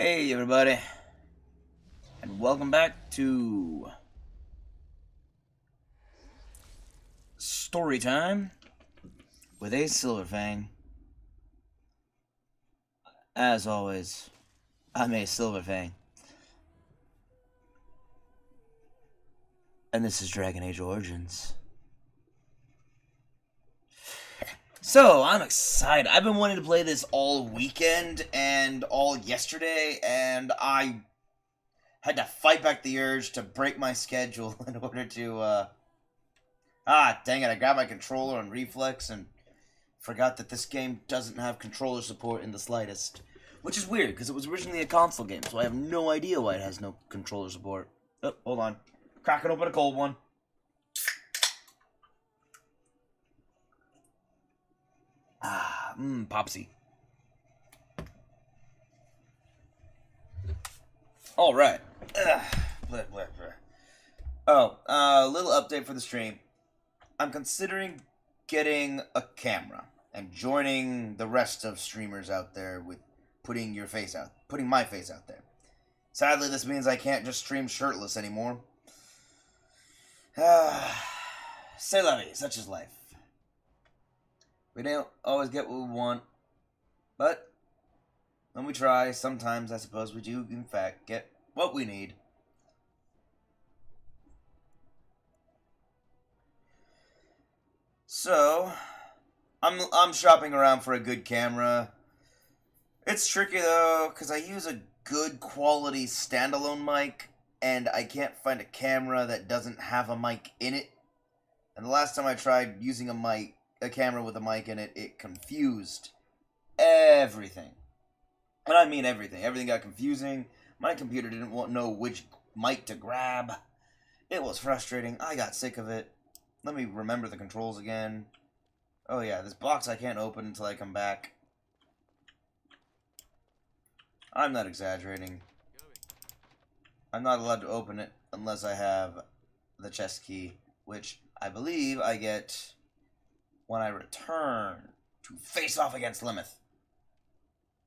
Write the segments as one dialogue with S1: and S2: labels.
S1: Hey everybody, and welcome back to Storytime with a Fanng. As always, I'm a Fanng, and this is Dragon Age Origins. So, I'm excited. I've been wanting to play this all weekend and all yesterday, and I had to fight back the urge to break my schedule in order to, dang it, I grabbed my controller on reflex and forgot that this game doesn't have controller support in the slightest. Which is weird, because it was originally a console game, so I have no idea why it has no controller support. Oh, hold on. Cracking open a cold one. Popsy. Alright. Oh, little update for the stream. I'm considering getting a camera and joining the rest of streamers out there with putting my face out there. Sadly, this means I can't just stream shirtless anymore. C'est la vie, such is life. We don't always get what we want, but when we try, sometimes I suppose we do, in fact, get what we need. So, I'm shopping around for a good camera. It's tricky though, because I use a good quality standalone mic, and I can't find a camera that doesn't have a mic in it. And the last time I tried using a camera with a mic in it, it confused everything. And I mean everything. Everything got confusing. My computer didn't know which mic to grab. It was frustrating. I got sick of it. Let me remember the controls again. Oh yeah, this box I can't open until I come back. I'm not exaggerating. I'm not allowed to open it unless I have the chest key, which I believe I get when I return to face off against Limith.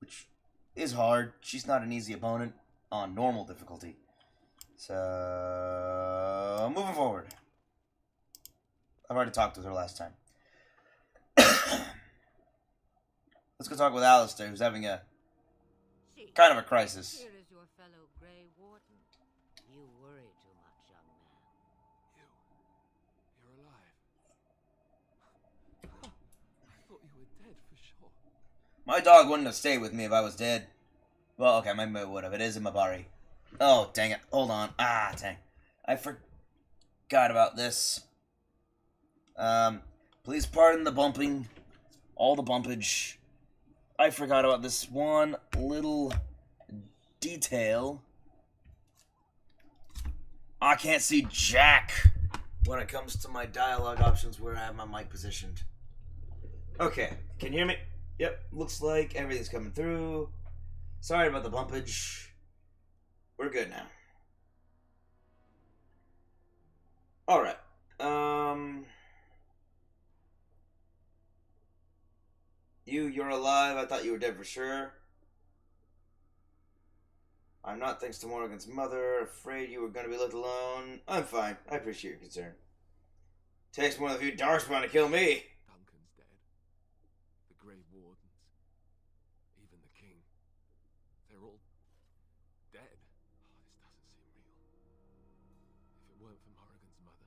S1: Which is hard. She's not an easy opponent on normal difficulty. So, moving forward. I've already talked with her last time. Let's go talk with Alistair, who's having a kind of a crisis.
S2: Here is your fellow Grey Warden. You worry too much, young man.
S3: You're alive. I thought you were dead for sure.
S1: My dog wouldn't have stayed with me if I was dead. Well, okay, maybe it would have. It is in Mabari. Oh, dang it. Hold on. Dang. I forgot about this. Please pardon the bumping. All the bumpage. I forgot about this one little detail. I can't see jack when it comes to my dialogue options where I have my mic positioned. Okay, can you hear me? Yep, looks like everything's coming through. Sorry about the bumpage. We're good now. Alright. You're alive. I thought you were dead for sure. I'm not, thanks to Morrigan's mother. Afraid you were going to be left alone. I'm fine. I appreciate your concern. Takes more than a few darkspawn to kill me.
S3: Duncan's dead. The Grey Wardens. Even the King. They're all dead. This doesn't seem real. If it weren't for Morrigan's mother,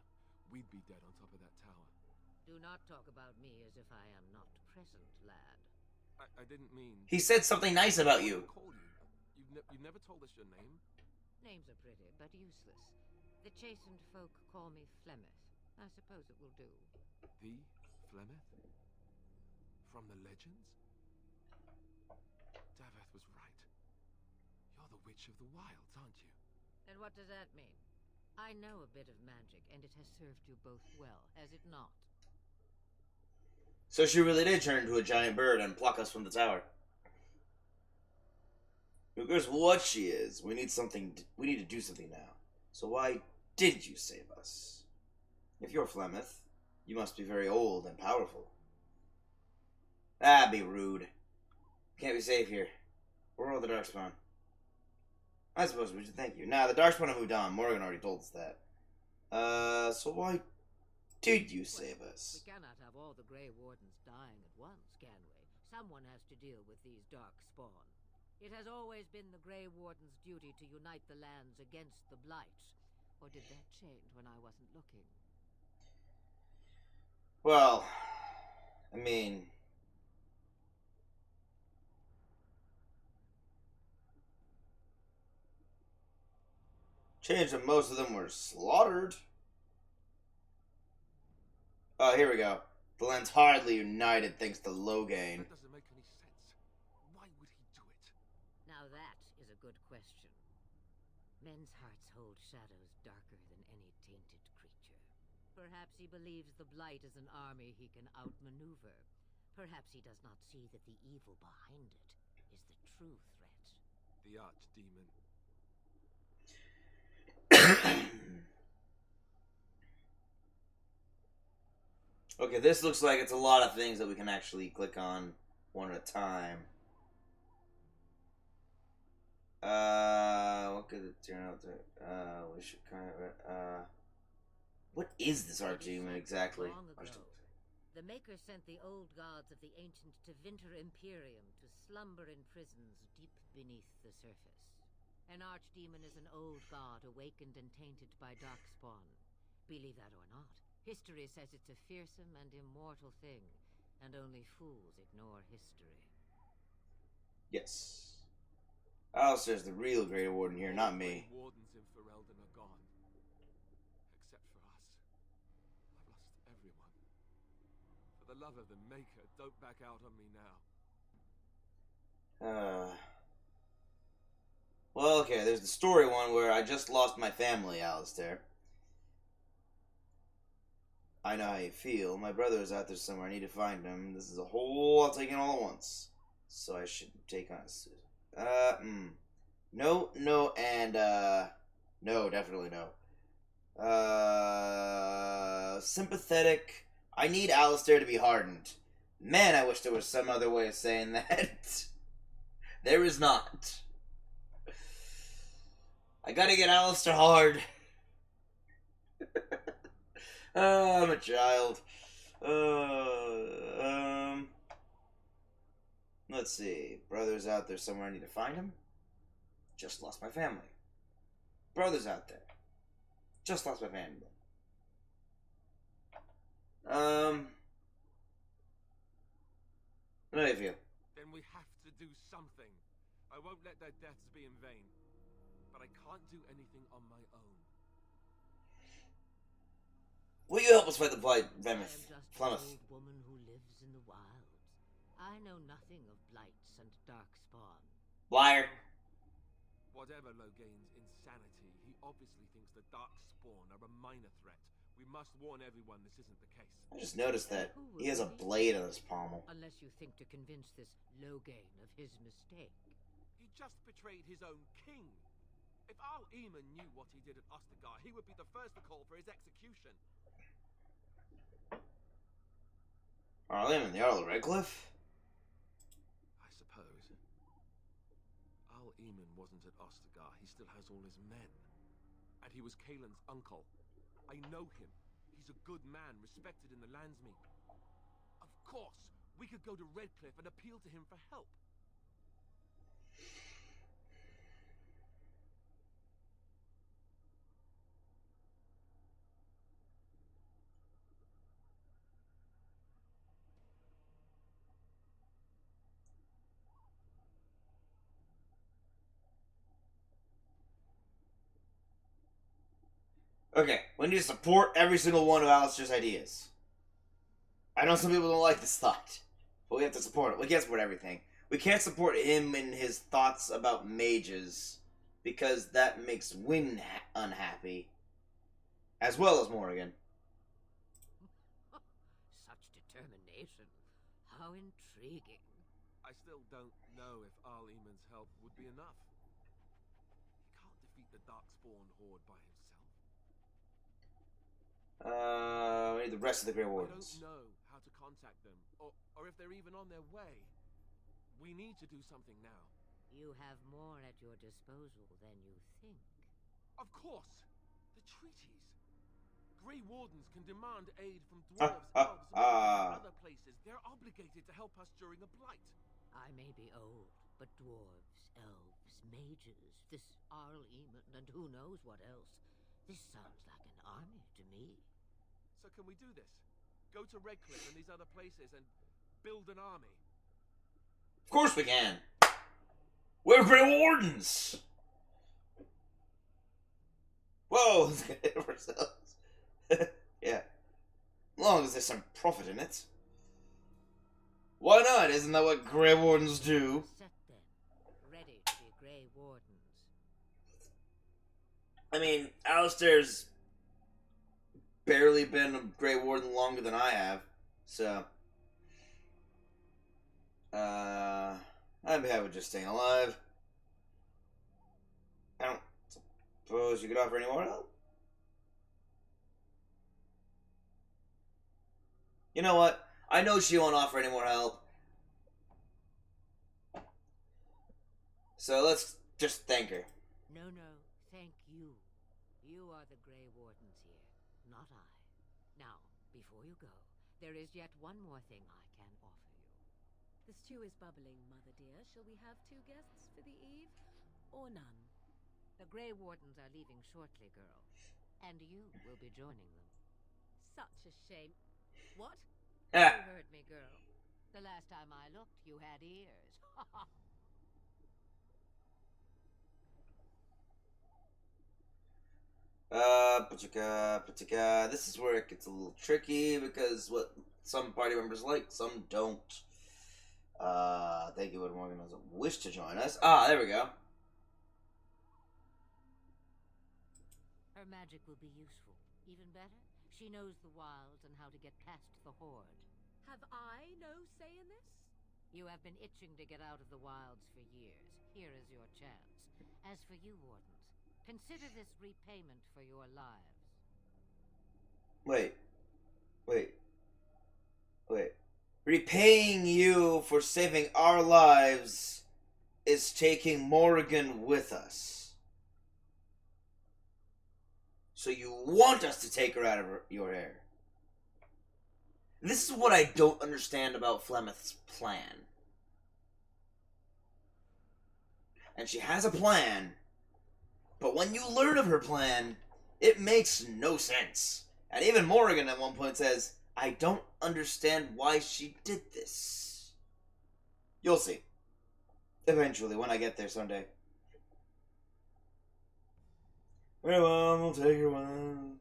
S3: we'd be dead on top of that tower.
S2: Do not talk about me as if I am not present, lad.
S3: I didn't mean...
S1: He said something nice about you.
S3: Call you. You've never told us your name?
S2: Names are pretty, but useless. The chastened folk call me Flemeth. I suppose it will do.
S3: The Flemeth? From the legends? Daveth was right. You're the Witch of the Wilds, aren't you?
S2: And what does that mean? I know a bit of magic, and it has served you both well, has it not?
S1: So she really did turn into a giant bird and pluck us from the tower. Who cares what she is? We need to do something now. So why did you save us? If you're Flemeth, you must be very old and powerful. That'd be rude. Can't be safe here. Where are all the darkspawn? I suppose we should thank you. Now, the Darkspawn have moved on. Morgan already told us that. So why did you save us?
S2: We cannot have all the Grey Wardens dying at once, can we? Someone has to deal with these Darkspawn. It has always been the Grey Warden's duty to unite the lands against the Blight. Or did that change when I wasn't looking?
S1: Well, I mean... changed that most of them were slaughtered. Oh, here we go. The land's hardly united thanks to Loghain.
S3: That doesn't make any sense. Why would he do it?
S2: Now that is a good question. Men's hearts hold shadows darker than any tainted creature. Perhaps he believes the Blight is an army he can outmaneuver. Perhaps he does not see that the evil behind it is the true threat.
S3: The Archdemon.
S1: Okay, this looks like it's a lot of things that we can actually click on one at a time. What could it turn out to? We should kind of, what is this Archdemon exactly?
S2: Long ago, the Maker sent the old gods of the ancient Tevinter Imperium to slumber in prisons deep beneath the surface. An Archdemon is an old god awakened and tainted by Darkspawn. Believe that or not, history says it's a fearsome and immortal thing, and only fools ignore history.
S1: Yes. Alistair's the real Great Warden here, not me.
S3: The Wardens in Ferelden are gone. Except for us. I've lost everyone. For the love of the Maker, don't back out on me now.
S1: Well, okay, there's the story one where I just lost my family, Alistair. I know how you feel. My brother is out there somewhere. I need to find him. This is a whole lot taken all at once. So I should take on Susan. No, and, no, definitely no. Sympathetic. I need Alistair to be hardened. Man, I wish there was some other way of saying that. There is not. I gotta get Alistair hard. Oh, I'm a child. Let's see. Brother's out there somewhere. I need to find him. Just lost my family. Brother's out there. Just lost my family. How do you feel?
S3: Then we have to do something. I won't let their deaths be in vain. But I can't do anything on my own.
S1: Will you help us fight the Blight,
S2: I am
S1: Plymouth?
S2: just an old woman who lives in the wilds. I know nothing of blights and darkspawn.
S1: Liar.
S3: Whatever Loghain's insanity, he obviously thinks the Darkspawn are a minor threat. We must warn everyone this isn't the case.
S1: I just noticed that he has a blade on his pommel.
S2: Unless you think to convince this Loghain of his mistake.
S3: He just betrayed his own king. If Al Eamon knew what he did at Ostagar, he would be the first to call for his execution.
S1: Al Eamon, the Earl of Redcliffe?
S3: I suppose. Al Eamon wasn't at Ostagar. He still has all his men. And he was Kaelin's uncle. I know him. He's a good man, respected in the Landsmeet. Of course, we could go to Redcliffe and appeal to him for help.
S1: Okay, we need to support every single one of Alistair's ideas. I know some people don't like this thought, but we have to support it. We can't support everything. We can't support him in his thoughts about mages, because that makes Wynne unhappy, as well as Morgan.
S2: Such determination. How intriguing.
S3: I still don't know if Al Eamon's help would be enough. He can't defeat the Darkspawn horde by himself.
S1: We need the rest of the Grey
S3: I
S1: Wardens.
S3: don't know how to contact them, or if they're even on their way. We need to do something now.
S2: You have more at your disposal than you think.
S3: Of course! The treaties! Grey Wardens can demand aid from
S1: Ha
S3: dwarves,
S1: ha
S3: elves, mages,
S1: ha.
S3: and other places. They're obligated to help us during a blight.
S2: I may be old, but dwarves, elves, mages, this Arl Eamon, and who knows what else. This sounds like an army to me.
S3: So can we do this? Go to Redcliffe and these other places and build an army?
S1: Of course we can. We're Grey Wardens. Whoa, let's get ahead of ourselves. Yeah. As long as there's some profit in it. Why not? Isn't that what Grey Wardens do?
S2: Set then, ready to be Grey Wardens.
S1: I mean, Alistair's barely been a Grey Warden longer than I have, so I'd be happy with just staying alive. I don't suppose you could offer any more help? You know what? I know she won't offer any more help. So let's just thank her.
S2: No, thank you. You are the Grey Wardens here, not I. Now, before you go, there is yet one more thing I can offer you.
S4: The stew is bubbling, Mother dear. Shall we have 2 guests for the eve? Or none?
S2: The Grey Wardens are leaving shortly, girl. And you will be joining them.
S4: Such a shame. What?
S2: You
S1: Ah,
S2: heard me, girl. The last time I looked, you had ears.
S1: This is where it gets a little tricky because what some party members like, some don't. Thank you, what Morgan doesn't wish to join us. Ah, there we go.
S2: Her magic will be useful. Even better, she knows the wilds and how to get past the horde.
S4: Have I no say in this?
S2: You have been itching to get out of the wilds for years. Here is your chance. As for you, Wardens, consider this repayment for your lives.
S1: Wait. Repaying you for saving our lives is taking Morrigan with us. So you want us to take her out of your hair. This is what I don't understand about Flemeth's plan. And she has a plan, but when you learn of her plan, it makes no sense. And even Morrigan at one point says, I don't understand why she did this. You'll see. Eventually, when I get there someday. Very well, we'll take her one.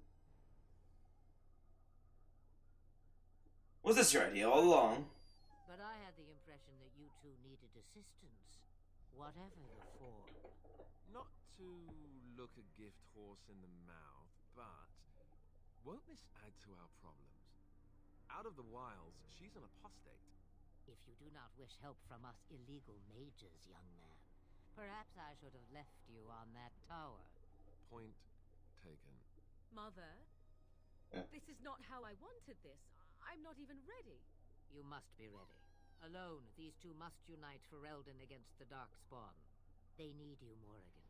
S1: Was this your idea all along?
S2: But I had the impression that you two needed assistance. Whatever the form.
S3: Not to look a gift horse in the mouth, but won't this add to our problems? Out of the wilds, she's an apostate.
S2: If you do not wish help from us illegal mages, young man, perhaps I should have left you on that tower.
S3: Point taken.
S4: Mother?
S1: Yeah.
S4: This is not how I wanted this. I'm not even ready.
S2: You must be ready. Alone, these two must unite for Eldon against the Darkspawn. They need you, Morrigan.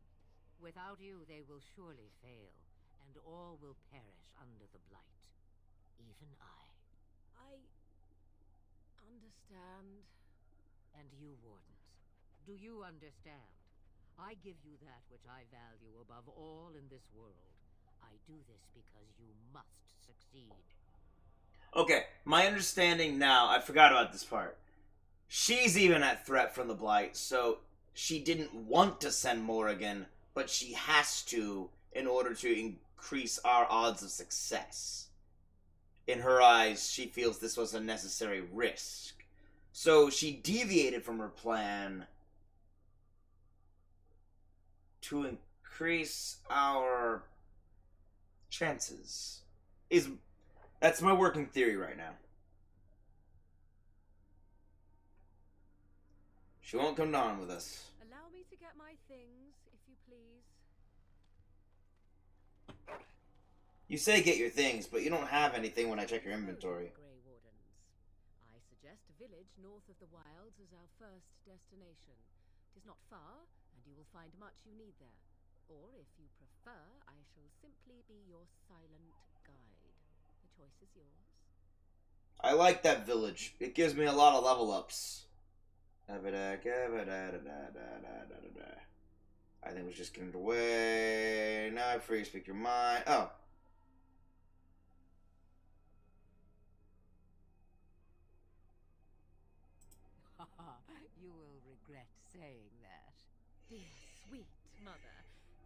S2: Without you, they will surely fail, and all will perish under the blight. Even I.
S4: I understand.
S2: And you, Wardens, do you understand? I give you that which I value above all in this world. I do this because you must succeed.
S1: Okay, my understanding now, I forgot about this part. She's even at threat from the Blight, so she didn't want to send Morrigan, but she has to in order to increase our odds of success. In her eyes, she feels this was a necessary risk. So she deviated from her plan to increase our chances. That's my working theory right now. She won't come down with us.
S4: Allow me to get my things, if you please.
S1: You say get your things, but you don't have anything when I check your inventory.
S4: Grey Wardens. I suggest a village north of the wilds as our first destination. 'Tis not far, and you will find much you need there. Or, if you prefer, I shall simply be your silent guide. The choice is yours.
S1: I like that village. It gives me a lot of level ups. I think we just getting away. Now I'm free to speak your mind. Oh.
S2: You will regret saying that.
S4: Dear, sweet mother,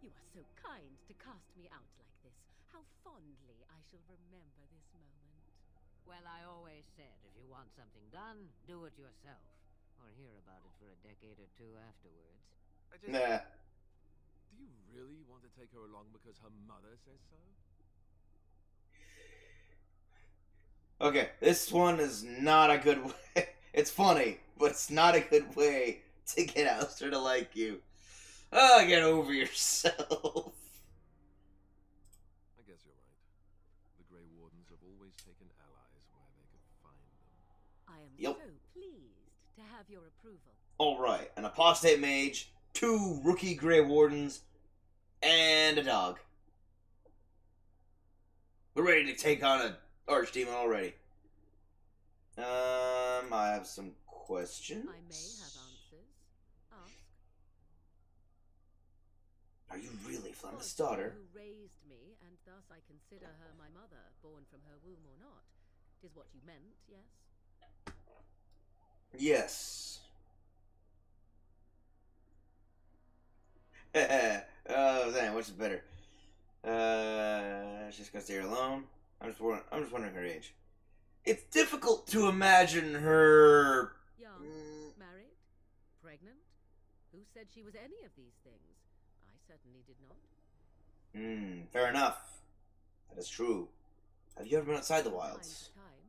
S4: you are so kind to cast me out like this. How fondly I shall remember this moment.
S2: Well, I always said, if you want something done, do it yourself. Or hear about it for a decade or two afterwards.
S3: I just...
S1: Nah.
S3: Do you really want to take her along because her mother says so?
S1: Okay, this one is not a good way. It's funny, but it's not a good way to get Alistair to like you. Oh, get over yourself.
S3: I guess you're right. The Grey Wardens have always taken allies where they could find them.
S4: I am
S1: Yep.
S4: so pleased to have your approval.
S1: Alright, an apostate mage, 2 rookie Grey Wardens, and a dog. We're ready to take on an archdemon already. I have some questions.
S4: I may have answers. Ask.
S1: Are you really Flemeth's
S4: 'Twas
S1: daughter?
S4: she who raised me, and thus I consider her my mother, born from her womb or not. 'Tis what you meant, yes?
S1: Yes. Oh, dang, which is better? She's gonna stay here alone. I'm just wondering her age. It's difficult to imagine her.
S4: Young, married, pregnant? Who said she was any of these things? I certainly did not.
S1: Fair enough. That is true. Have you ever been outside the
S4: From
S1: wilds?
S4: time to time,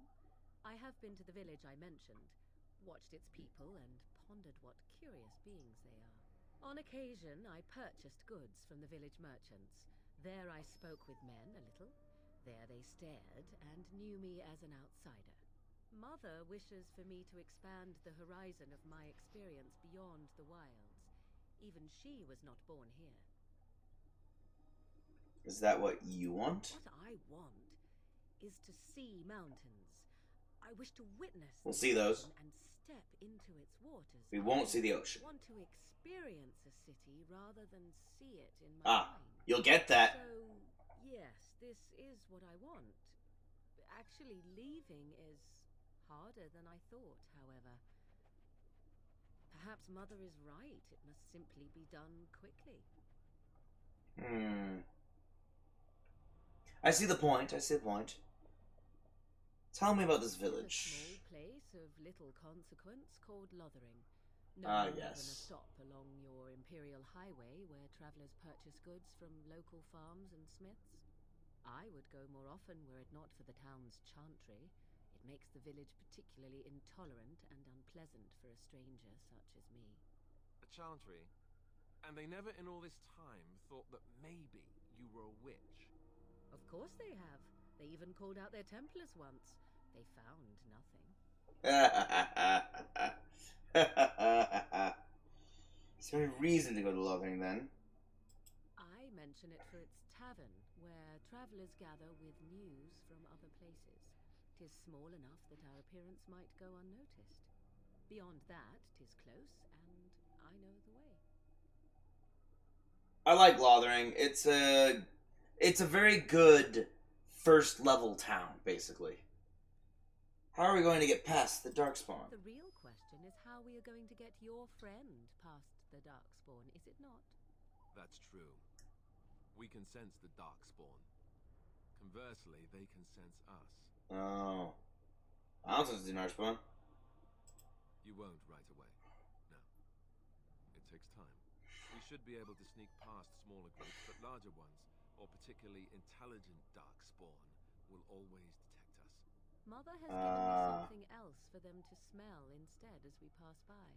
S4: I have been to the village I mentioned, watched its people, and pondered what curious beings they are. On occasion, I purchased goods from the village merchants. There I spoke with men a little. There they stared and knew me as an outsider. Mother wishes for me to expand the horizon of my experience beyond the wilds. Even she was not born here.
S1: Is that what you want?
S4: What I want is to see mountains. I wish to witness
S1: We'll
S4: the
S1: see those.
S4: ocean and step into its waters.
S1: We won't see the ocean.
S4: I want to experience a city rather than see it in my mind.
S1: You'll get that.
S4: So, yes, this is what I want. Actually, leaving is harder than I thought, however. Perhaps Mother is right. It must simply be done quickly.
S1: I see the point. Tell me about this
S4: It's a
S1: village.
S4: small place of little consequence called Lothering. No more than a
S1: Yes.
S4: stop along your Imperial Highway where travelers purchase goods from local farms and smiths. I would go more often were it not for the town's chantry. It makes the village particularly intolerant and unpleasant for a stranger such as me.
S3: A chantry? And they never in all this time thought that maybe you were a witch?
S4: Of course they have. They even called out their Templars once. They found nothing.
S1: Is there any reason to go to Lothering then?
S4: I mention it for its tavern, where travelers gather with news from other places. 'Tis small enough that our appearance might go unnoticed. Beyond that, 'tis close, and I know the way.
S1: I like Lothering. It's a very good first level town, basically. How are we going to get past the Darkspawn?
S4: The real question is how we are going to get your friend past the Darkspawn, is it not?
S3: That's true. We can sense the Darkspawn. Conversely, they can sense us.
S1: Oh. I don't sense the Darkspawn.
S3: You won't right away. No. It takes time. We should be able to sneak past smaller groups, but larger ones, or particularly intelligent Darkspawn, will always detect us.
S4: Mother has given me something else for them to smell instead as we pass by.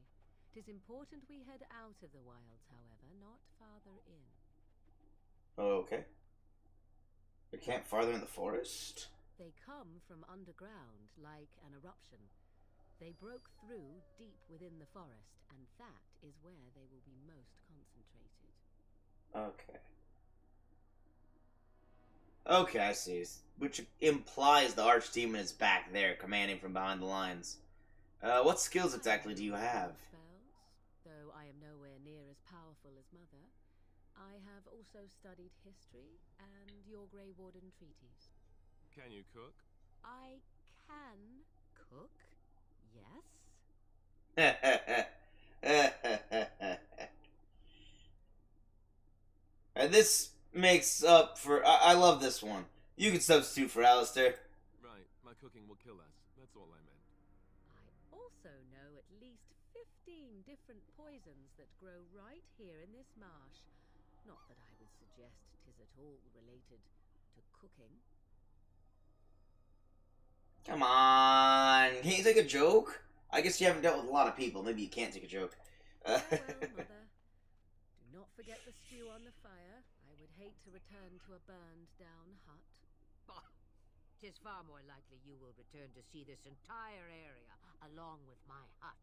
S4: 'Tis important we head out of the wilds, however, not farther in.
S1: Okay. We camp farther in the forest?
S4: They come from underground, like an eruption. They broke through deep within the forest, and that is where they will be most concentrated.
S1: Okay. Okay, I see. Which implies the archdemon is back there, commanding from behind the lines. What skills exactly do you have?
S4: Spells, though I am nowhere near as powerful as Mother. I have also studied history and your Grey Warden treaties.
S3: Can you cook?
S4: I can cook, yes.
S1: And this makes up for... I love this one. You can substitute for Alistair.
S3: Right, my cooking will kill us. That's all I meant.
S4: I also know at least 15 different poisons that grow right here in this marsh. Not that I would suggest 'tis at all related to cooking.
S1: Come on. Can't you take a joke? I guess you haven't dealt with a lot of people. Maybe you can't take a joke.
S4: Well, Mother. Do not forget the stew on the fire. I would hate to return to a burned-down hut.
S2: Bah! 'Tis far more likely you will return to see this entire area, along with my hut,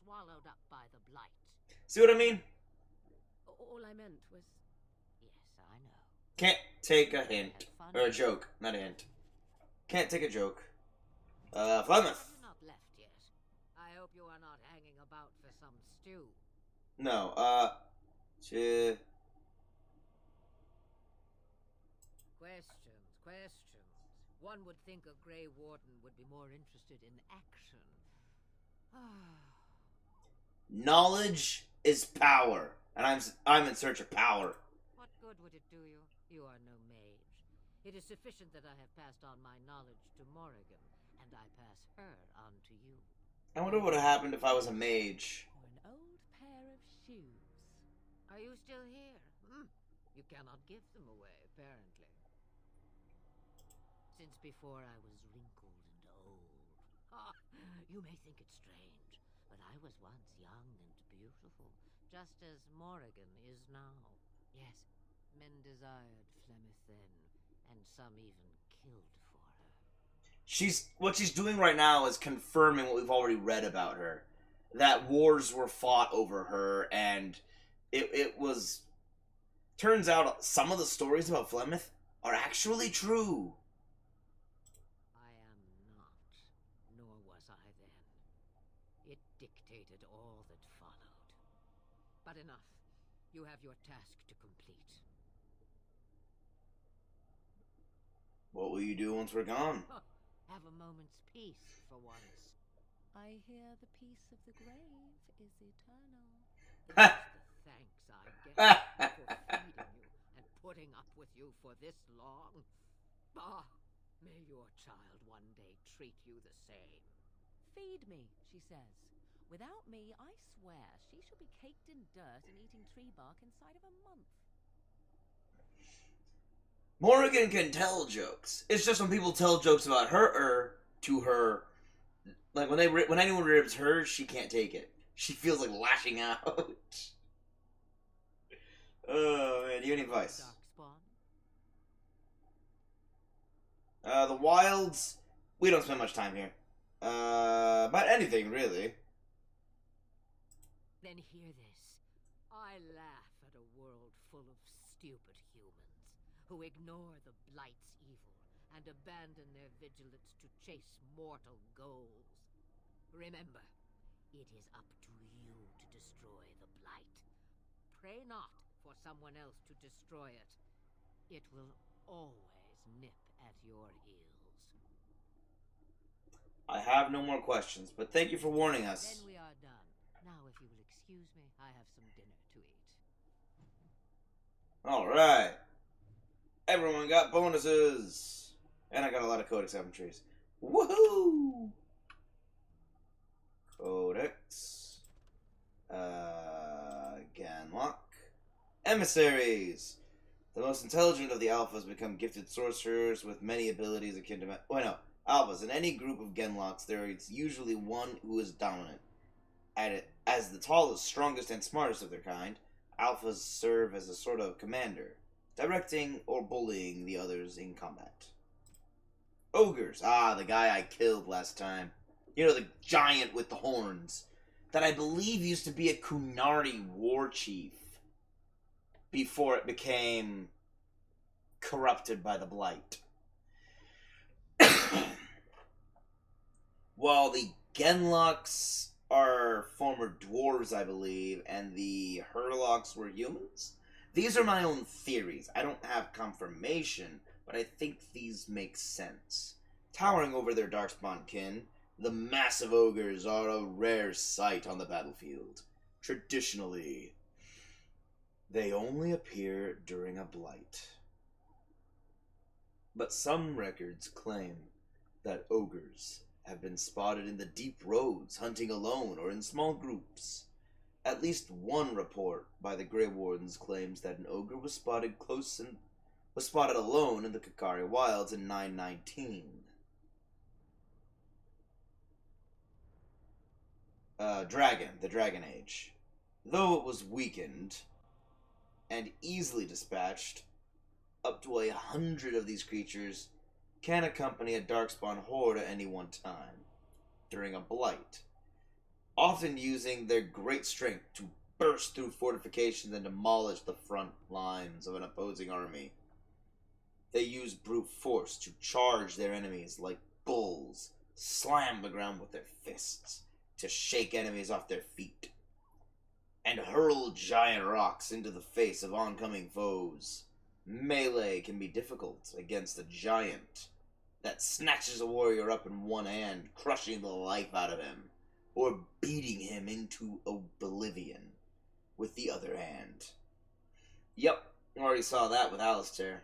S2: swallowed up by the blight.
S1: See what I mean?
S4: All I meant was...
S2: Yes, I know.
S1: Can't take a hint. Or a joke, not a hint. Can't take a joke. Plymouth.
S2: Have you not left yet? I hope you are not hanging about for some stew.
S1: No,
S2: Questions. One would think a Grey Warden would be more interested in action.
S1: knowledge is power. And I'm in search of power.
S2: What good would it do you? You are no mage. It is sufficient that I have passed on my knowledge to Morrigan, and I pass her on to you.
S1: I wonder what would have happened if I was a mage.
S4: Or an old pair of shoes.
S2: Are you still here? You cannot give them away, apparently. Since before I was wrinkled and old. You may think it strange, but I was once young and beautiful, just as Morrigan is now. Yes, men desired Flemeth then, and some even killed for her.
S1: What she's doing right now is confirming what we've already read about her. That wars were fought over her, and it was... Turns out some of the stories about Flemeth are actually true.
S2: I am not, nor was I then. It dictated all that followed. But enough. You have your task to complete.
S1: What will you do once we're gone?
S2: Have a moment's peace for once.
S4: I hear the peace of the grave is eternal.
S2: That's the thanks I get for feeding you and putting up with you for this long. May your child one day treat you the same.
S4: Feed me, she says. Without me, I swear, she shall be caked in dirt and eating tree bark inside of a month.
S1: Morrigan can tell jokes. It's just when people tell jokes about her to her, like when anyone rips her, she can't take it. She feels like lashing out. Oh man, do you have any advice?
S2: Darkspawn?
S1: The wilds. We don't spend much time here. About anything really.
S2: Then hear this. I laugh at a world full of stupid humans who ignore the Blight's evil and abandon their vigilance to chase mortal goals. Remember, it is up to you to destroy the Blight. Pray not for someone else to destroy it. It will always nip at your heels.
S1: I have no more questions, but thank you for warning us.
S2: Then we are done. Now, if you will excuse me, I have some dinner to eat.
S1: Alright. Everyone got bonuses. And I got a lot of codex entries. Woohoo! Codex. Ganlock. Emissaries. The most intelligent of the alphas become gifted sorcerers with many abilities akin to... Alphas. In any group of Genlocks, there is usually one who is dominant. As the tallest, strongest, and smartest of their kind, alphas serve as a sort of commander, directing or bullying the others in combat. Ogres. The guy I killed last time. You know, the giant with the horns. That I believe used to be a Kunari war chief before it became corrupted by the Blight. While the Genlocks are former dwarves, I believe, and the Hurlocks were humans. These are my own theories. I don't have confirmation, but I think these make sense. Towering over their Darkspawn kin, the massive ogres are a rare sight on the battlefield. Traditionally, they only appear during a blight. But some records claim that ogres have been spotted in the deep roads, hunting alone or in small groups. At least one report by the Grey Wardens claims that an ogre was spotted alone in the Kakari Wilds in 919. The Dragon Age. Though it was weakened and easily dispatched, up to 100 of these creatures can accompany a Darkspawn horde at any one time during a blight, often using their great strength to burst through fortifications and demolish the front lines of an opposing army. They use brute force to charge their enemies like bulls, slam the ground with their fists to shake enemies off their feet, and hurl giant rocks into the face of oncoming foes. Melee can be difficult against a giant that snatches a warrior up in one hand, crushing the life out of him, or beating him into oblivion with the other hand. Yep, already saw that with Alistair.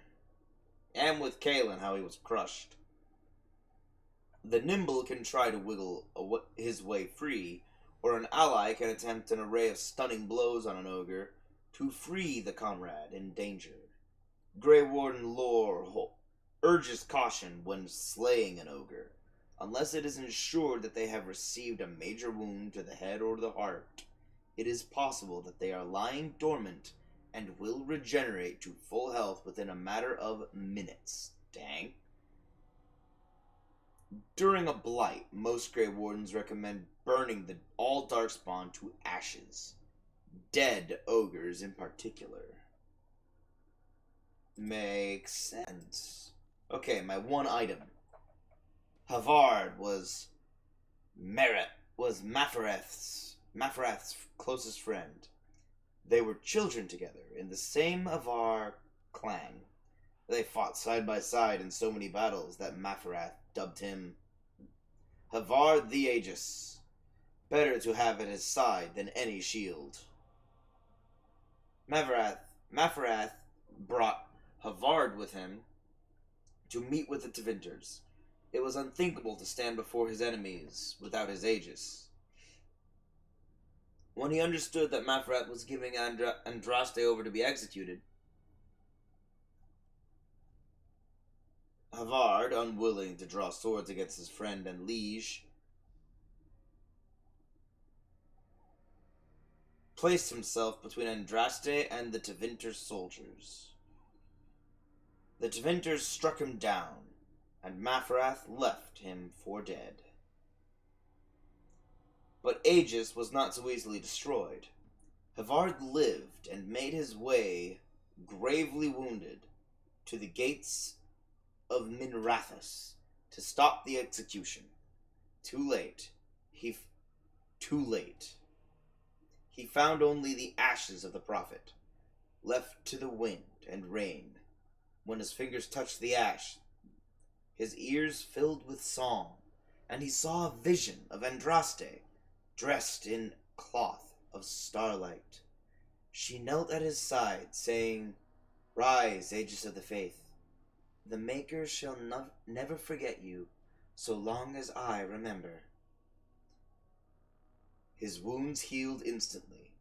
S1: And with Kalen, how he was crushed. The nimble can try to wiggle his way free, or an ally can attempt an array of stunning blows on an ogre to free the comrade in danger. Grey Warden lore urges caution when slaying an ogre, unless it is ensured that they have received a major wound to the head or the heart. It is possible that they are lying dormant and will regenerate to full health within a matter of minutes. Dang. During a blight, most Grey Wardens recommend burning all Darkspawn to ashes. Dead ogres in particular. Makes sense. Okay, my one item. Havard was Mafarath's closest friend. They were children together in the same Avar clan. They fought side by side in so many battles that Mafarath dubbed him Havard the Aegis. Better to have at his side than any shield. Mafarath brought Havard with him to meet with the Tevinters. It was unthinkable to stand before his enemies without his Aegis. When he understood that Mafarath was giving Andraste over to be executed, Havard, unwilling to draw swords against his friend and liege, placed himself between Andraste and the Tevinter soldiers. The Tevinters struck him down, and Mafarath left him for dead. But Aegis was not so easily destroyed. Havard lived and made his way, gravely wounded, to the gates of Minrathus to stop the execution. Too late. Too late. He found only the ashes of the prophet, left to the wind and rain. When his fingers touched the ash, his ears filled with song, and he saw a vision of Andraste, dressed in cloth of starlight. She knelt at his side, saying, "Rise, Aegis of the Faith. The Maker shall never forget you, so long as I remember." His wounds healed instantly,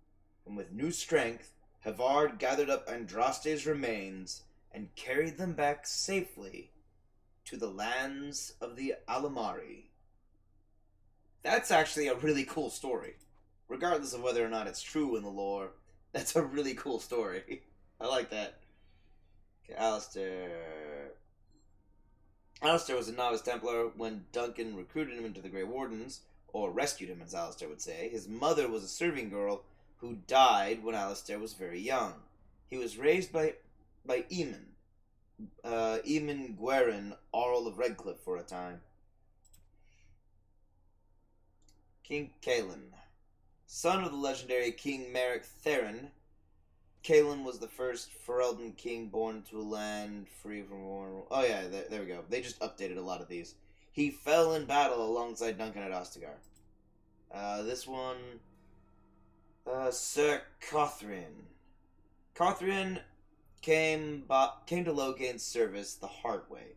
S1: and with new strength, Havard gathered up Andraste's remains and carried them back safely to the lands of the Alamari. That's actually a really cool story. Regardless of whether or not it's true in the lore, that's a really cool story. I like that. Okay, Alistair. Alistair was a novice Templar when Duncan recruited him into the Grey Wardens, or rescued him, as Alistair would say. His mother was a serving girl who died when Alistair was very young. He was raised by Eamon, Eamon Gweren, Earl of Redcliffe, for a time. King Caelan. Son of the legendary King Merrick Theron, Caelan was the first Ferelden king born to a land free from war. Oh yeah, there we go. They just updated a lot of these. He fell in battle alongside Duncan at Ostagar. This one, Sir Cothrin. Cothrin came to Logain's service the hard way.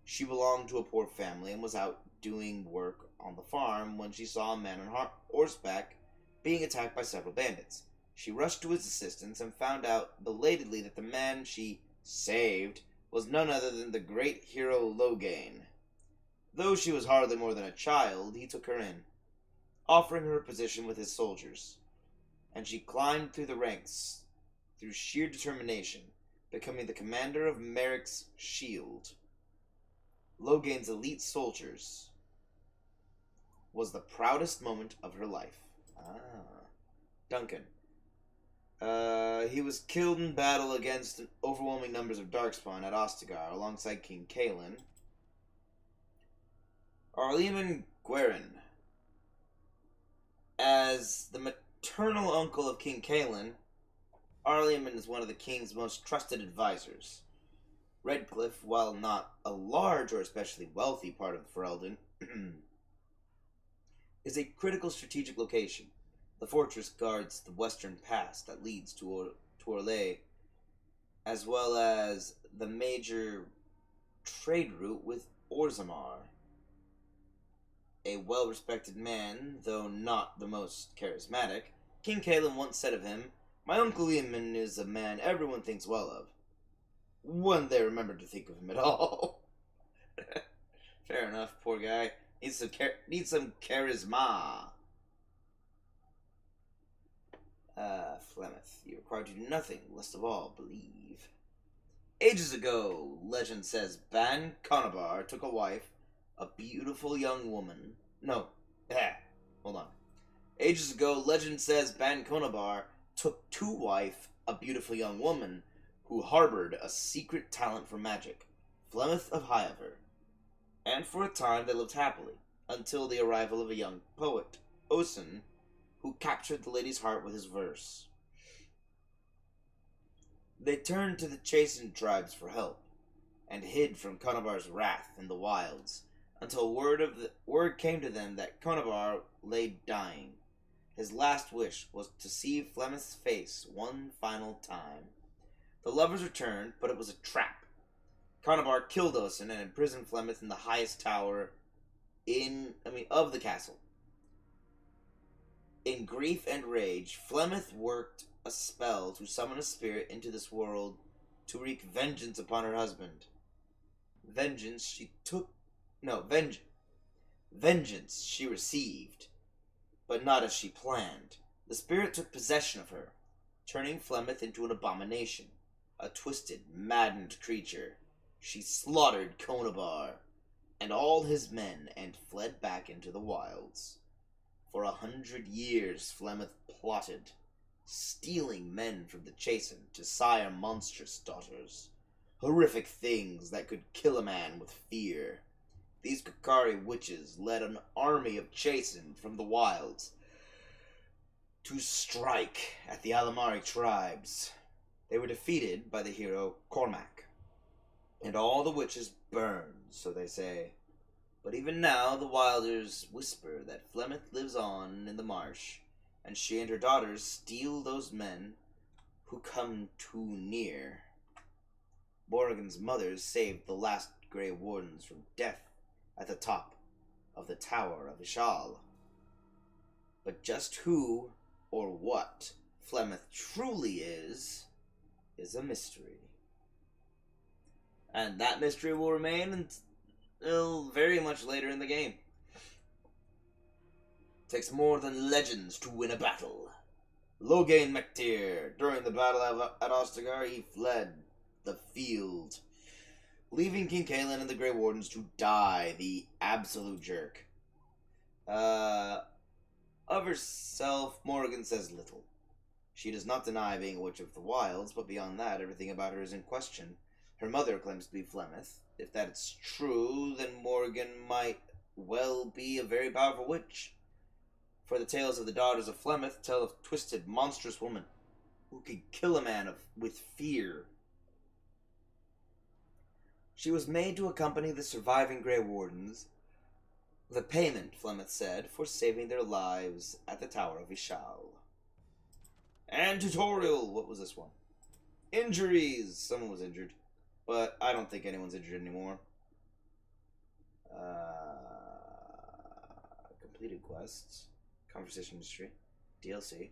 S1: She belonged to a poor family and was out doing work on the farm when she saw a man on horseback being attacked by several bandits. She rushed to his assistance and found out belatedly that the man she saved was none other than the great hero Logain. Though she was hardly more than a child, he took her in, offering her a position with his soldiers, and she climbed through the ranks through sheer determination, becoming the commander of Merrick's shield. Logain's elite soldiers was the proudest moment of her life. Duncan. He was killed in battle against overwhelming numbers of Darkspawn at Ostagar alongside King Caelan. Eamon Gweren. As the maternal uncle of King Caelan, Eamon is one of the king's most trusted advisors. Redcliffe, while not a large or especially wealthy part of Ferelden, is a critical strategic location. The fortress guards the western pass that leads to Orlais, as well as the major trade route with Orzammar. A well-respected man, though not the most charismatic, King Caelan once said of him, "My Uncle Eamon is a man everyone thinks well of, when they remember to think of him at all." Fair enough, poor guy. Needs some charisma. Flemeth, you are required to do nothing, least of all believe. Ages ago, legend says Ban Conabar took a wife, a beautiful young woman. Hold on. Ages ago, legend says Ban Conabar took to wife a beautiful young woman who harbored a secret talent for magic, Flemeth of Highover. And for a time they lived happily, until the arrival of a young poet, Osen, who captured the lady's heart with his verse. They turned to the chastened tribes for help, and hid from Conabar's wrath in the wilds, until word came to them that Conabar lay dying. His last wish was to see Flemeth's face one final time. The lovers returned, but it was a trap. Conabar killed Osen and imprisoned Flemeth in the highest tower of the castle. In grief and rage, Flemeth worked a spell to summon a spirit into this world to wreak vengeance upon her husband. Vengeance she received, but not as she planned. The spirit took possession of her, turning Flemeth into an abomination, a twisted, maddened creature. She slaughtered Conabar and all his men and fled back into the wilds. For 100 years Flemeth plotted, stealing men from the chastened to sire monstrous daughters, horrific things that could kill a man with fear. These Kokari witches led an army of chastened from the wilds to strike at the Alamari tribes. They were defeated by the hero Cormac, and all the witches burned, so they say. But even now the Wilders whisper that Flemeth lives on in the marsh, and she and her daughters steal those men who come too near. Morrigan's mothers saved the last Grey Wardens from death at the top of the Tower of Ishal. But just who or what Flemeth truly is a mystery. And that mystery will remain until very much later in the game. It takes more than legends to win a battle. Logain Mektir, during the battle at Ostagar, he fled the field leaving King Kaelin and the Grey Wardens to die, the absolute jerk. Of herself, Morrigan says little. She does not deny being a witch of the wilds, but beyond that, everything about her is in question. Her mother claims to be Flemeth. If that's true, then Morrigan might well be a very powerful witch. For the tales of the daughters of Flemeth tell of a twisted, monstrous woman who could kill a man with fear. She was made to accompany the surviving Grey Wardens, the payment, Flemeth said, for saving their lives at the Tower of Ishal. And tutorial! What was this one? Injuries! Someone was injured. But I don't think anyone's injured anymore. Completed quests. Conversation history. DLC.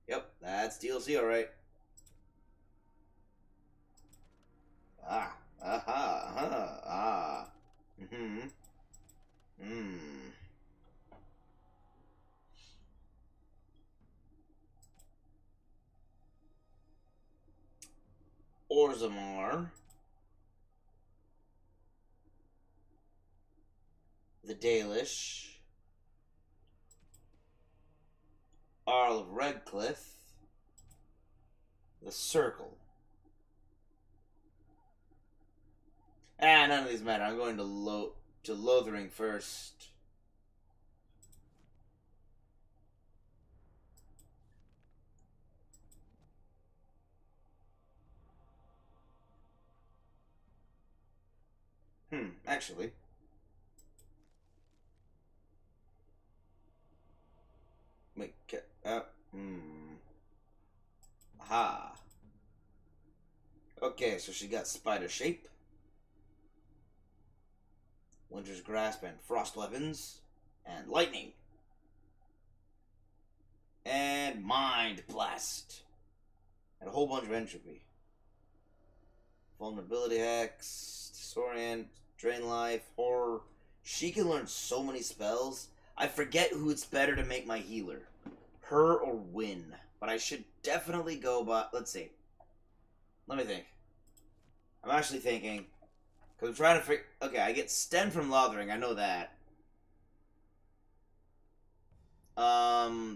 S1: Yep, that's DLC, alright. Orzammar. The Dalish. Arl of Redcliffe. The Circle. None of these matter. I'm going to Lothering first. Actually. Wait, Aha. Okay, so she got Spider Shape, Winter's Grasp, and Frost Weapons, and Lightning. And Mind Blast. And a whole bunch of Entropy. Vulnerability Hacks, Disorient, Drain Life, Horror. She can learn so many spells. I forget who it's better to make my healer. Her or Win. But I should definitely go by... Let's see. Let me think. I'm actually thinking... Because I'm trying to figure... Okay, I get Sten from Lothering. I know that. I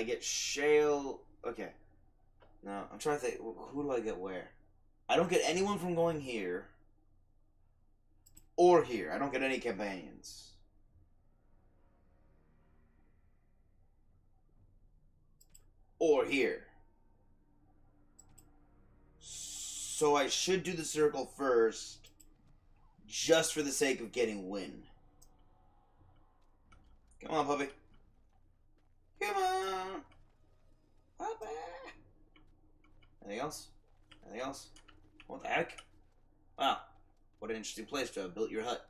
S1: get Shale... Okay. No, I'm trying to think. Who do I get where? I don't get anyone from going here. Or here. I don't get any companions. Or here. So I should do the circle first. Just for the sake of getting Win. Come on, puppy. Come on. Puppy. Anything else? Anything else? What the heck? Wow. What an interesting place to have built your hut.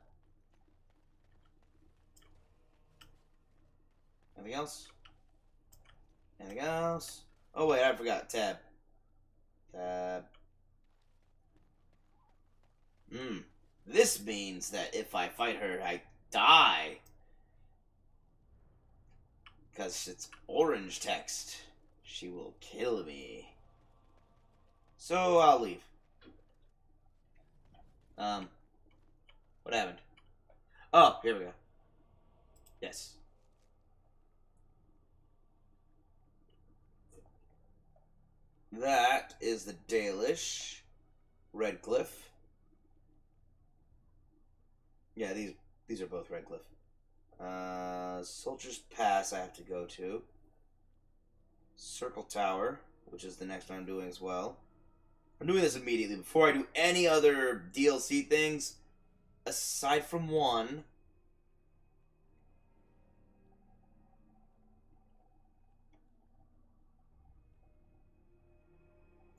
S1: Anything else? Anything else? Oh wait, I forgot. Tab. Tab. This means that if I fight her, I die. Because it's orange text. She will kill me. So I'll leave. What happened? Oh, here we go. Yes. That is the Dalish. Redcliffe. Yeah, these are both Redcliffe. Soldier's Pass I have to go to. Circle Tower, which is the next one I'm doing as well. I'm doing this immediately before I do any other DLC things, aside from one.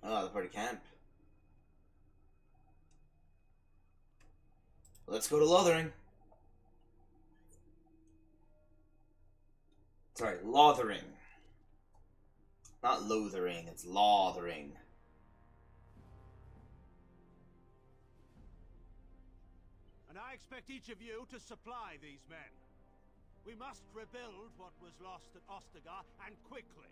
S1: Oh, the party camp. Let's go to Lothering. Sorry, Lothering. Not Lothering, it's Lothering.
S5: And I expect each of you to supply these men. We must rebuild what was lost at Ostagar, and quickly.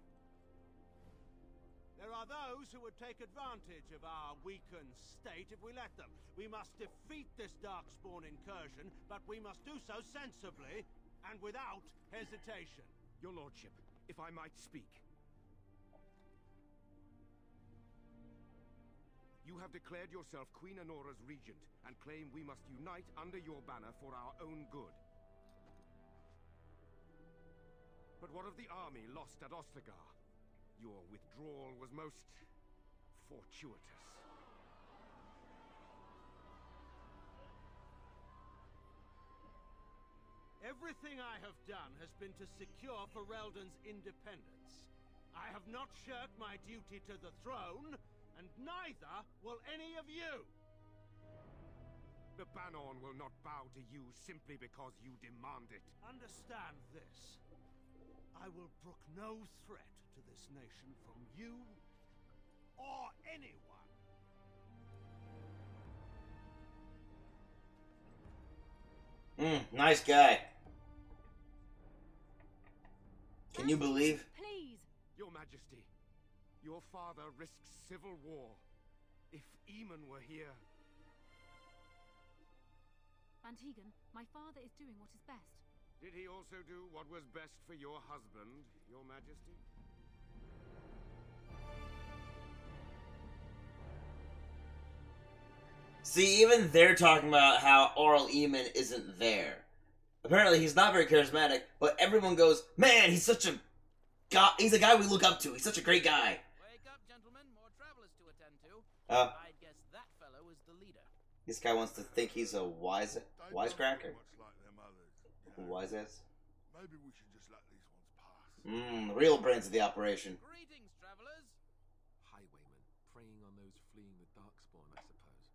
S5: There are those who would take advantage of our weakened state if we let them. We must defeat this Darkspawn incursion, but we must do so sensibly and without hesitation.
S3: Your lordship, if I might speak. You have declared yourself Queen Honora's regent, and claim we must unite under your banner for our own good. But what of the army lost at Ostagar? Your withdrawal was most fortuitous.
S5: Everything I have done has been to secure Ferelden's independence. I have not shirked my duty to the throne, and neither will any of you!
S3: The Banon will not bow to you simply because you demand it.
S5: Understand this. I will brook no threat to this nation from you or anyone.
S1: Nice guy. Can you believe?
S4: Please!
S3: Your Majesty, your father risks civil war. If Eamon were here...
S6: Antigon, my father is doing what is best.
S3: Did he also do what was best for your husband, your Majesty?
S1: See, even they're talking about how Oral Eamon isn't there. Apparently, he's not very charismatic, but everyone goes, "Man, he's such a guy. He's a guy we look up to. He's such a great guy."
S7: Wake up, gentlemen. More travelers to attend to.
S1: Uh,
S7: I guess that fellow is the leader.
S1: This guy wants to think he's a wisecracker. Wise ass.
S8: Maybe we should just let these ones pass.
S1: The real brains of the operation.
S7: Greetings, travelers.
S3: Highwaymen, preying on those fleeing the Darkspawn, I suppose.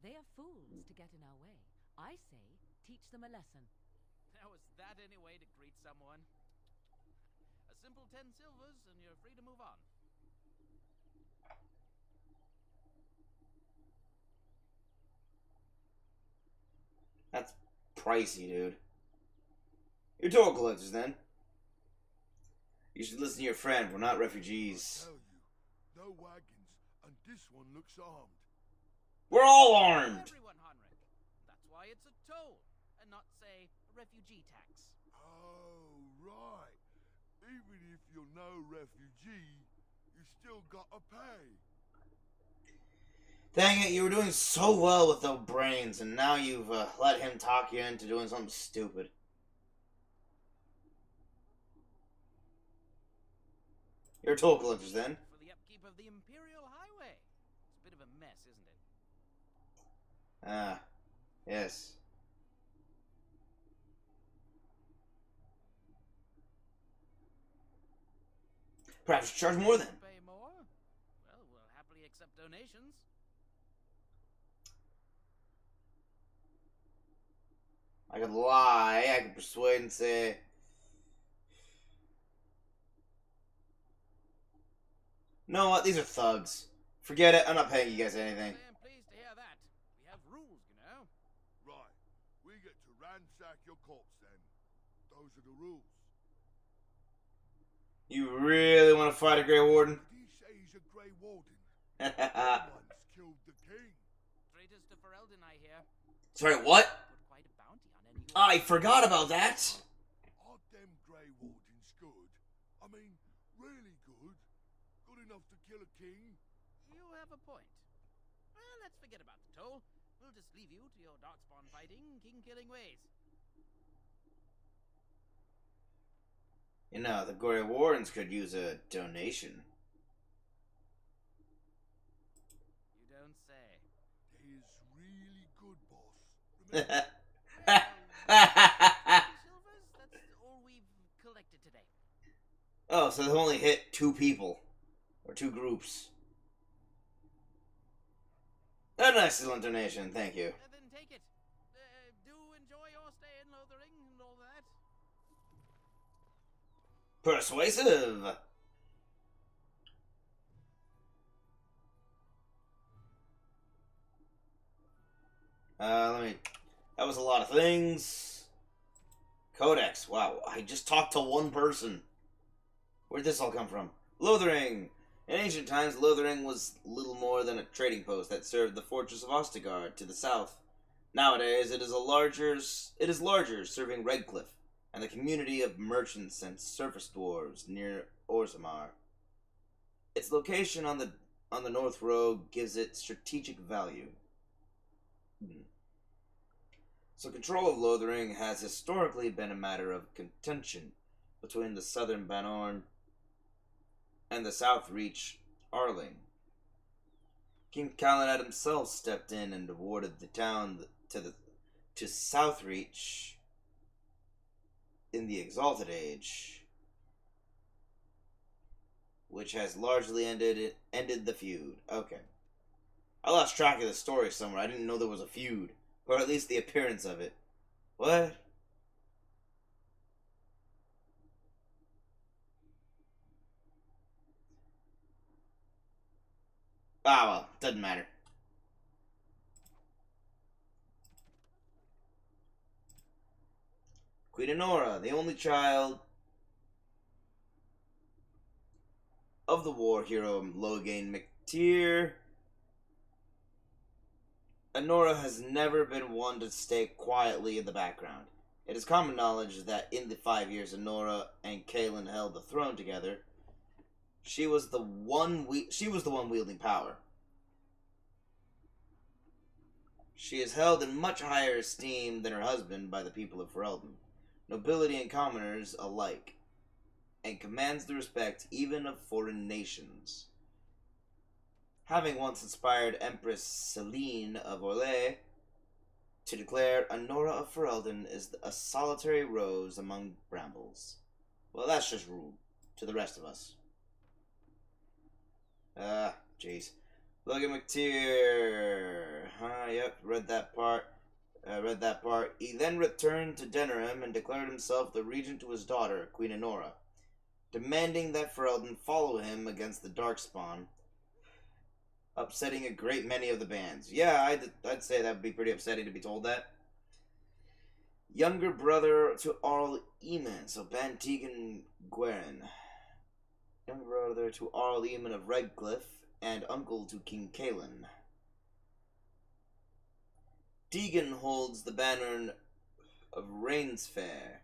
S4: They are fools to get in our way. I say, teach them a lesson.
S7: Now, is that any way to greet someone? A simple 10 silvers, and you're free to move on.
S1: That's pricey, dude. You're toll collectors, then. You should listen to your friend. We're not refugees.
S8: I tell you, no wagons, and this one looks armed.
S1: We're all armed.
S7: Everyone, Honric. That's why it's a toll, and not, say, a refugee tax.
S8: Oh, right. Even if you're no refugee, you still gotta pay.
S1: Dang it, you were doing so well with those brains, and now you've let him talk you into doing something stupid. You're toll collectors, then.
S7: For the upkeep of the Imperial Highway. It's a bit of a mess, isn't it?
S1: Ah, yes. Perhaps charge more then.
S7: Pay more? Well, we'll happily accept donations.
S1: I could lie, I could persuade and say... No, what? These are thugs. Forget it, I'm not paying you guys anything.
S7: I am pleased to hear that. We have rules, you know.
S8: Right. We get to ransack your corpse then. Those are the rules.
S1: You really want to fight a Grey Warden?
S8: Did he say he's a Grey Warden? Once killed the king.
S7: Traitors to Ferelden, I hear.
S1: Sorry, what?
S7: Put quite a bounty on any who...
S1: I forgot about that.
S8: Are them Grey Wardens good? I mean, really good? Good enough to kill a king?
S7: You have a point. Well, let's forget about the toll. We'll just leave you to your darkspawn fighting, king-killing ways.
S1: You know, the Grey Wardens could use a donation.
S7: You don't say.
S8: They is really good, boss. Remember,
S7: Silvers? That's all we've collected today.
S1: Oh, so they've only hit 2 people. Or 2 groups. An excellent donation, thank you.
S7: Then take it. Do enjoy your stay in Lothering and all that.
S1: Persuasive! That was a lot of things. Codex, wow, I just talked to one person. Where'd this all come from? Lothering! In ancient times, Lothering was little more than a trading post that served the fortress of Ostigard to the south. Nowadays, it is larger, serving Redcliffe and the community of merchants and surface dwarves near Orzammar. Its location on the North Road gives it strategic value. So control of Lothering has historically been a matter of contention between the southern Banorn and the South Reach Arling. King Calenad himself stepped in and awarded the town to Southreach in the Exalted Age, which has largely ended the feud. Okay. I lost track of the story somewhere. I didn't know there was a feud, or at least the appearance of it. What? Ah, well, doesn't matter. Queen Honora, the only child of the war hero Logain McTeer. Honora has never been one to stay quietly in the background. It is common knowledge that in the 5 years Honora and Kaelin held the throne together, she was the one wielding power. She is held in much higher esteem than her husband by the people of Ferelden, nobility and commoners alike, and commands the respect even of foreign nations. Having once inspired Empress Celine of Orlais to declare Honora of Ferelden is a solitary rose among brambles. Well, that's just rude to the rest of us. Jeez. Logan McTeer. Yep, read that part. He then returned to Denerim and declared himself the regent to his daughter, Queen Honora, demanding that Ferelden follow him against the Darkspawn, upsetting a great many of the bands. Yeah, I'd say that would be pretty upsetting to be told that. Younger brother to Arl Eamon, so Bantegan Gweren. Younger brother to Arl Eamon of Redcliffe, and uncle to King Kaelin. Deegan holds the banner of Rainsfair,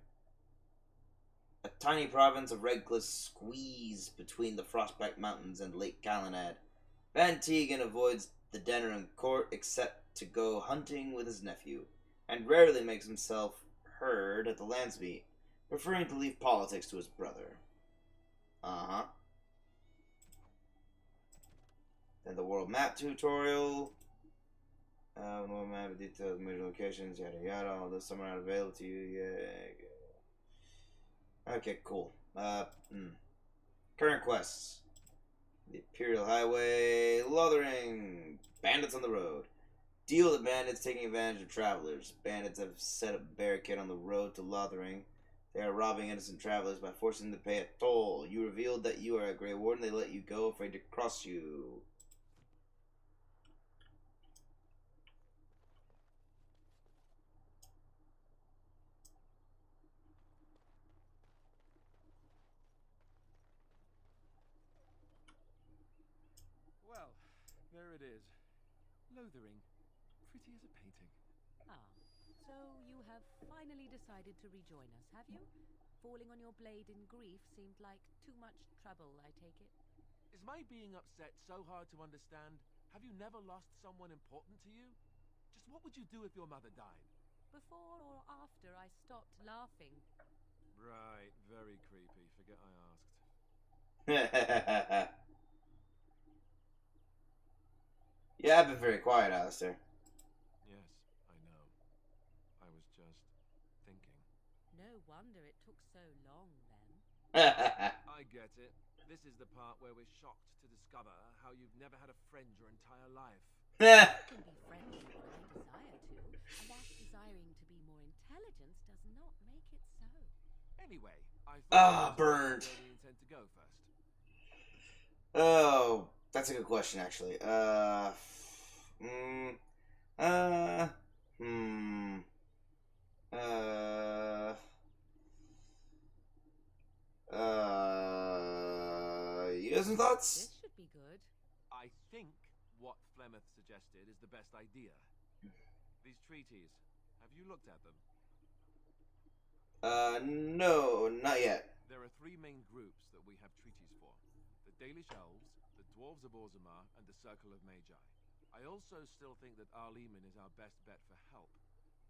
S1: a tiny province of Redcliffe squeezed between the Frostback Mountains and Lake Calenad. Van Tegan avoids the Denerim court except to go hunting with his nephew, and rarely makes himself heard at the Landsmeet, preferring to leave politics to his brother. Then the world map tutorial. World map details, major locations, yada yada. All this somewhere not available to you. Yeah. Okay, cool. Current quests. The Imperial Highway, Lothering, bandits on the road. Deal with bandits taking advantage of travelers. Bandits have set up a barricade on the road to Lothering. They are robbing innocent travelers by forcing them to pay a toll. You revealed that you are a Grey Warden. They let you go, afraid to cross you.
S3: Well, there it is. Lothering. Pretty as a painting.
S4: Ah, so you have finally decided to rejoin us, have you? Falling on your blade in grief seemed like too much trouble, I take it.
S3: Is my being upset so hard to understand? Have you never lost someone important to you? Just what would you do if your mother died?
S4: Before or after I stopped laughing?
S3: Right, very creepy. Forget I asked.
S1: Yeah, I've been very quiet, Alistair.
S3: Yes, I know. I was just thinking.
S4: No wonder it took so long, then.
S3: I get it. This is the part where we're shocked to discover how you've never had a friend your entire life.
S4: I can be friendly when I desire to, and that desiring to be more intelligent does not make it so.
S3: Anyway, I thought
S1: burned.
S3: where do you intend to go first?
S1: Oh, that's a good question, actually. You have some thoughts?
S4: This should
S3: Flemeth suggested is the best idea. These treaties, have you looked at them?
S1: No, not yet.
S3: There are three main groups that we have treaties for. The Dalish Elves, the Dwarves of Orzammar, and the Circle of Magi. I also still think that Arleman is our best bet for help.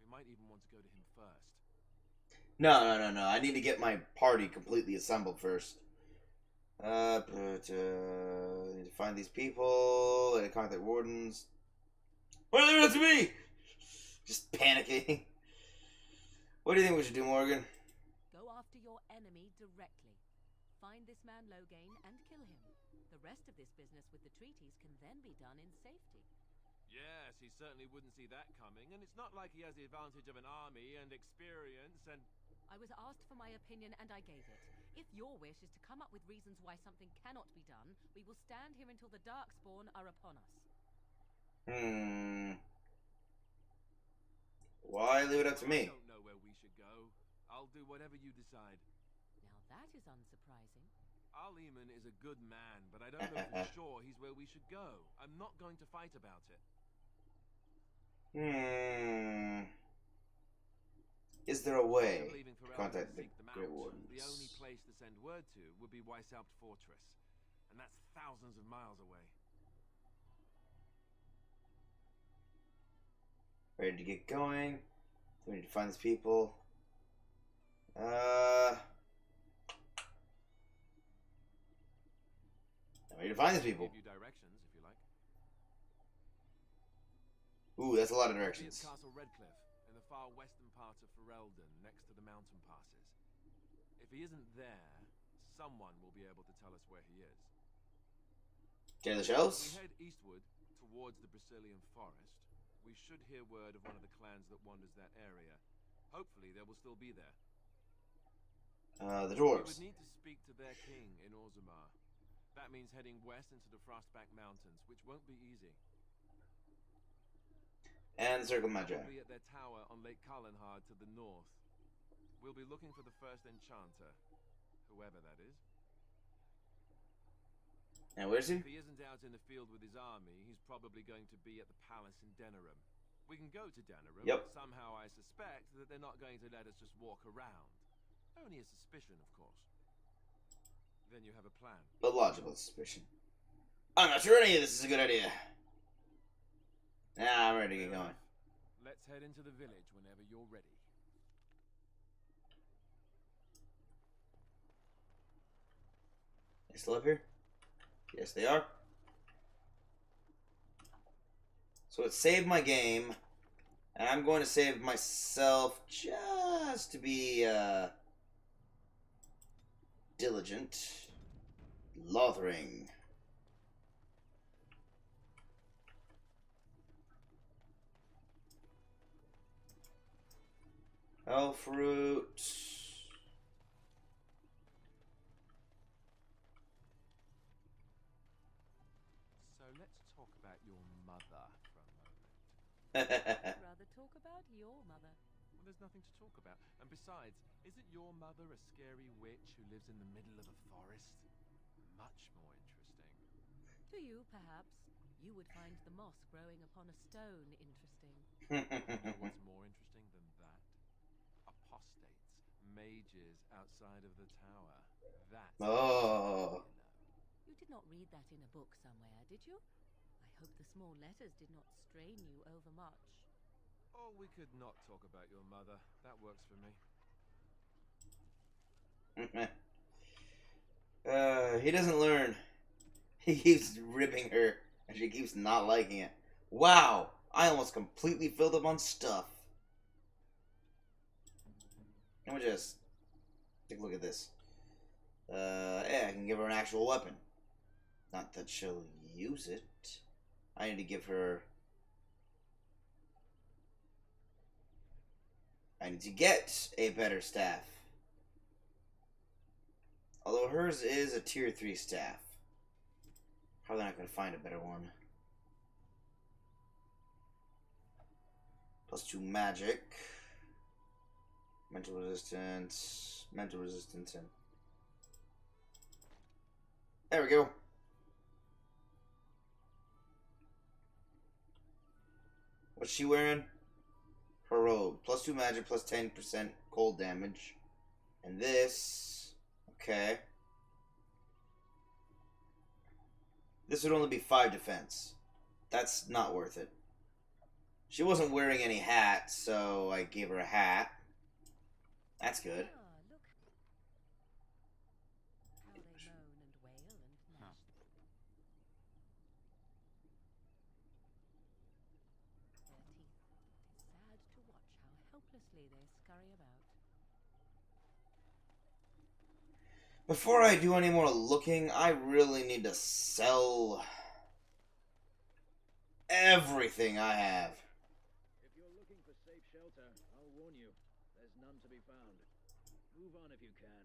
S3: We might even want to go to him first.
S1: No. I need to get my party completely assembled first. I need to find these people and contact wardens. What are they doing to me? Just panicking. What do you think we should do, Morgan?
S4: Go after your enemy directly. Find this man Loghain and kill him. The rest of this business with the treaties can then be done in safety.
S3: Yes, he certainly wouldn't see that coming, and it's not like he has the advantage of an army and experience and...
S4: I was asked for my opinion and I gave it. If your wish is to come up with reasons why something cannot be done, we will stand here until the Darkspawn are upon us.
S1: Why leave it up to me?
S3: I don't know where we should go. I'll do whatever you decide.
S4: Now that is unsurprising.
S3: Arleman is a good man, but I don't know for sure he's where we should go. I'm not going to fight about it.
S1: Is there a way
S3: To
S1: to contact the Grey Wardens?
S3: The only place to send word to would be Weishaupt Fortress, and that's thousands of miles away.
S1: Ready to get going. We need to find these people. I need to find these people.
S3: Give you directions if you like.
S1: Ooh, that's a lot of
S3: He's
S1: directions.
S3: at Castle Redcliffe, in the far western part of Ferelden, next to the mountain passes. If he isn't there, someone will be able to tell us where he is.
S1: Get the
S3: If
S1: shells?
S3: we head eastward, towards the Brazilian forest, we should hear word of one of the clans that wanders that area. Hopefully they will still be there.
S1: The
S3: We
S1: dwarves.
S3: would need to speak to their king in Orzammar. That means heading west into the Frostback Mountains, which won't be easy.
S1: And the Circle of Magi.
S3: Probably at their tower on Lake Carlenhard to the north. We'll be looking for the first enchanter, whoever that is.
S1: And where's he?
S3: If he isn't out in the field with his army, he's probably going to be at the palace in Denerim. We can go to Denerim,
S1: Yep.
S3: but somehow I suspect that they're not going to let us just walk around. Only a suspicion, of course. Then you have a plan.
S1: A logical suspicion. I'm not sure any of this is a good idea. Nah, I'm ready to get
S3: Fair
S1: going.
S3: enough. Let's head into the village whenever you're ready.
S1: They still up here? Yes, they are. So it saved my game. And I'm going to save myself just to be, diligent. Lothering. Elfroot.
S3: So let's talk about your mother for a moment.
S4: I'd rather talk about your mother.
S3: Well, there's nothing to talk about. And besides, isn't your mother a scary witch who lives in the middle of a forest? Much more interesting.
S4: To you, perhaps. You would find the moss growing upon a stone interesting.
S3: You know what's more interesting than that? Apostates, mages outside of the tower. That's
S1: Oh.
S4: You did not read that in a book somewhere, did you? I hope the small letters did not strain you overmuch.
S3: Oh, we could not talk about your mother. That works for me.
S1: He doesn't learn. He keeps ripping her, and she keeps not liking it. Wow, I almost completely filled up on stuff. Let me just take a look at this. Yeah, I can give her an actual weapon. Not that she'll use it. I need to give her... I need to get a better staff. Although hers is a tier 3 staff. Probably not going to find a better one. +2 magic. Mental resistance. Mental resistance. And there we go. What's she wearing? Her robe. +2 magic, +10% cold damage. And this... Okay. This would only be 5 defense. That's not worth it. She wasn't wearing any hat, so I gave her a hat. That's good.
S4: Ah, look how they moan and wail and gnash. Their teeth. It's sad to watch how helplessly they scurry about.
S1: Before I do any more looking, I really need to sell everything I have.
S9: If you're looking for safe shelter, I'll warn you, there's none to be found. Move on if you can.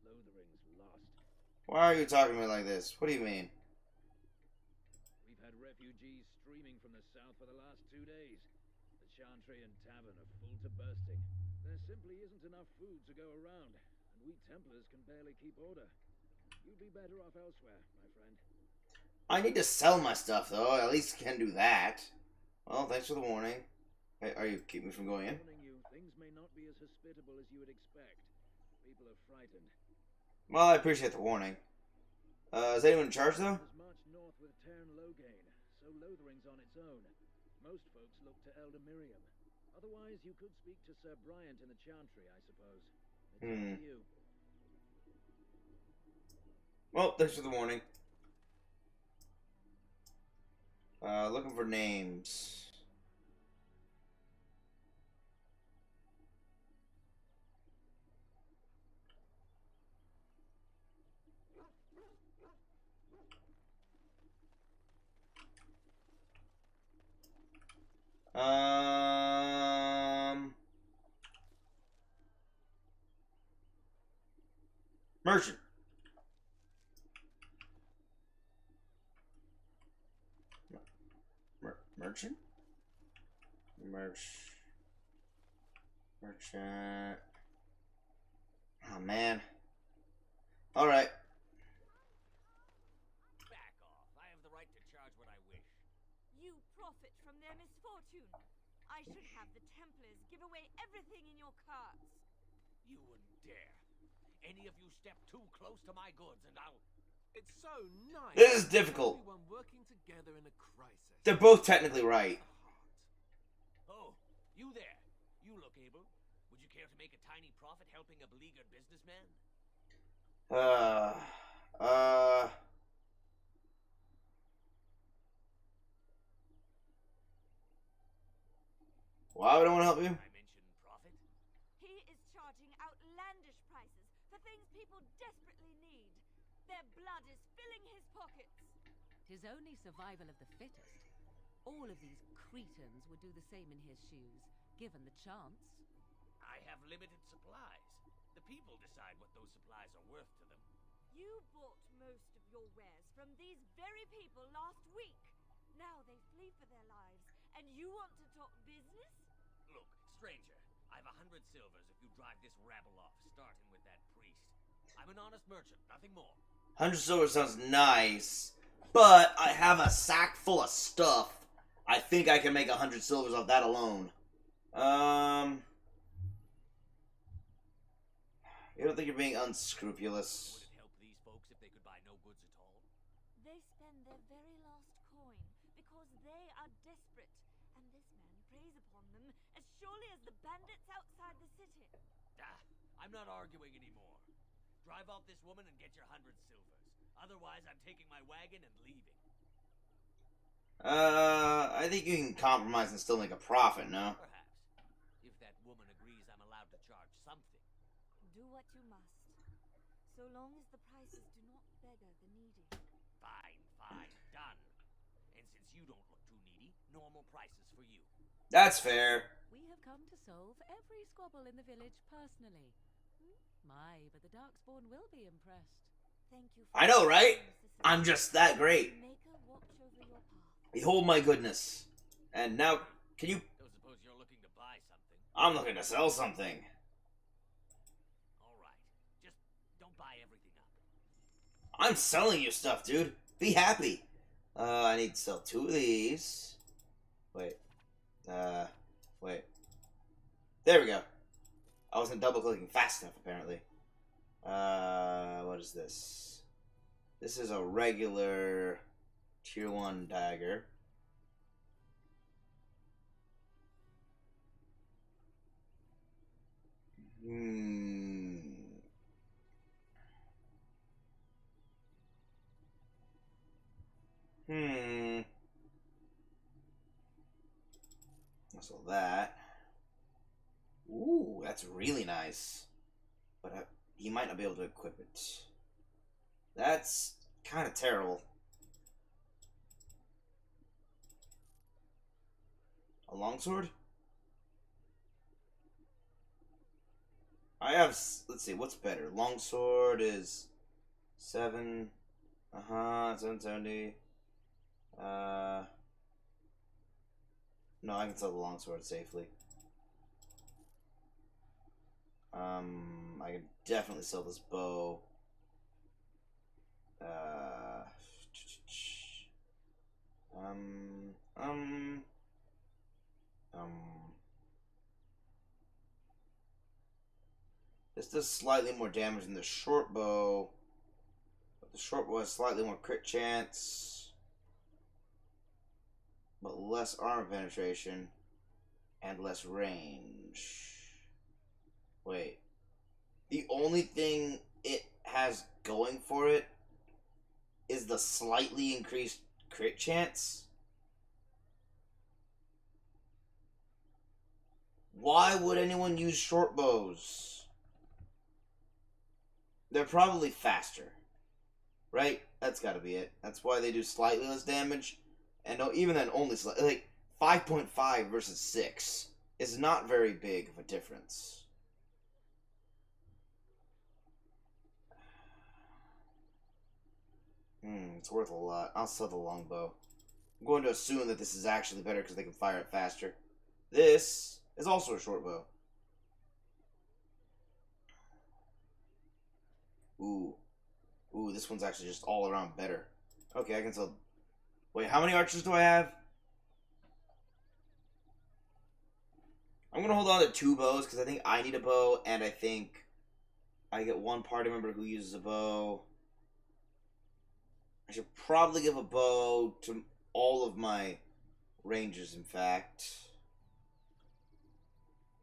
S9: Lothering's lost.
S1: Why are you talking to me like this? What do you mean?
S9: We've had refugees streaming from the south for the last 2 days. The Chantry and tavern are full to bursting. There simply isn't enough food to go around, and we Templars can barely keep order. You'd be better off elsewhere, my friend.
S1: I need to sell my stuff, though. I at least can do that. Well, thanks for the warning. Hey, are you keeping me from going in?
S9: Warning you, things may not be as hospitable as you would expect. People are frightened.
S1: Well, I appreciate the warning. Is anyone in charge, though?
S9: Has marched north with Tern Loghain, so Lothering's on its own. Most folks look to Elder Miriam. Otherwise, you could speak to Sir Bryant in the Chantry, I suppose. It's up to you.
S1: Well, thanks for the warning. Looking for names. Merchant. Merchant? Merchant. Oh, man. Alright.
S7: Back off. I have the right to charge what I wish.
S10: You profit from their misfortune. I should have the Templars give away everything in your carts.
S7: You wouldn't dare. Any of you step too close to my goods and I'll...
S3: It's so nice.
S1: This is difficult.
S3: Everyone working together in a crisis.
S1: They're both technically right.
S7: Oh, you there. You look able. Would you care to make a tiny profit helping a beleaguered businessman?
S1: Why would I want to help you?
S7: I mentioned profit.
S10: He is charging outlandish prices for things people desperately need. Their blood is filling his pockets.
S4: 'Tis only survival of the fittest. All of these cretins would do the same in his shoes, given the chance.
S7: I have limited supplies. The people decide what those supplies are worth to them.
S10: You bought most of your wares from these very people last week. Now they flee for their lives, and you want to talk business?
S7: Look, stranger, I've 100 silvers if you drive this rabble off, starting with that priest. I'm an honest merchant, nothing more.
S1: 100 silver sounds nice, but I have a sack full of stuff. I think I can make 100 silvers off that alone. You don't think you're being unscrupulous?
S7: Would it help these folks if they could buy no goods at all?
S10: They spend their very last coin because they are desperate, and this man preys upon them as surely as the bandits outside the city.
S7: I'm not arguing anymore. Drive off this woman and get your 100 silvers. Otherwise, I'm taking my wagon and leaving.
S1: I think you can compromise and still make a profit, no?
S7: Perhaps. If that woman agrees, I'm allowed to charge something.
S10: Do what you must, so long as the prices do not beggar the needy.
S7: Fine, done. And since you don't look too needy, normal prices for you.
S1: That's fair.
S4: We have come to solve every squabble in the village personally. My, but the Darkspawn will be impressed.
S10: Thank you.
S1: I know, right? I'm just that great.
S10: Maker watch over your path.
S1: Behold my goodness. And now, can you...
S7: Don't suppose you're looking to buy something?
S1: I'm looking to sell something.
S7: All right. Just don't buy everything up.
S1: I'm selling you stuff, dude. Be happy. I need to sell 2 of these. Wait. Wait. There we go. I wasn't double clicking fast enough, apparently. What is this? This is a regular tier 1 dagger. So that. Ooh, that's really nice. But he might not be able to equip it. That's kind of terrible. A longsword? I have, let's see, what's better? Longsword is 7, 770. No, I can sell the longsword safely. I can definitely sell this bow. This does slightly more damage than the short bow, but the short bow has slightly more crit chance, but less armor penetration and less range. Wait. The only thing it has going for it is the slightly increased crit chance? Why would anyone use short bows? They're probably faster. Right? That's gotta be it. That's why they do slightly less damage. And even then, only slightly. Like, 5.5 versus 6 is not very big of a difference. It's worth a lot. I'll sell the longbow. I'm going to assume that this is actually better because they can fire it faster. This is also a short bow. Ooh, this one's actually just all around better. Okay, I can sell... Wait, how many archers do I have? I'm going to hold on to 2 bows because I think I need a bow, and I think I get one party member who uses a bow. I should probably give a bow to all of my rangers, in fact.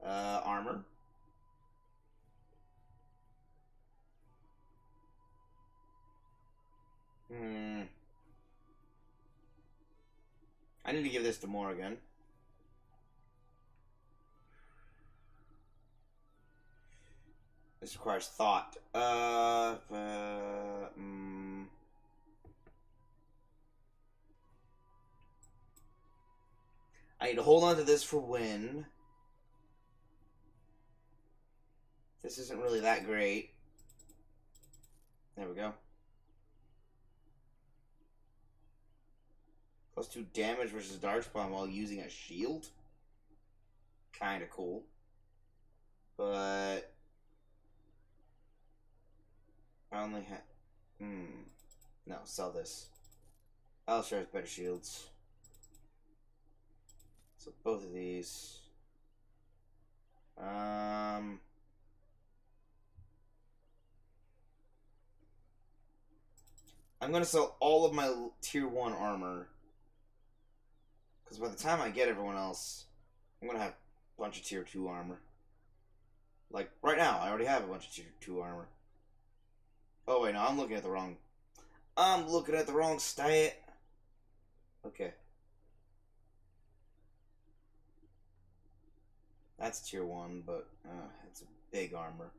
S1: Armor. I need to give this to Morrigan. This requires thought. I need to hold on to this for win. This isn't really that great. There we go. +2 damage versus Darkspawn while using a shield. Kinda cool. But I only have... No, sell this. Alistair has better shields. So both of these. I'm gonna sell all of my tier 1 armor. Because by the time I get everyone else, I'm gonna have a bunch of tier 2 armor. Like, right now, I already have a bunch of tier 2 armor. Oh wait, no, I'm looking at the wrong... I'm looking at the wrong stat. Okay. That's tier 1, but it's a big armor.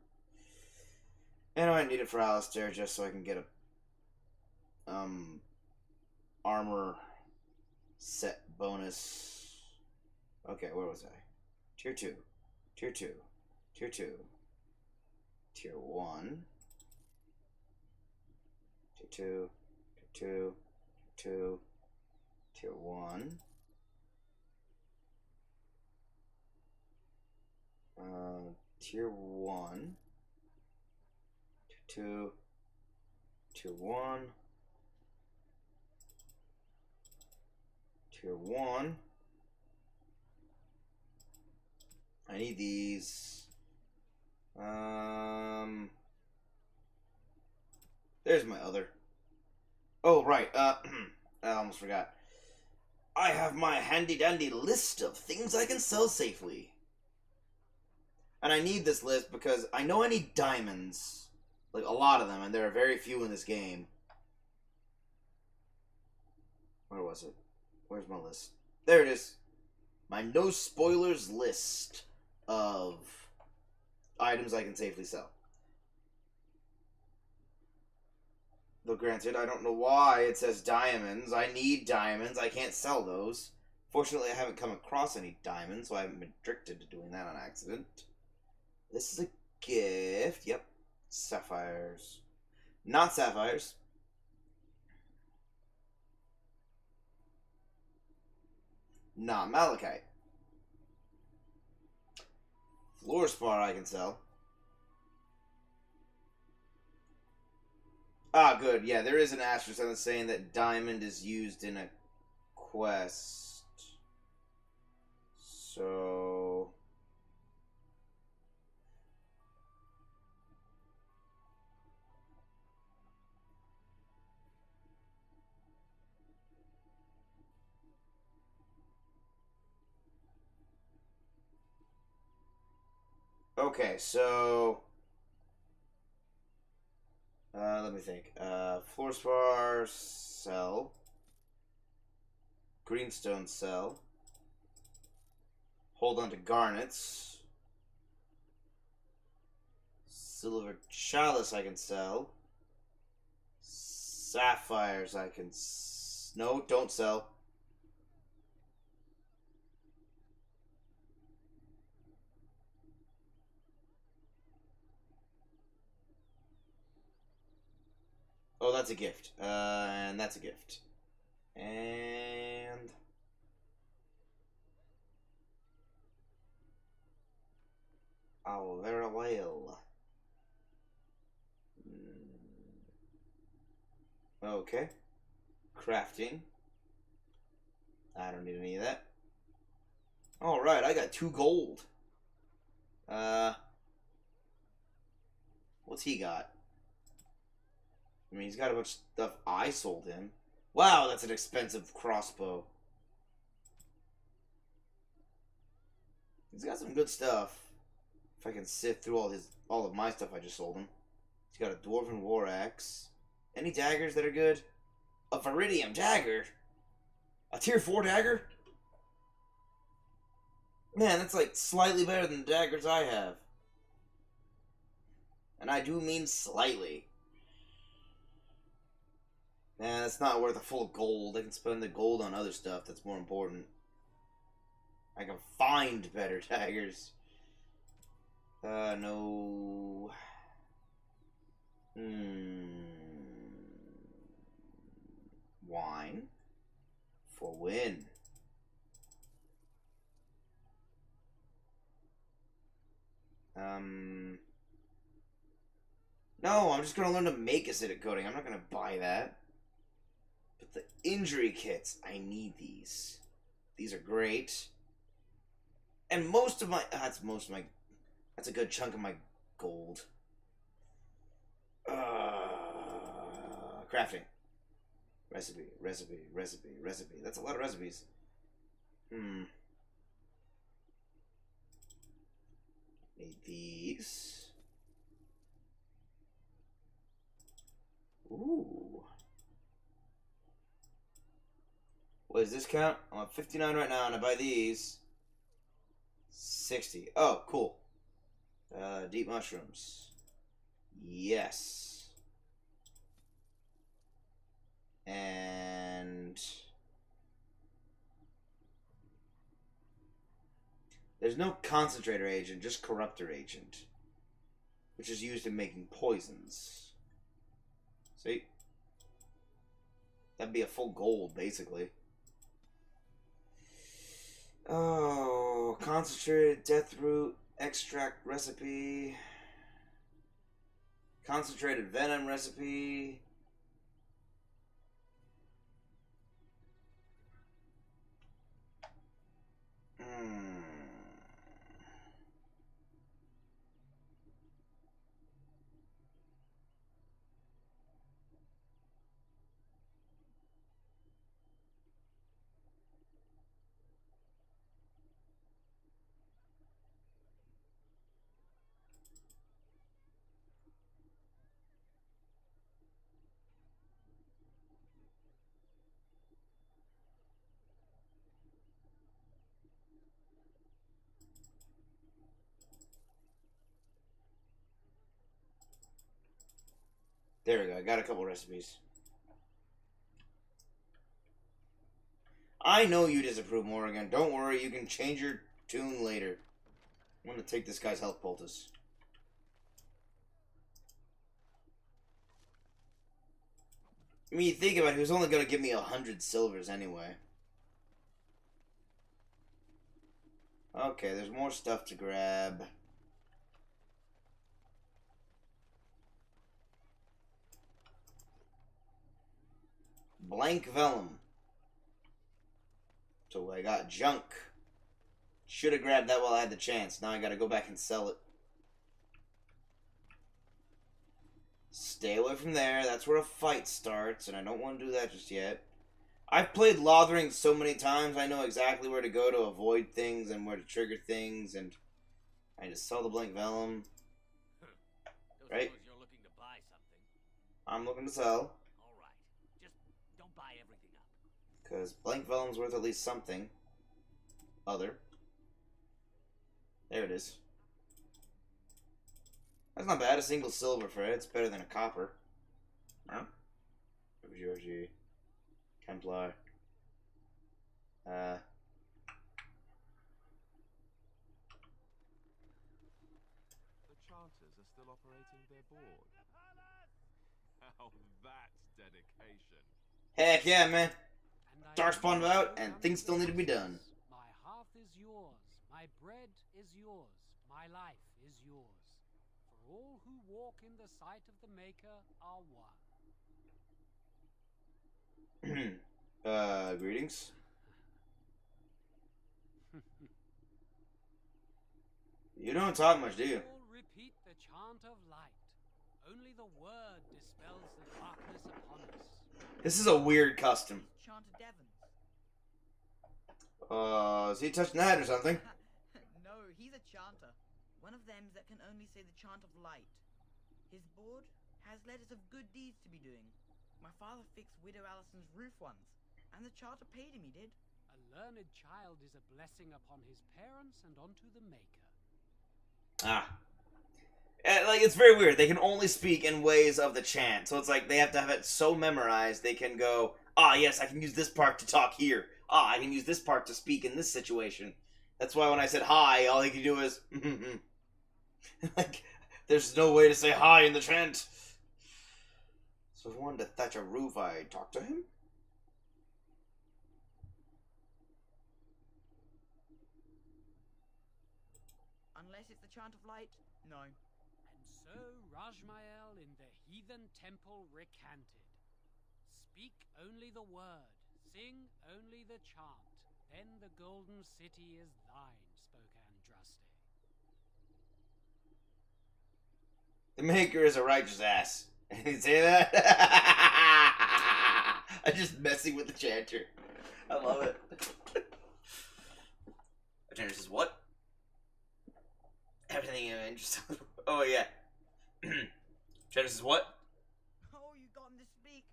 S1: And I need it for Alistair just so I can get a armor set bonus. Okay, where was I? Tier 2. Tier 2. Tier 2. Tier 1. Tier 2. Tier 2. Tier 2. Tier 1. Tier 1. Tier 2. Tier 1. Tier 1. I need these. There's my other. Oh, right. I almost forgot. I have my handy-dandy list of things I can sell safely. And I need this list because I know I need diamonds. Like, a lot of them, and there are very few in this game. Where was it? Where's my list? There it is. My no spoilers list of items I can safely sell. Though granted, I don't know why it says diamonds. I need diamonds. I can't sell those. Fortunately, I haven't come across any diamonds, so I haven't been tricked into doing that on accident. This is a gift. Yep. Sapphires. Not sapphires. Not malachite. Fluorspar I can sell. Ah, good. Yeah, there is an asterisk on it saying that diamond is used in a quest. So... Okay, so... let me think. Fluorspar, sell. Greenstone, sell. Hold on to garnets. Silver chalice I can sell. Sapphires I can... No, don't sell. Oh, that's a gift. And that's a gift. And... oh, very well. Okay. Crafting. I don't need any of that. Alright, I got 2 gold. What's he got? I mean, he's got a bunch of stuff I sold him. Wow, that's an expensive crossbow. He's got some good stuff. If I can sift through all of my stuff I just sold him. He's got a dwarven war axe. Any daggers that are good? A viridium dagger? A tier 4 dagger? Man, that's like slightly better than the daggers I have. And I do mean slightly. Man, that's not worth a full gold. I can spend the gold on other stuff that's more important. I can find better daggers. No. Wine. For win. No, I'm just gonna learn to make acidic coating. I'm not gonna buy that. But the injury kits, I need these. These are great. And most of my... that's most of my... that's a good chunk of my gold. Crafting. Recipe. That's a lot of recipes. Need these. Ooh. What does this count? I'm at 59 right now, and I buy these. 60. Oh, cool. Deep mushrooms. Yes. And... there's no concentrator agent, just corruptor agent. Which is used in making poisons. See? That'd be a full gold, basically. Oh, concentrated death root extract recipe. Concentrated venom recipe. There we go. I got a couple recipes. I know you disapprove, Morrigan. Don't worry, you can change your tune later. I'm gonna take this guy's health poultice. I mean, you think about it, he was only gonna give me 100 silvers anyway. Okay, there's more stuff to grab. Blank vellum. So I got junk. Should have grabbed that while I had the chance. Now I gotta go back and sell it. Stay away from there. That's where a fight starts, and I don't want to do that just yet. I've played Lothering so many times, I know exactly where to go to avoid things and where to trigger things, and I just sell the blank vellum. Right?
S7: You're looking to buy something.
S1: I'm looking to sell.
S7: Alright. Just don't buy everything up.
S1: Because blank vellum's worth at least something. Other. There it is. That's not bad. A single silver for it. It's better than a copper. Huh? Georgie. Templar.
S3: The Chanters are still operating their board. How that's dedication.
S1: Heck yeah, man. Darkspawned out, and things still need to be done.
S11: My hearth is yours, my bread is yours, my life is yours. For all who walk in the sight of the Maker are one.
S1: Greetings. You don't talk much, do you?
S11: All repeat the chant of light. Only the word dispels the darkness upon us.
S1: This is a weird custom.
S12: Chant of Devon.
S1: Is he touching the head or something?
S12: No, he's a chanter. One of them that can only say the chant of light. His board has letters of good deeds to be doing. My father fixed Widow Alison's roof once, and the charter paid him, he did.
S11: A learned child is a blessing upon his parents and onto the Maker.
S1: Ah. Like, it's very weird. They can only speak in ways of the chant. So it's like they have to have it so memorized they can go, ah, yes, I can use this part to talk here. Ah, I can use this part to speak in this situation. That's why when I said hi, all he could do is, like, there's no way to say hi in the chant. So if I wanted to thatch a roof, I'd talk to him?
S12: Unless it's the chant of light, no.
S11: And so Rajmael in the heathen temple recanted. Speak only the word, sing only the chant, then the golden city is thine, spoke Andraste.
S1: The Maker is a righteous ass. Did he say that? I'm just messing with the chanter. I love it. The chanter says, what? Everything I'm interested. Oh, yeah. Chanter says, what?
S12: Oh, you got him to speak.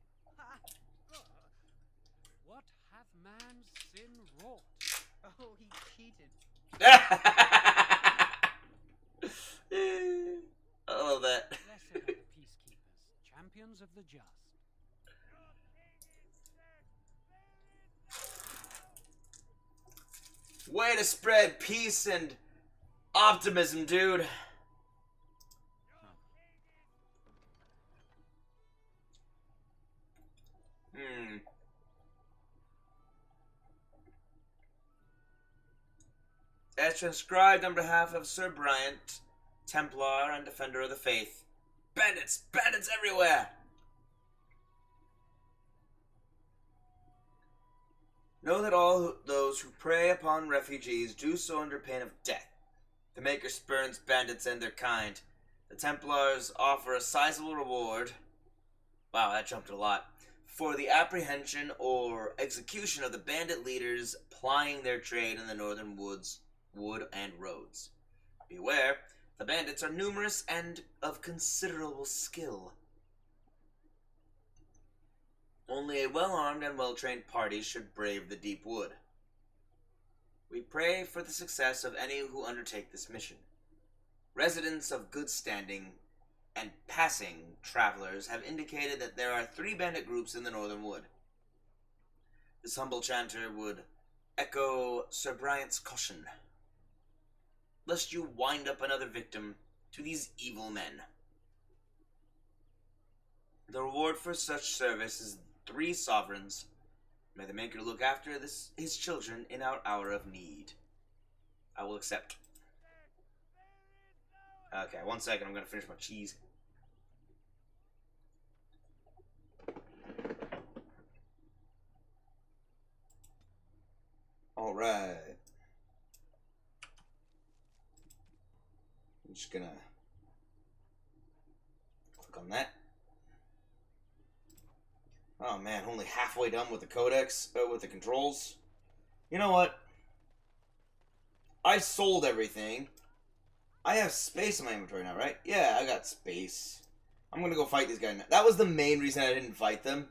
S11: What hath man's sin wrought?
S12: Oh, he cheated.
S1: I love that.
S11: Blessed are the peacekeepers, champions of the just.
S1: Way to spread peace and optimism, dude. As transcribed on behalf of Sir Bryant, Templar and Defender of the Faith. Bandits! Bandits everywhere! Know that all those who prey upon refugees do so under pain of death. The Maker spurns bandits and their kind. The Templars offer a sizable reward. Wow, that jumped a lot. For the apprehension or execution of the bandit leaders plying their trade in the northern wood and roads. Beware, the bandits are numerous and of considerable skill. Only a well-armed and well-trained party should brave the deep wood. We pray for the success of any who undertake this mission. Residents of good standing and passing travelers have indicated that there are 3 bandit groups in the Northern Wood. This humble chanter would echo Sir Bryant's caution, lest you wind up another victim to these evil men. The reward for such service is 3 sovereigns. May the Maker look after his children in our hour of need. I will accept. Okay, 1 second, I'm gonna finish my cheese. Alright. I'm just gonna click on that. Oh man, only halfway done with the codex, with the controls. You know what? I sold everything. I have space in my inventory now, right? Yeah, I got space. I'm gonna go fight these guys now. That was the main reason I didn't fight them.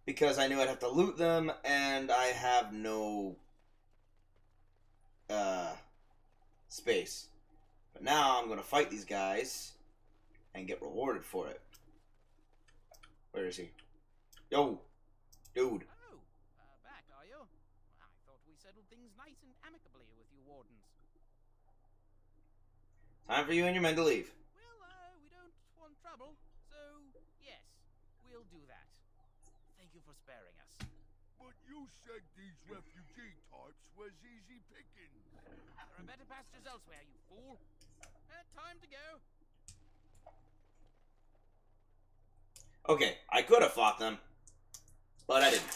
S1: Because I knew I'd have to loot them, and I have no space. But now I'm gonna fight these guys and get rewarded for it. Where is he? Yo, dude.
S13: Oh, back, are you? I thought we settled things nice and amicably with you wardens.
S1: Time for you and your men to leave.
S13: Well, we don't want trouble, so yes, we'll do that. Thank you for sparing us.
S8: But you said these refugee types was easy pickings.
S13: There are better pastures elsewhere, you fool. Time to go.
S1: Okay, I could have fought them, but I didn't.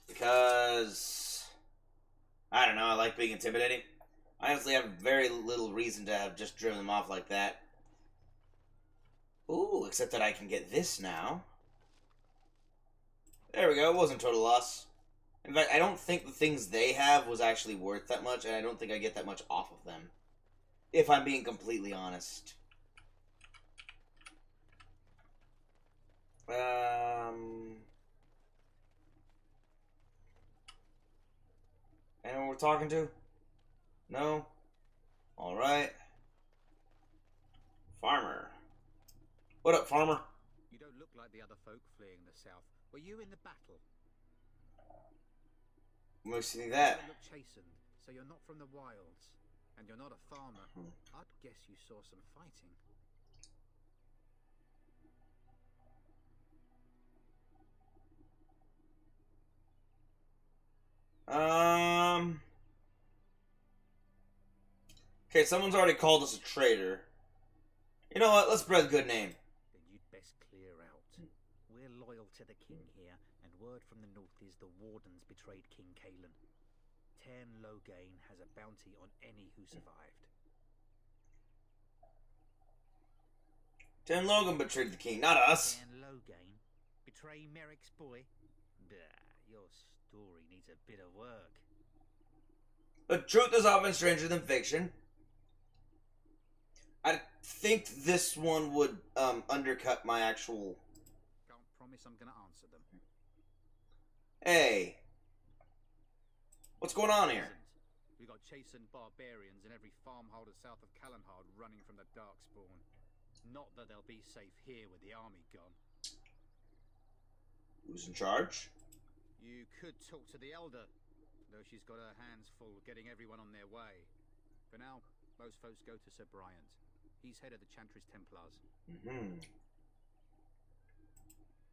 S1: Because, I don't know, I like being intimidating. I honestly have very little reason to have just driven them off like that. Ooh, except that I can get this now. There we go, it wasn't total loss. In fact, I don't think the things they have was actually worth that much, and I don't think I get that much off of them. If I'm being completely honest. Anyone we're talking to? No? Alright. Farmer. What up, farmer?
S14: You don't look like the other folk fleeing the south. Were you in the battle?
S1: Most see that.
S14: You look chastened, so you're not from the wilds. And you're not a farmer. I'd guess you saw some fighting.
S1: Okay, someone's already called us a traitor. You know what? Let's spread a good name.
S14: Then you'd best clear out. We're loyal to the king here, and word from the north is the wardens betrayed King Kalen. Cairn Logain has a bounty on any who survived.
S1: Ten Logan betrayed the king, not us.
S14: Cairn Logain? Betray Merrick's boy? Bah, your story needs a bit of work.
S1: The truth is often stranger than fiction. I think this one would undercut my actual...
S14: Can't promise I'm gonna answer them.
S1: Hey. What's going on here?
S14: We got chastened barbarians in every farmholder south of Callanhard running from the Darkspawn. Not that they'll be safe here with the army gone.
S1: Who's in charge?
S14: You could talk to the Elder, though she's got her hands full getting everyone on their way. For now, most folks go to Sir Bryant. He's head of the Chantry's Templars.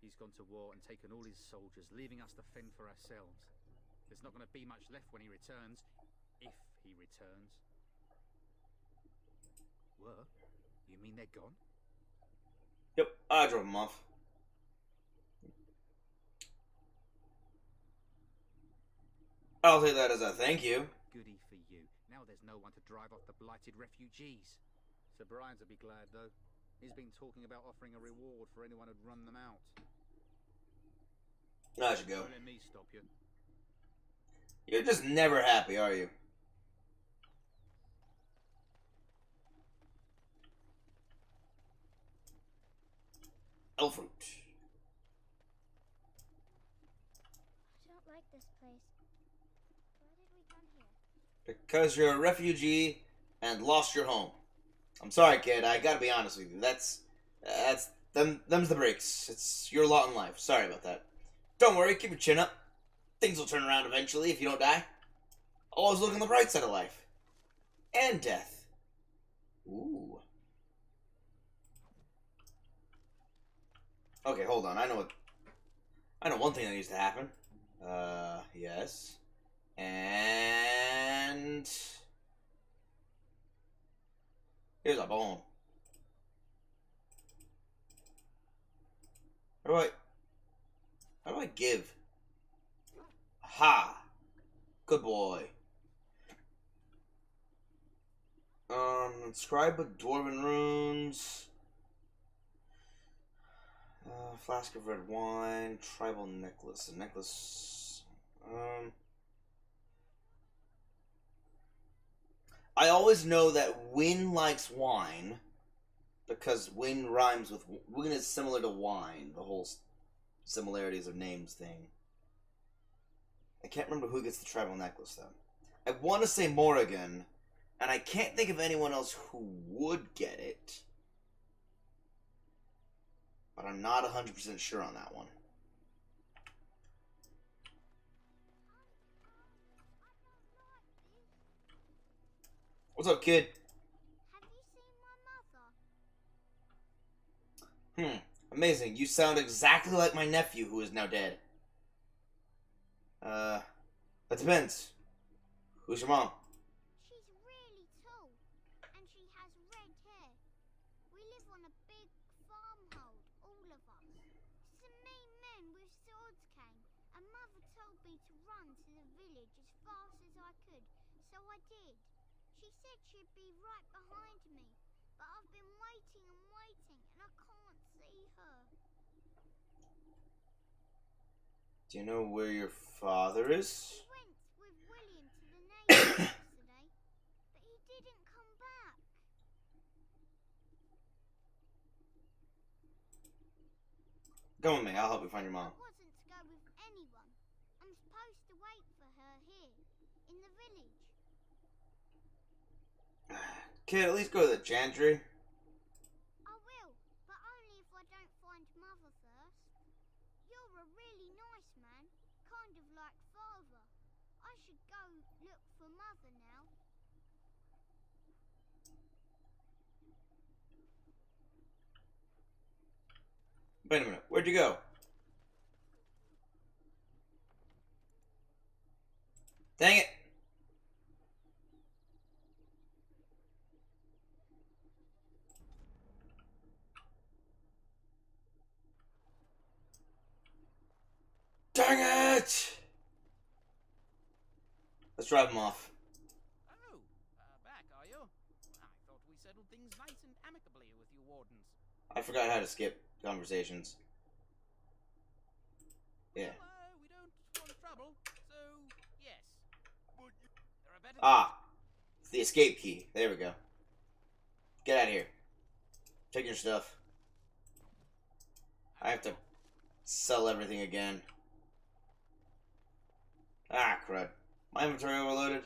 S14: He's gone to war and taken all his soldiers, leaving us to fend for ourselves. There's not going to be much left when he returns, if he returns. What? You mean they're gone?
S1: Yep, I drove them off. I'll take that as a thank you.
S14: Goody for you. Now there's no one to drive off the blighted refugees. Sir Brian's will be glad, though. He's been talking about offering a reward for anyone who'd run them out.
S1: I should go.
S14: Don't let me stop you.
S1: You're just never happy, are you? Elfruit.
S15: I don't like this place. Why did we come here?
S1: Because you're a refugee and lost your home. I'm sorry, kid. I gotta be honest with you. That's Them's the breaks. It's your lot in life. Sorry about that. Don't worry, keep your chin up. Things will turn around eventually if you don't die. Always look on the bright side of life. And death. Ooh. Okay, hold on. I know one thing that needs to happen. Yes. And here's a bone. How do I give? Ha! Good boy. Inscribed with Dwarven runes. Flask of red wine. Tribal necklace. A necklace. I always know that Wynn likes wine because Wynn rhymes with Wynn is similar to wine. The whole similarities of names thing. I can't remember who gets the tribal necklace though. I want to say Morrigan, and I can't think of anyone else who would get it. But I'm not 100% sure on that one. What's up, kid?
S15: Have you seen my mother?
S1: Amazing. You sound exactly like my nephew who is now dead. That depends. Who's your mom?
S15: She's really tall, and she has red hair. We live on a big farmhold, all of us. Some mean men with swords came, and Mother told me to run to the village as fast as I could, so I did. She said she'd be right behind me, but I've been waiting and waiting, and I can't see her.
S1: Do you know where your father is?
S15: He went with William to the Navy yesterday, but he didn't come back.
S1: Come with me. I'll help you find your mom.
S15: I wasn't to go with anyone. I'm supposed to wait for her here, in the village.
S1: Kid, at least go to the Chantry.
S15: I will, but only if I don't find Mother first. You're a really nice man, kind of like Father. I should go look for Mother now.
S1: Wait a minute. Where'd you go? Dang it. Dang it! Let's drive him off.
S13: Oh, back, are you? I thought we settled things nice and amicably with you wardens.
S1: I forgot how to skip conversations. Yeah.
S13: Well, we don't want trouble, so yes. There are better
S1: It's the escape key. There we go. Get out of here. Take your stuff. I have to sell everything again. Ah, crud. My inventory overloaded.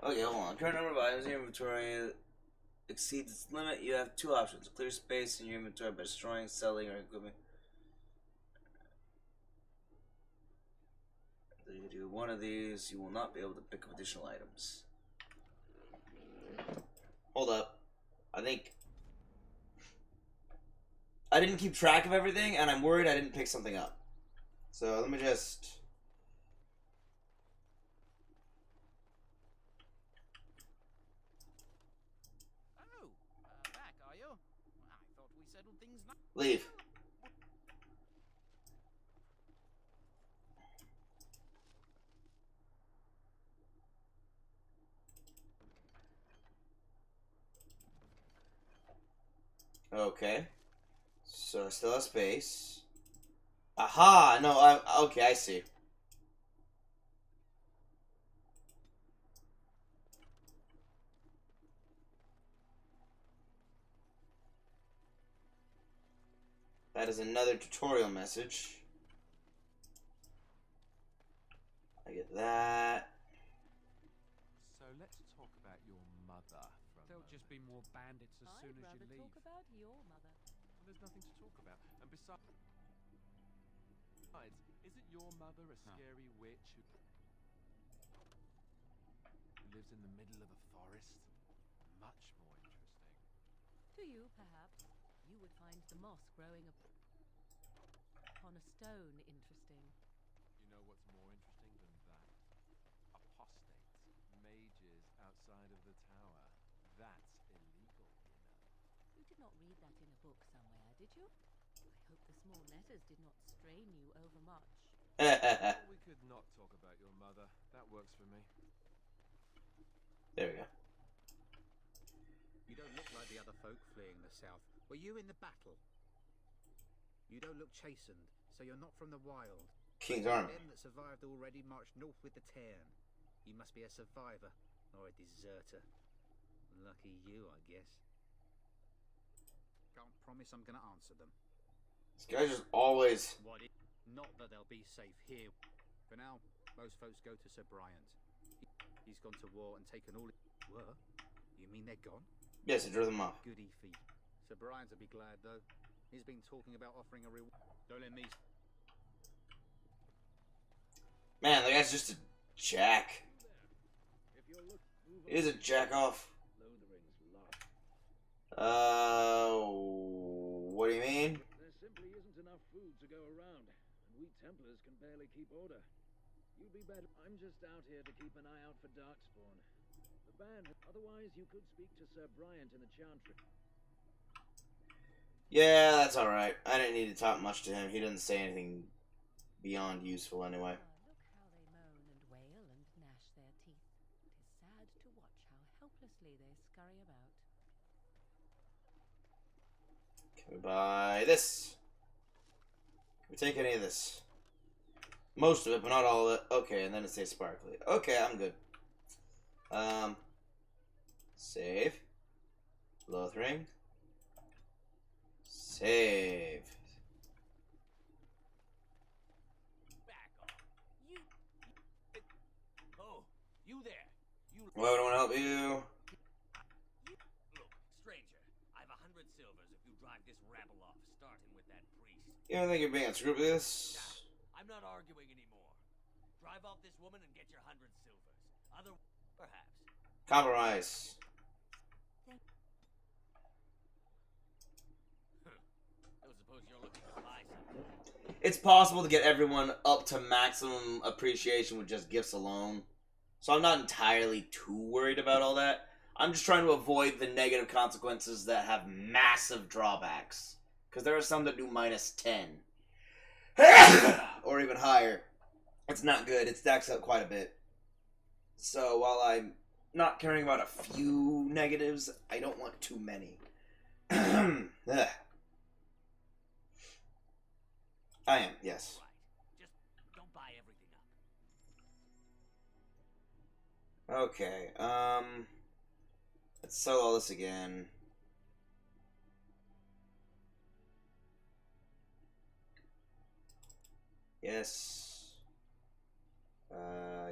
S1: Okay, hold on. Current number of items in your inventory exceeds its limit. You have two options. Clear space in your inventory by destroying, selling, or equipping. If you do one of these, you will not be able to pick up additional items. Hold up. I think I didn't keep track of everything, and I'm worried I didn't pick something up. So let me just...
S13: Oh, back, are you? I thought we settled things nice.
S1: Leave. Okay. So I still have space. Aha! No, okay, I see. That is another tutorial message. I get that.
S3: let's talk about your mother for a
S11: There'll
S3: moment.
S11: just be more bandits as soon as you leave.
S4: Talk about your mother.
S3: Well, there's nothing to talk about. And besides, isn't your mother a scary witch who lives in the middle of a forest? Much more interesting.
S4: To you, perhaps, you would find the moss growing upon a stone interesting.
S3: You know what's more interesting than that? Apostates, mages outside of the tower. That's illegal, you know.
S4: You did not read that in a book somewhere, did you? I hope the small letters did not strain you overmuch.
S3: We could not talk about your mother. That works for me.
S1: There we go.
S14: You don't look like the other folk fleeing the south. Were you in the battle? You don't look chastened, so you're not from the wild.
S1: King's army.
S14: Them that survived already marched north with the Tairn. You must be a survivor, or a deserter. Lucky you, I guess. Can't promise I'm gonna answer them.
S1: This guy's just always...
S14: Not that they'll be safe here. For now, most folks go to Sir Bryant. He's gone to war and taken all... Were? You mean they're gone?
S1: Yes, I drew them off.
S14: Goody feet. Sir Bryant will be glad, though. He's been talking about offering a reward. Don't let me...
S1: Man, the guy's just a jack. He is a jack off. What do you mean?
S9: There simply isn't enough food to go around, and we Templars can barely keep order. You'd be better. I'm just out here to keep an eye out for Darkspawn. The band. Otherwise, you could speak to Sir Bryant in the Chantry.
S1: Yeah, that's alright. I didn't need to talk much to him. He doesn't say anything beyond useful anyway.
S4: Look how they moan and wail and gnash their teeth. It is sad to watch how helplessly they scurry about.
S1: Can we buy this? Can we take any of this? Most of it, but not all of it. Okay, and then it says sparkly. Okay, I'm good. Save. Lothring. Save.
S7: Back off. You... Oh, you there. You...
S1: Well, I don't want to help you.
S7: Look, stranger, I have 100 silvers if you drive this rabble off, starting with that priest.
S1: You don't think you're being unscrupulous?
S7: I'm not arguing anymore. Drive off this woman and get your 100 silvers. Other... perhaps.
S1: Compromise.
S7: I suppose you're looking to buy something.
S1: It's possible to get everyone up to maximum appreciation with just gifts alone. So I'm not entirely too worried about all that. I'm just trying to avoid the negative consequences that have massive drawbacks. Because there are some that do -10. Or even higher. It's not good. It stacks up quite a bit. So while I'm not caring about a few negatives, I don't want too many. Ugh. I am, yes.
S7: Just don't buy everything up.
S1: Okay, let's sell all this again. Yes.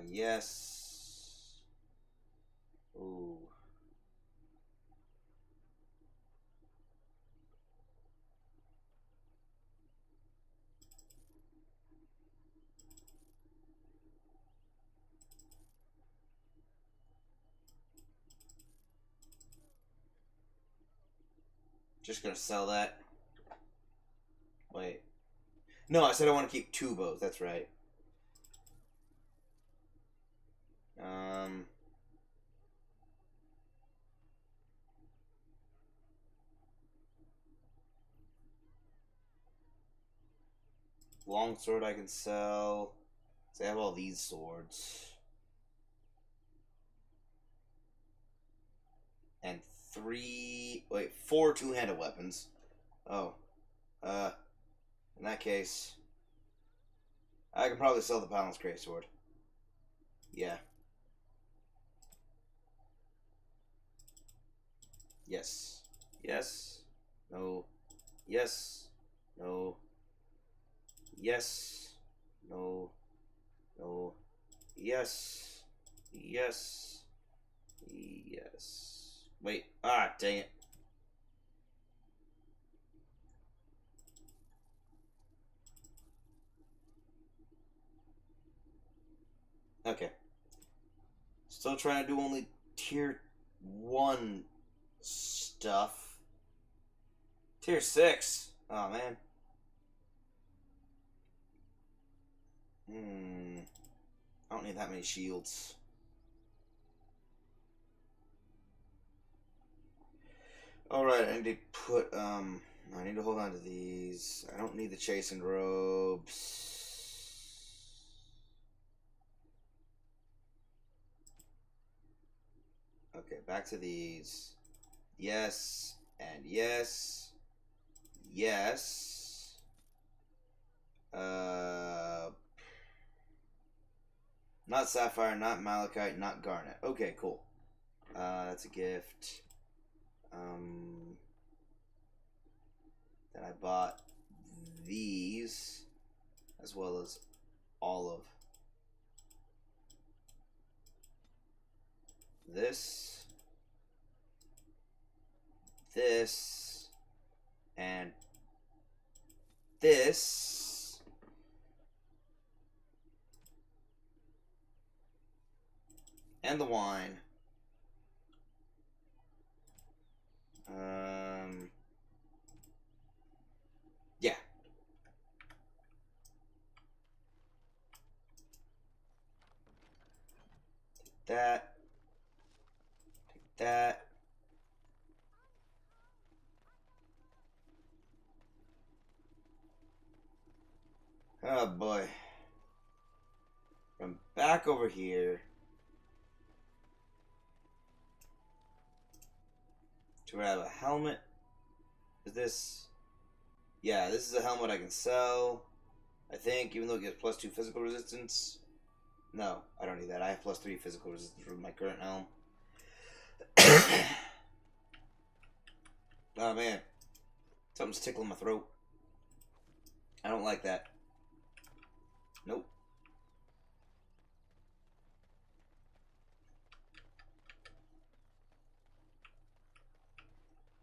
S1: Yes. Ooh. Just gonna sell that. Wait. No, I said I want to keep 2 bows. That's right. Longsword I can sell. So I have all these swords. And 4 two-handed weapons. Oh. In that case, I can probably sell the Paladin's Greatsword. Yeah. Yes. Yes. No. Yes. No. Yes. No. No. Yes. Yes. Yes. Wait. Ah, dang it. Okay. Still trying to do only tier 1 stuff. Tier 6? Oh, man. I don't need that many shields. Alright, I need to put, I need to hold on to these. I don't need the chasing robes. Okay, back to these. Yes, and yes. Yes. Not sapphire, not malachite, not garnet. Okay, cool. That's a gift. Then I bought these, as well as all of this, this, and this. And the wine. Yeah. Take that. Take that. Oh boy. I'm back over here. Do I have a helmet? Is this... Yeah, this is a helmet I can sell. I think, even though it gives +2 physical resistance. No, I don't need that. I have +3 physical resistance with my current helm. Oh man. Something's tickling my throat. I don't like that. Nope.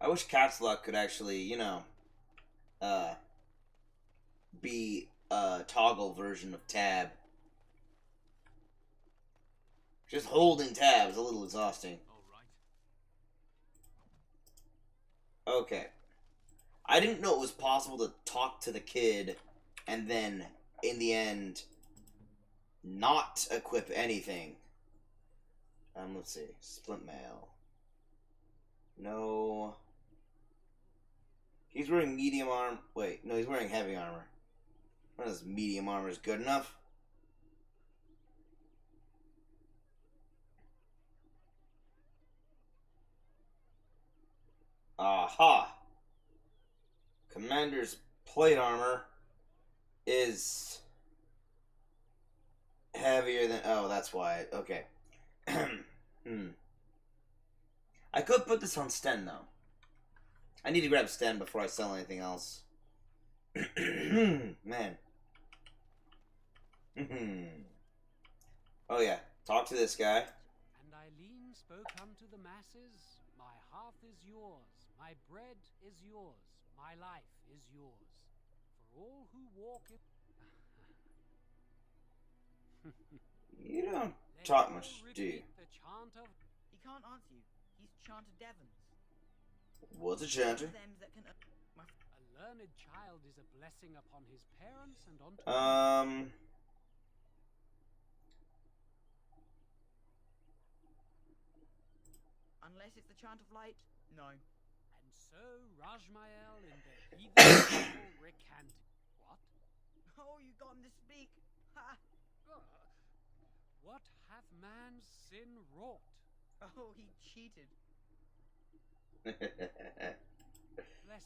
S1: I wish Caps Lock could actually, you know, be a toggle version of tab. Just holding tab is a little exhausting. Okay. I didn't know it was possible to talk to the kid and then, in the end, not equip anything. Let's see. Splint mail. No. He's wearing medium armor. Wait, no, he's wearing heavy armor. What is medium armor is good enough? Aha! Commander's plate armor is heavier than... Oh, that's why. Okay. I could put this on Sten, though. I need to grab Sten before I sell anything else. Man. Oh, yeah. Talk to this guy.
S11: And Eileen spoke unto the masses, my hearth is yours, my bread is yours, my life is yours. For all who walk in...
S1: You don't talk much, do you?
S11: The chant of...
S12: He can't answer you. He's Chanter Devons.
S1: What's a chanter?
S11: A learned child is a blessing upon his parents and onto...
S12: Unless it's the Chant of Light, no.
S11: And so Rajmael in the heathen temple recanted. What?
S12: Oh, you got him to speak. Ha!
S11: What hath man's sin wrought?
S12: Oh, he cheated.
S11: Blessed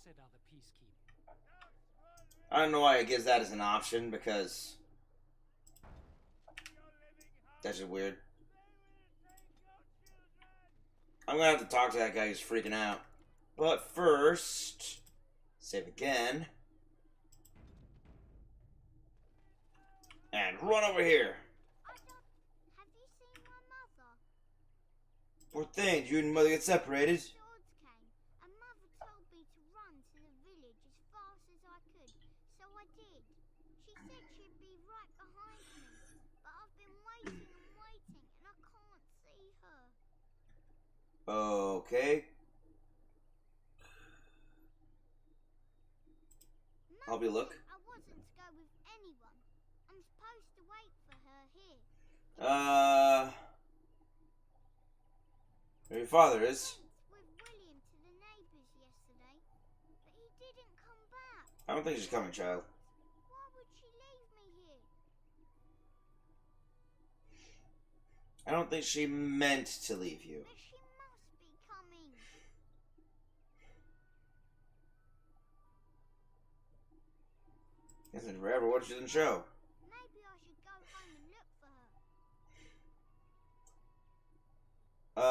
S11: are the peacekeepers.
S1: I don't know why it gives that as an option, because that's just weird. I'm gonna have to talk to that guy who's freaking out. But first, save again. And run over here.
S15: Have you seen my mother?
S1: Poor thing, you and your mother get separated.
S15: Swords came, and Mother told me to run to the village as fast as I could, so I did. She said she'd be right behind me, but I've been waiting and waiting, and I can't see her.
S1: Okay. I'll be look.
S15: I wasn't to go with anyone. I'm supposed to wait for her here.
S1: Your father is.
S15: With William to the neighbours yesterday, but he didn't come back.
S1: I don't think she's coming, child.
S15: Why would she leave me here?
S1: I don't think she meant to leave you.
S15: But she must be coming.
S1: Isn't forever what she didn't show.
S15: Maybe I should go home and look for her. No,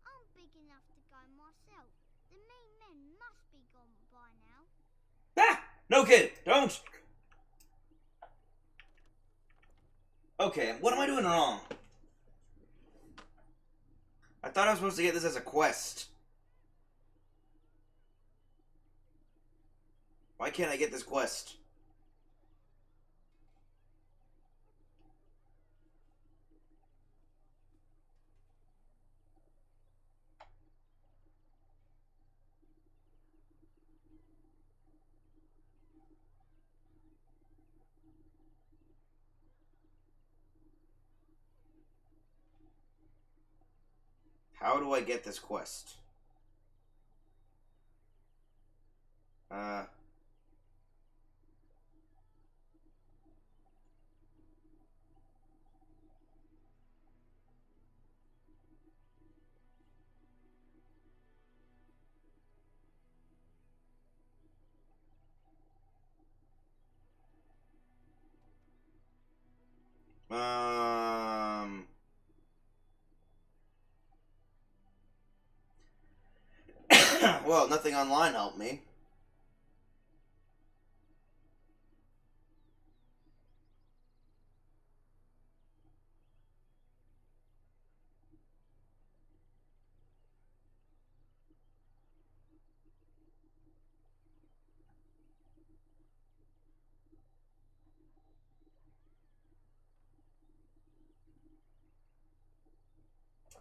S15: I'm big enough to go myself. The mean men must be gone by now.
S1: Ah! No, kid! Don't! Okay, what am I doing wrong? I thought I was supposed to get this as a quest. Why can't I get this quest? How do I get this quest? Well, nothing online helped me.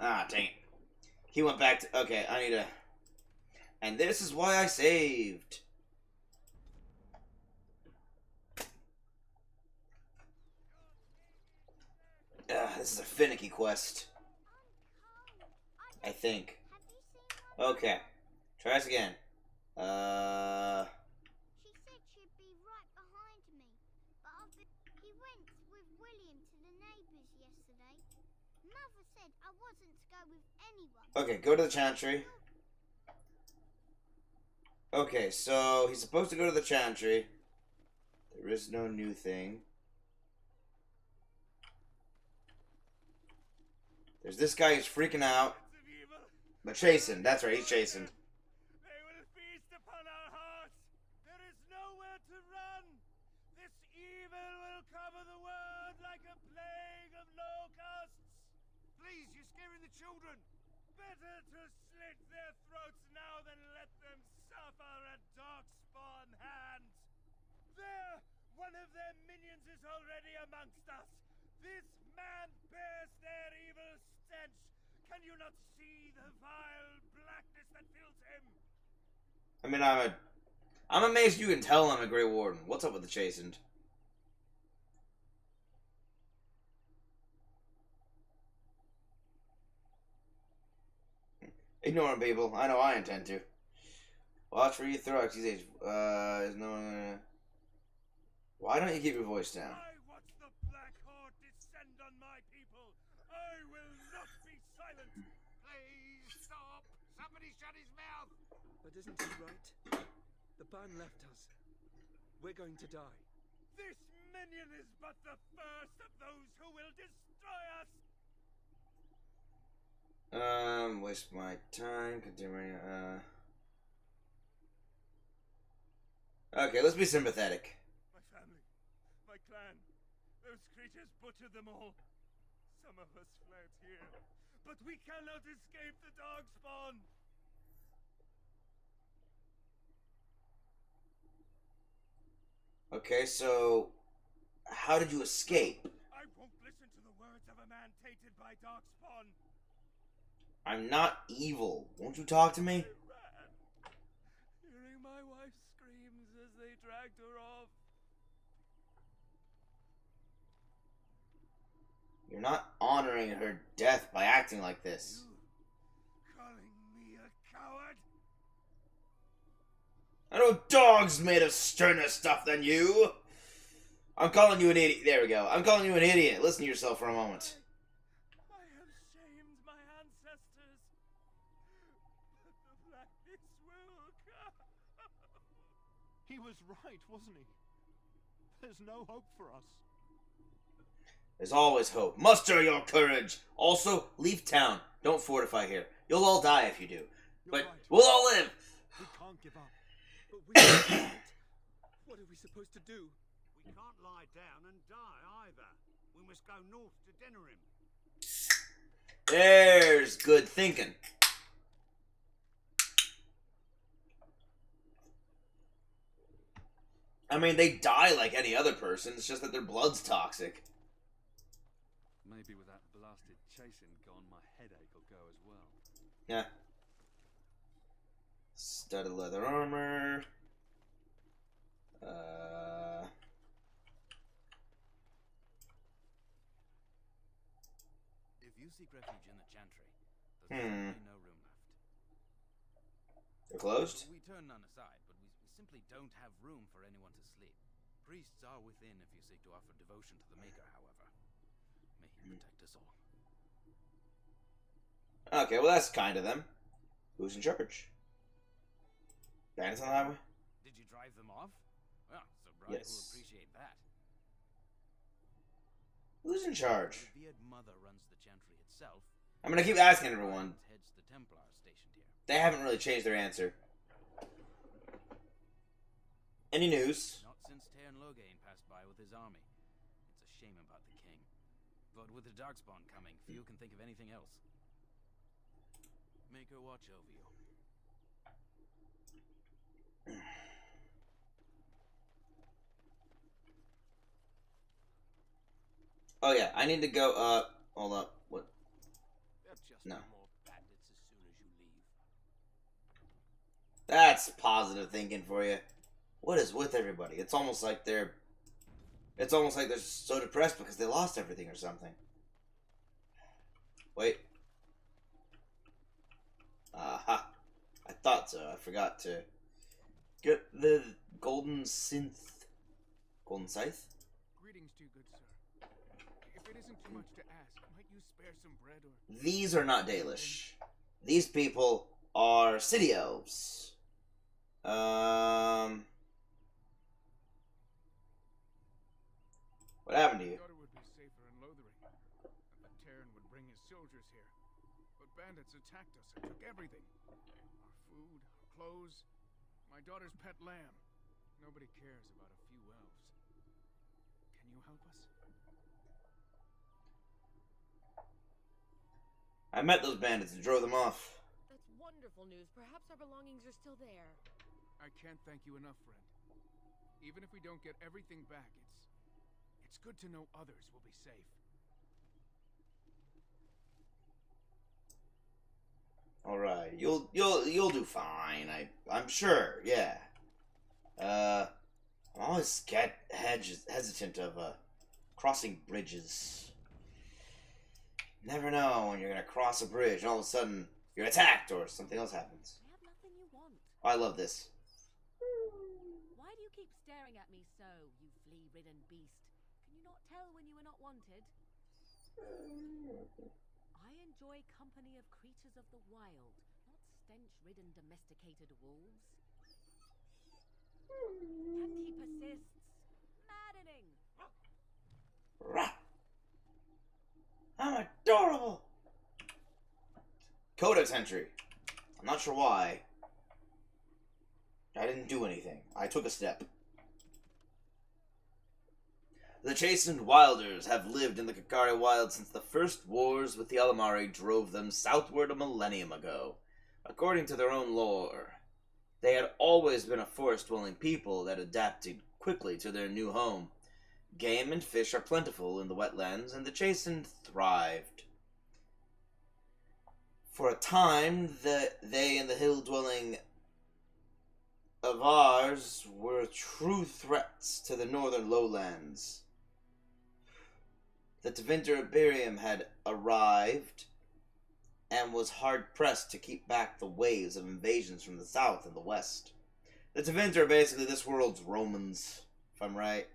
S1: Ah, dang it. He went back to... Okay, I need to... And this is why I saved. This is a finicky quest. I think. Okay. Try this again.
S15: She said she'd be right behind me, but he went with William to the neighbours yesterday. Mother said I wasn't to go with anyone.
S1: Okay, go to the Chantry. Okay, so he's supposed to go to the Chantry. There is no new thing. There's this guy who's freaking out. But chasing, that's right, he's chasing.
S5: They will feast upon our hearts. There is nowhere to run. This evil will cover the world like a plague of locusts. Please, you're scaring the children. Better to slit their throats now than let them suffer at Darkspawn hands. There! One of their minions is already amongst us. This man bears their evil stench. Can you not see the vile blackness that fills him?
S1: I mean, I'm amazed you can tell I'm a Grey Warden. What's up with the chastened? Ignore him, people. I know I intend to. Watch for your throats. These age. Is no one. Why don't you keep your voice down?
S5: I watch the Black Horde descend on my people. I will not be silent. Please stop. Somebody shut his mouth.
S16: But isn't he right? The ban left us. We're going to die.
S5: This minion is but the first of those who will destroy us.
S1: Waste my time. Continuing. Okay, let's be sympathetic.
S5: My family, my clan, Those creatures butchered them all. Some of us fled here, but we cannot escape the darkspawn.
S1: Okay, so how did you escape?
S5: I won't listen to the words of a man tainted by darkspawn.
S1: I'm not evil. Won't you talk to me?
S5: Hearing my wife's screams as they dragged her off.
S1: You're not honoring her death by acting like this.
S5: Calling me a coward?
S1: I know dogs made of sterner stuff than you. I'm calling you an idiot. There we go. I'm calling you an idiot. Listen to yourself for a moment.
S5: I have shamed my ancestors. But the blackness will come.
S17: He was right, wasn't he? There's no hope for us.
S1: There's always hope. Muster your courage. Also, leave town. Don't fortify here. You'll all die if you do. But we'll all live.
S17: We can't give up. But we can't. What are we supposed to do?
S18: We can't lie down and die either. We must go north to Denerim.
S1: There's good thinking. I mean, they die like any other person. It's just that their blood's toxic.
S3: Maybe with that blasted chasing gone, my headache will go as well.
S1: Yeah. Studded leather armor.
S7: If you seek refuge in the Chantry, there's simply no room left.
S1: They're closed?
S7: We turn none aside, but we simply don't have room for anyone to sleep. Priests are within if you seek to offer devotion to the Maker, however. May he protect us all.
S1: Okay, well that's kind of them. Who's in charge? Bandits on the highway?
S7: Did you drive them off? Well, Sobriety
S1: Yes.
S7: will appreciate that.
S1: Who's in charge?
S7: The revered mother runs the Chantry itself.
S1: I'm gonna keep asking everyone.
S7: Heads the Templars stationed here.
S1: They haven't really changed their answer. Any news?
S7: Not since Tairn Loghain passed by with his army. It's a shame about the king. But with the Darkspawn coming, few can think of anything else. Make her watch over you.
S1: Oh yeah, I need to go, hold up. What? No.
S7: More bandits as soon as you leave.
S1: That's positive thinking for you. What is with everybody? It's almost like they're so depressed because they lost everything or something. Wait. Aha. I thought so. I forgot to get the golden synth. Golden scythe?
S17: Greetings to you, good sir. If it isn't too much to ask, might you spare some bread or...
S1: These are not Dalish. These people are city elves. What happened to you?
S17: I thought it would be safer in Lothering, and that Tairn would bring his soldiers here. But bandits attacked us and took everything. Our food, our clothes, my daughter's pet lamb. Nobody cares about a few elves. Can you help us?
S1: I met those bandits and drove them off.
S4: That's wonderful news. Perhaps our belongings are still there.
S17: I can't thank you enough, friend. Even if we don't get everything back, it's good to know others will be safe.
S1: All right, you'll do fine. I'm sure. Yeah. I'm always hesitant of crossing bridges. Never know when you're gonna cross a bridge and all of a sudden you're attacked or something else happens.
S4: I have nothing you want.
S1: I love this.
S4: Why do you keep staring at me so, you flea-ridden beast? Can you not tell when you are not wanted? I enjoy company of creatures of the wild, not stench-ridden domesticated wolves. And he persists. Maddening!
S1: I'm adorable! Codex entry. I'm not sure why. I didn't do anything. I took a step. The chastened wilders have lived in the Kakari Wild since the first wars with the Alamari drove them southward a millennium ago. According to their own lore, they had always been a forest-dwelling people that adapted quickly to their new home. Game and fish are plentiful in the wetlands, and the chastened thrived. For a time, they and the hill-dwelling Avars were true threats to the northern lowlands. The Tevinter Imperium had arrived and was hard-pressed to keep back the waves of invasions from the south and the west. The Tevinter are basically this world's Romans, if I'm right.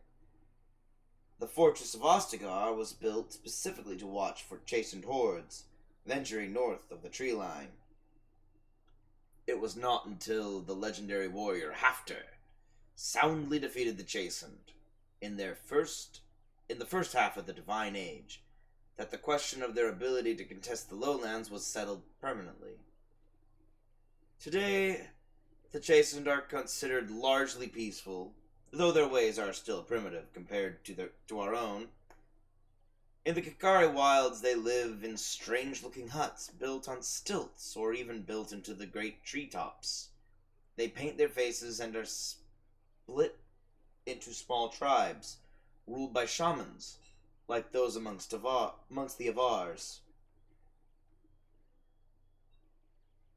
S1: The fortress of Ostagar was built specifically to watch for chastened hordes venturing north of the tree line. It was not until the legendary warrior Hafter soundly defeated the chastened in the first half of the Divine Age that the question of their ability to contest the lowlands was settled permanently. Today, the chastened are considered largely peaceful, though their ways are still primitive compared to our own. In the Kakari Wilds, they live in strange-looking huts built on stilts or even built into the great treetops. They paint their faces and are split into small tribes, ruled by shamans, like those amongst the Avars.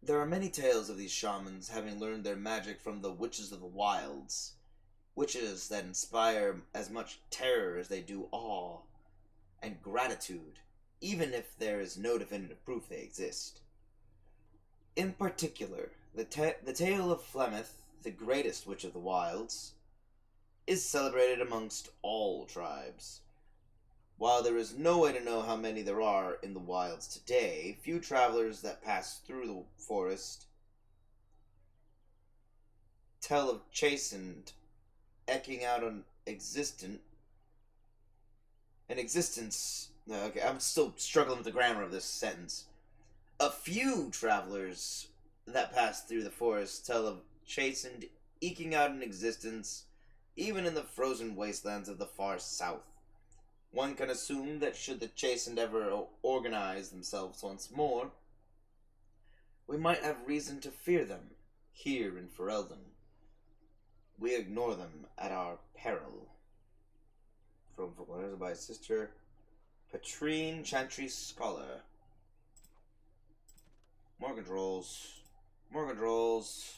S1: There are many tales of these shamans having learned their magic from the witches of the wilds, witches that inspire as much terror as they do awe and gratitude, even if there is no definitive proof they exist. In particular, the tale of Flemeth, the greatest witch of the wilds, is celebrated amongst all tribes. While there is no way to know how many there are in the wilds today, few travelers that pass through the forest tell of chastened eking out an existence. Okay, I'm still struggling with the grammar of this sentence. A few travelers that pass through the forest tell of chastened eking out an existence, even in the frozen wastelands of the far south. One can assume that should the chastened ever organize themselves once more, we might have reason to fear them here in Ferelden. We ignore them at our peril. From letters by Sister Imperial Chantry Scholar. More controls. More controls.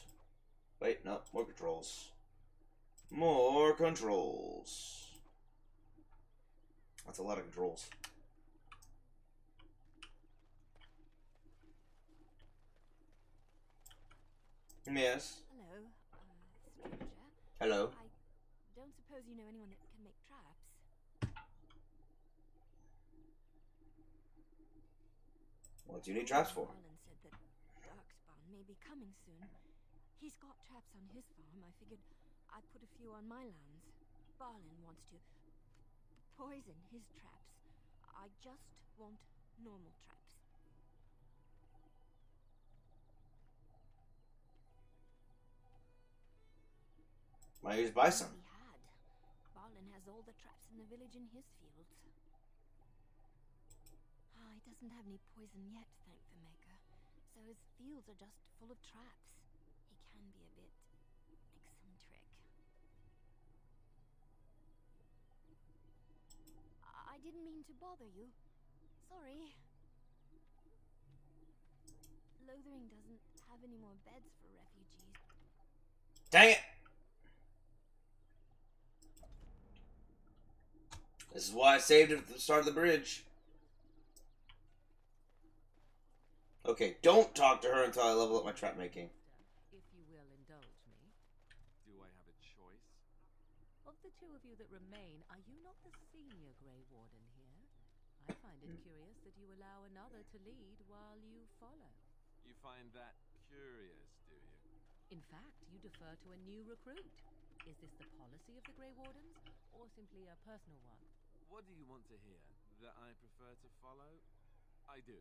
S1: Wait, no, more controls. More controls. That's a lot of controls. Yes.
S10: Hello, stranger.
S1: Hello.
S10: I don't suppose you know anyone that can make traps?
S1: What do you need traps for?
S10: Barlin said that Darkspawn may be coming soon. He's got traps on his farm. I figured I'd put a few on my lands. Barlin wants to poison his traps. I just want normal traps.
S1: Might just buy some.
S10: He had. Barlin has all the traps in the village in his fields. He doesn't have any poison yet, thank the Maker. So his fields are just full of traps. He can be a bit eccentric. I didn't mean to bother you. Sorry. Lothering doesn't have any more beds for refugees.
S1: Dang it! This is why I saved it at the start of the bridge. Okay, don't talk to her until I level up my trap making.
S4: If you will indulge me.
S3: Do I have a choice?
S4: Of the two of you that remain, are you not the senior Grey Warden here? I find it curious that you allow another to lead while you follow.
S3: You find that curious, do you?
S4: In fact, you defer to a new recruit. Is this the policy of the Grey Wardens, or simply a personal one?
S3: What do you want to hear? That I prefer to follow? I do.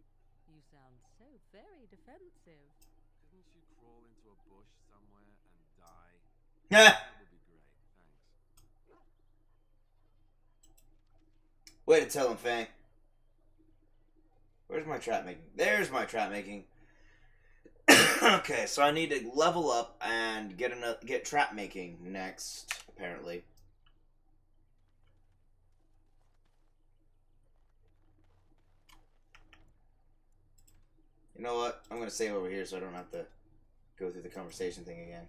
S4: You sound so very defensive.
S3: Couldn't you crawl into a bush somewhere and die?
S1: Yeah.
S3: That would be great, thanks.
S1: Way to tell him, Fanng. Where's my trap making? There's my trap making. Okay, so I need to level up and get trap making next, apparently. You know what? I'm gonna save over here so I don't have to go through the conversation thing again.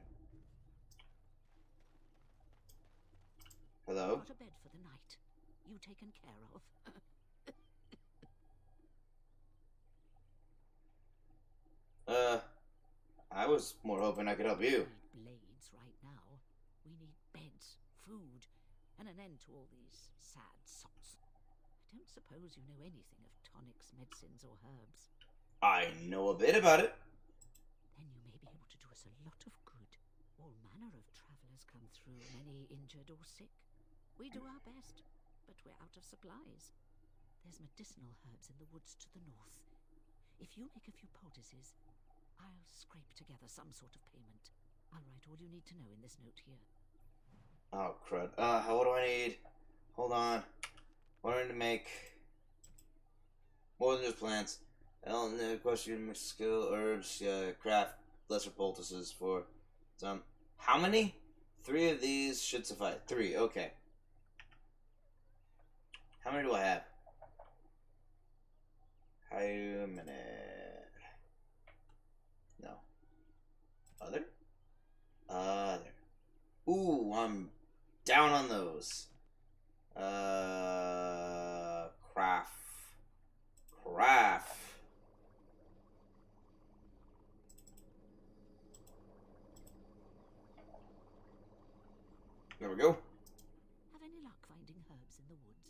S1: Hello?
S19: Got a bed for the night. You taken care of.
S1: I was more hoping I could help you.
S19: We need blades right now. We need beds, food, and an end to all these sad sots. I don't suppose you know anything of tonics, medicines, or herbs.
S1: I know a bit about it.
S19: Then you may be able to do us a lot of good. All manner of travellers come through, many injured or sick. We do our best, but we're out of supplies. There's medicinal herbs in the woods to the north. If you make a few poultices, I'll scrape together some sort of payment. I'll write all you need to know in this note here.
S1: Oh, crud. What do I need? Hold on. What do I need to make? More than just plants. Question, skill, herbs, craft, lesser poultices for some. How many? 3 of these should suffice. 3, okay. How many do I have? How many? No. Other? Other. Ooh, I'm down on those. Craft. Craft. There we go.
S19: Have any luck finding herbs in the woods?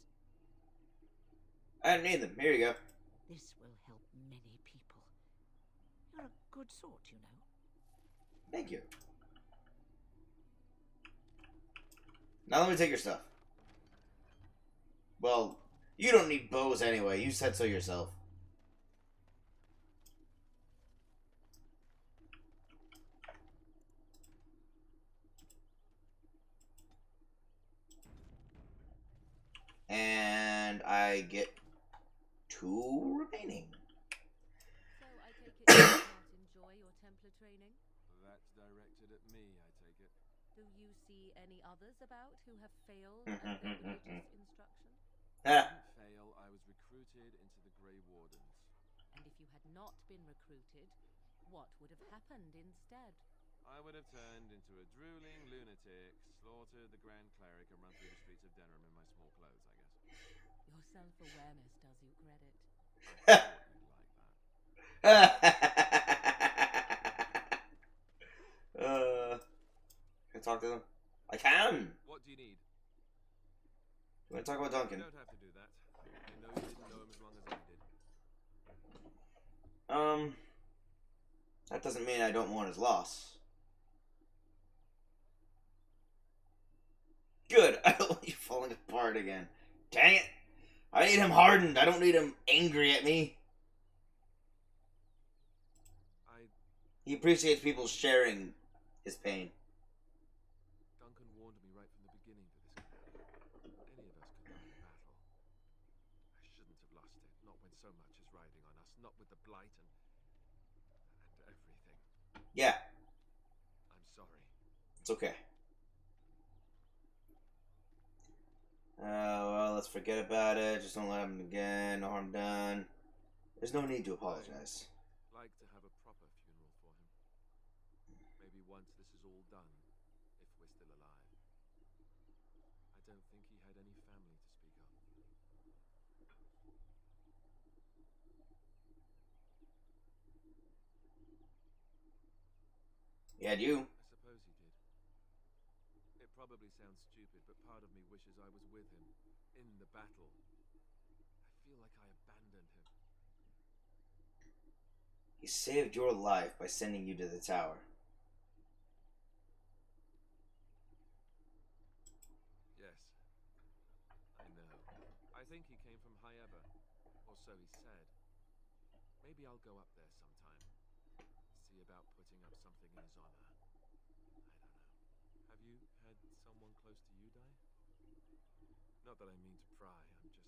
S1: I didn't need them. Here you go.
S19: This will help many people. You're a good sort, you know.
S1: Thank you. Now let me take your stuff. Well, you don't need bows anyway. You said so yourself. And I get 2 remaining.
S4: So I take it you do not enjoy your Templar training?
S3: That's directed at me, I take it.
S4: Do you see any others about who have failed at their religious instruction?
S3: I didn't fail. I was recruited into the Grey Wardens.
S4: And if you had not been recruited, what would have happened instead?
S3: I would have turned into a drooling lunatic, slaughtered the Grand Cleric, and run through the streets of Denham in my small clothes, I guess.
S4: Your self-awareness does you credit.
S3: I thought you'd like
S1: that. Can I talk to them? I can!
S3: What do you need?
S1: You want to talk about Duncan?
S3: You don't have to do that. I know you didn't know him as long as I did.
S1: That doesn't mean I don't want his loss. Good, I don't want you falling apart again. Dang it! I need him hardened, I don't need him angry at me. He appreciates people sharing his pain.
S3: Duncan warned me right from the beginning that this could happen. Any of us could die in battle. I shouldn't have lost it, not when so much is riding on us, not with the Blight and everything.
S1: Yeah.
S3: I'm sorry.
S1: It's okay. Well, let's forget about it. Just don't let him again. No harm done. There's no need to apologize.
S3: I'd like to have a proper funeral for him. Maybe once this is all done, if we're still alive. I don't think he had any family to speak of.
S1: He had you.
S3: I suppose he did. It probably sounds stupid, but part of me wishes I was with him, in the battle. I feel like I abandoned him.
S1: He saved your life by sending you to the tower.
S3: Yes. I know. I think he came from Hyeba, or so he said. Maybe I'll go up there sometime. See about putting up something in his honor. I don't know. Have you had someone close to you die? Not that I mean to pry, I'm just...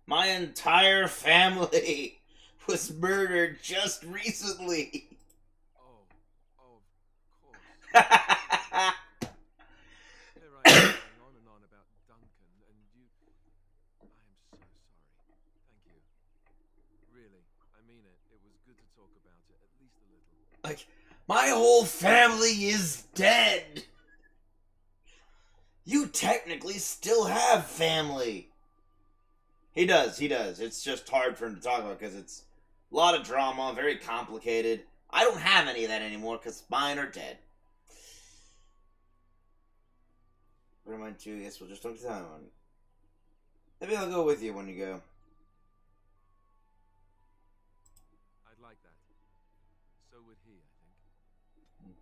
S1: My entire family was murdered just recently.
S3: Oh, of course. Here I am going on and on about Duncan, and you... I am so sorry. Thank you. Really, I mean it. It was good to talk about it, at least a little.
S1: Like, my whole family is dead. You technically still have family. He does. It's just hard for him to talk about because it's a lot of drama, very complicated. I don't have any of that anymore because mine are dead. What am I to? Yes, we'll just talk to time on. Maybe I'll go with you when you go.
S3: I'd like that. So would he, I think.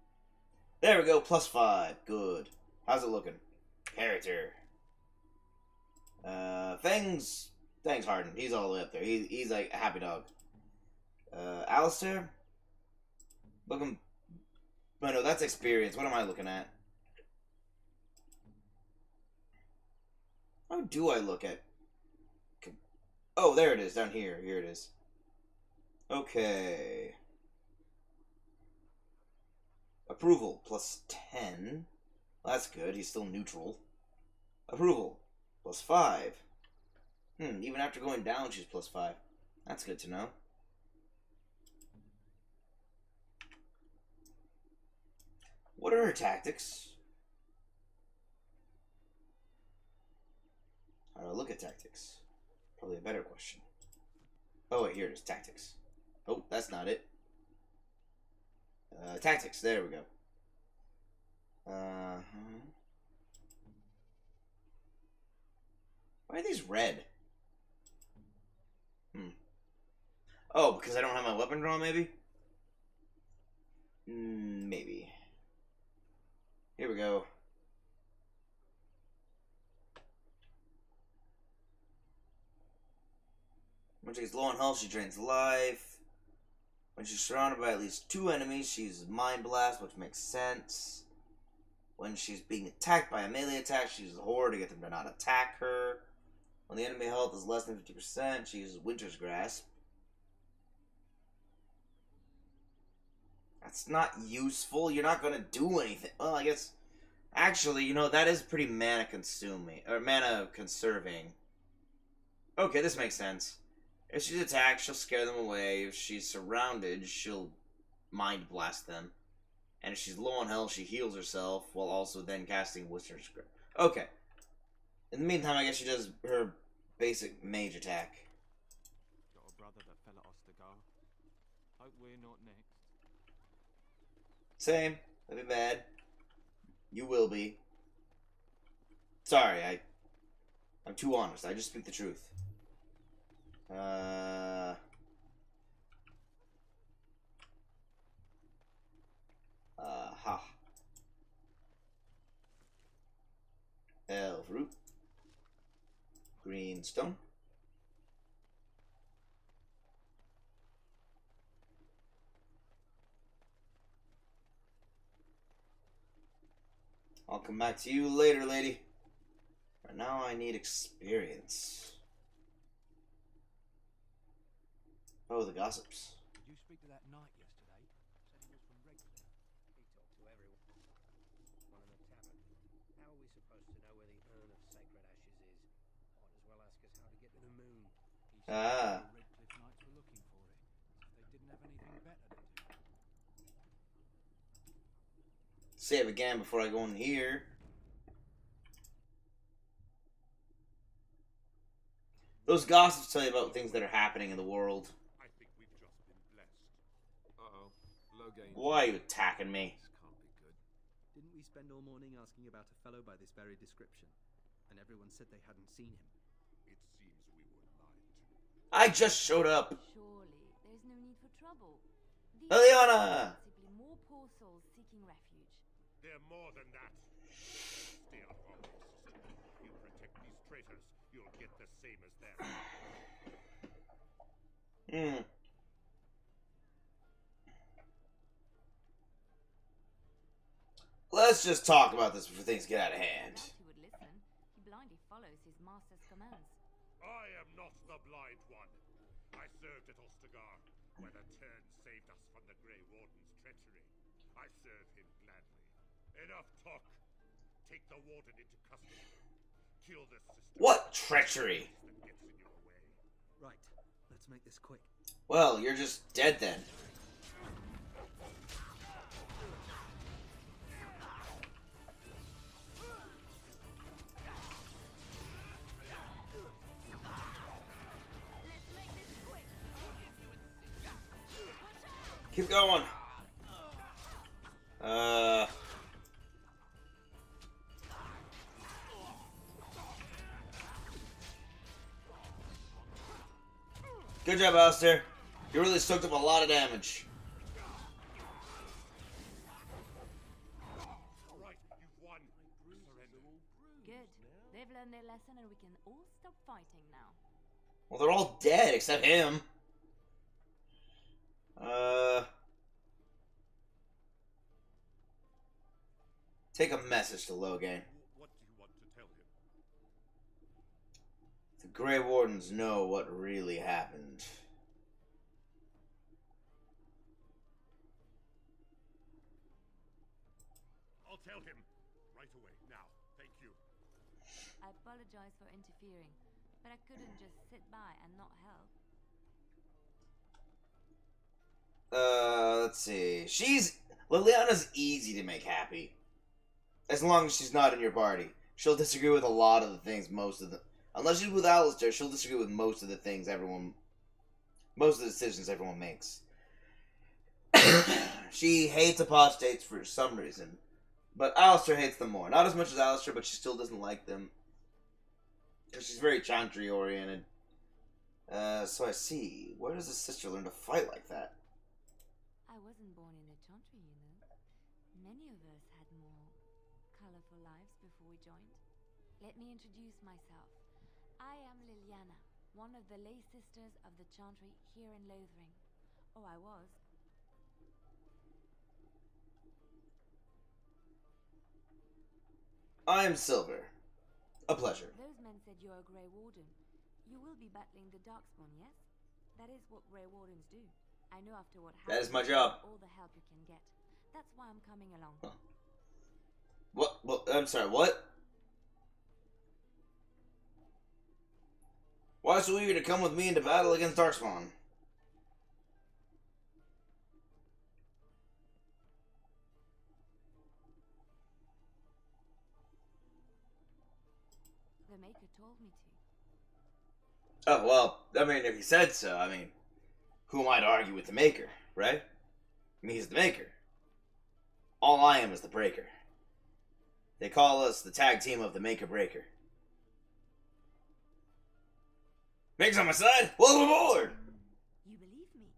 S1: There we go, +5. Good. How's it looking? Character. Fanng's hardened. He's all the way up there. He's like a happy dog. Alistair? Looking... Oh no, that's experience. What am I looking at? How do I look at... Oh, there it is, down here. Here it is. Okay. Approval, +10. That's good, he's still neutral. Approval, +5. Even after going down, she's +5. That's good to know. What are her tactics? How do I look at tactics? Probably a better question. Oh wait, here it is, tactics. Oh, that's not it. Tactics, there we go. Why are these red? Oh, because I don't have my weapon drawn, maybe? Maybe. Here we go. When she gets low on health, she drains life. When she's surrounded by at least 2 enemies, she uses Mind Blast, which makes sense. When she's being attacked by a melee attack, she uses Horror to get them to not attack her. When the enemy health is less than 50%, she uses Winter's Grasp. That's not useful. You're not going to do anything. Well, I guess... Actually, you know, that is pretty mana-consuming. Or mana-conserving. Okay, this makes sense. If she's attacked, she'll scare them away. If she's surrounded, she'll Mind Blast them. And if she's low on health, she heals herself, while also then casting Winter's Grasp. Okay. In the meantime, I guess she does her basic mage attack.
S3: Got a brother that fell at Ostergar. Hope we're not next.
S1: Same. That'd be bad. You will be. Sorry, I'm too honest. I just speak the truth. Ha. Elf root. Green stone. I'll come back to you later, lady. Right now I need experience. Oh, the gossips.
S14: Did you speak to that knight yesterday? Said he was from Redcliffe. He talked to everyone. One in the tavern. How are we supposed to know where the urn of sacred ashes is? Might as well ask us how to get to the moon. He said the Redcliffe knights were looking for it. If they didn't have anything better to do.
S1: Save again before I go in here. Those gossips tell you about things that are happening in the world.
S8: I think we've just been blessed.
S3: Uh-oh. Logain.
S1: Why are you attacking me?
S3: This can't be good.
S16: Didn't we spend all morning asking about a fellow by this very description? And everyone said they hadn't seen him.
S8: It seems we were lied to.
S1: I just showed up.
S10: Surely, there's no need for trouble. These
S1: Liliana!
S10: are simply more poor souls seeking refuge.
S8: They're more than that. Stay out of our way, sister. You protect these traitors, you'll get the same as them.
S1: Let's just talk about this before things get out of hand.
S10: He would listen. He blindly follows his master's commands.
S18: I am not the blind one. I served at Ostagar, where the Tern saved us from the Grey Warden's treachery. I serve him gladly. Enough talk. Take the Warden into custody. Kill the sister.
S1: What treachery?
S18: That gets in your way.
S16: Right, let's make this quick.
S1: Well, you're just dead then. Keep going. Good job, Alistair. You really soaked up a lot of damage.
S18: Right, you've won. Surrender.
S10: Good. They've learned their lesson and we can all stop fighting now.
S1: Well, they're all dead except him. Take a message to Logain.
S18: What do you want to tell him?
S1: The Grey Wardens know what really happened.
S18: I'll tell him. Right away, now. Thank you.
S10: I apologize for interfering, but I couldn't just sit by and not help.
S1: Let's see. Liliana's easy to make happy. As long as she's not in your party. She'll disagree with a lot of the things, unless she's with Alistair, she'll disagree with most of the decisions everyone makes. She hates apostates for some reason. But Alistair hates them more. Not as much as Alistair, but she still doesn't like them. Because she's very Chantry oriented. So I see. Where does a sister learn to fight like that?
S10: I wasn't born in a Chantry, you know. Many of us had more colorful lives before we joined. Let me introduce myself. I am Liliana, one of the lay sisters of the Chantry here in Lothering. Oh, I was.
S1: I am Silver. A pleasure.
S10: Those men said you're a Grey Warden. You will be battling the Darkspawn, yes? That is what Grey Wardens do. I know after what happened.
S1: That is my job.
S10: All the help you can get. That's why I'm coming along.
S1: Huh. What? Well, I'm sorry, what? Why so eager to come with me into battle against Darkspawn?
S10: The Maker told me to.
S1: Oh, well, I mean, if he said so, I mean, who am I to argue with the Maker, right? I mean, he's the Maker. All I am is the Breaker. They call us the tag team of the Maker Breaker. Maker's on my side? Welcome aboard!
S10: You believe me?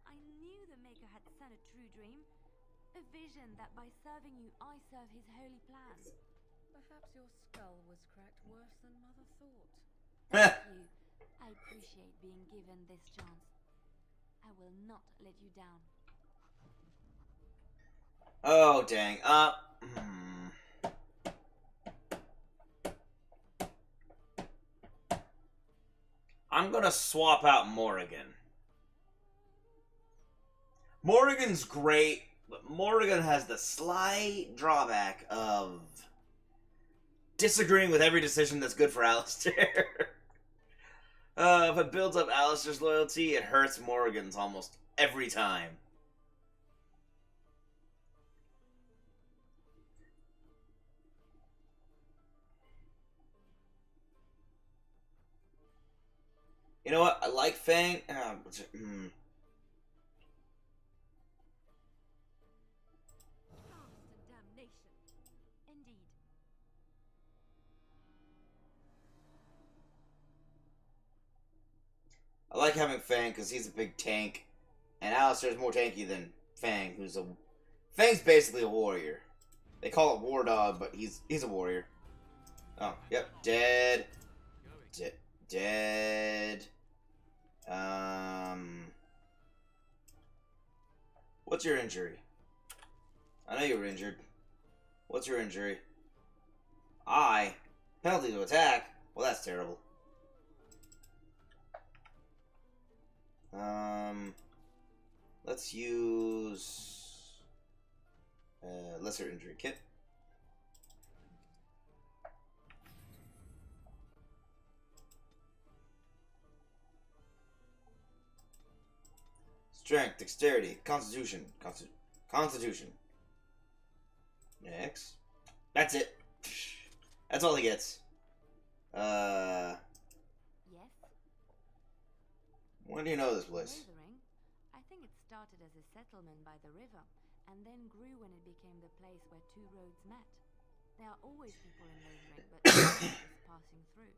S10: I knew the Maker had sent a true dream. A vision that by serving you, I serve his holy plan.
S4: Perhaps your skull was cracked worse than Mother thought.
S10: Thank you. I appreciate being given this chance. I will not let you down.
S1: Oh, dang. I'm gonna swap out Morrigan. Morrigan's great, but Morrigan has the slight drawback of disagreeing with every decision that's good for Alistair. If it builds up Alistair's loyalty, it hurts Morrigan's almost every time. You know what? I like Fanng.
S10: Damnation. Indeed.
S1: I like having Fanng because he's a big tank, and Alistair's more tanky than Fanng, Fang's basically a warrior. They call it War Dog, but he's a warrior. Oh, yep, dead. Dead. What's your injury? I know you were injured. What's your injury? Penalty to attack? Well, that's terrible. Let's use lesser injury kit. Strength, dexterity, constitution, constitution. Next. That's it. That's all he gets.
S10: Yes?
S1: When do you know this place?
S10: Lothering? I think it started as a settlement by the river, and then grew when it became the place where two roads met. There are always people in Lothering, but no one is passing through.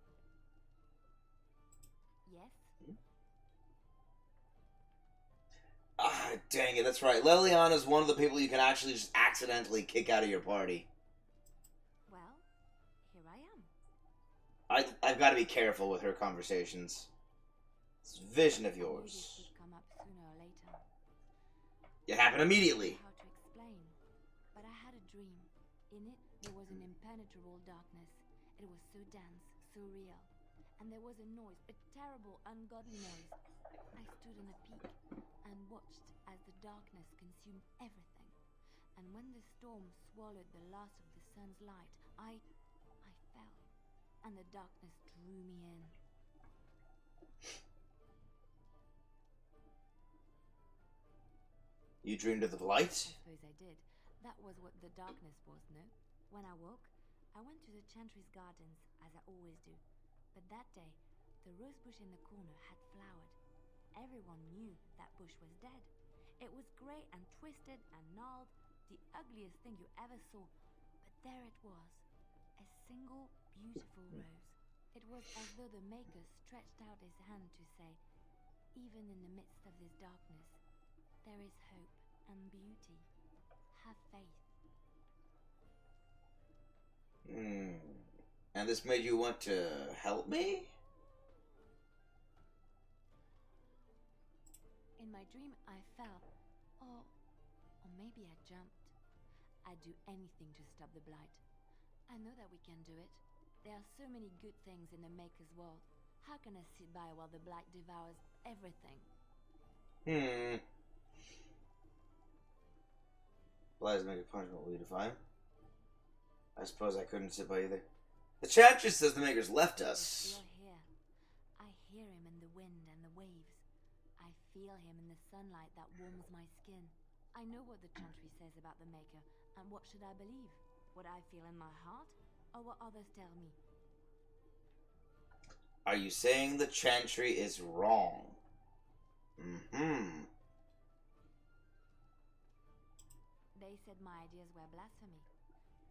S10: Yes?
S1: Ah, dang it, that's right. Leliana's one of the people you can actually just accidentally kick out of your party.
S10: Well, here I am.
S1: I've got to be careful with her conversations. This vision of yours.
S10: This would come up sooner or later.
S1: It happened immediately.
S10: How to explain? But I had a dream. In it, there was an impenetrable darkness. It was so dense, so real. And there was a noise, a terrible, ungodly noise. I stood on a peak and watched as the darkness consumed everything. And when the storm swallowed the last of the sun's light, I fell. And the darkness drew me in.
S1: You dreamed of the blight?
S10: I suppose I did. That was what the darkness was, no? When I woke, I went to the Chantry's gardens, as I always do. But that day, the rose bush in the corner had flowered. Everyone knew that bush was dead. It was grey and twisted and gnarled, the ugliest thing you ever saw. But there it was, a single beautiful rose. It was as though the Maker stretched out his hand to say, even in the midst of this darkness, there is hope and beauty. Have faith.
S1: And this made you want to help me?
S10: In my dream, I fell. Or maybe I jumped. I'd do anything to stop the blight. I know that we can do it. There are so many good things in the Maker's world. How can I sit by while the blight devours everything?
S1: Blight make a punishment. Will you defy him? I suppose I couldn't sit by either. The Chantry says the Makers left us.
S10: He's still here. I hear him in the wind and the waves. I feel him in the sunlight that warms my skin. I know what the Chantry says about the Maker, and what should I believe? What I feel in my heart, or what others tell me?
S1: Are you saying the Chantry is wrong?
S10: They said my ideas were blasphemy.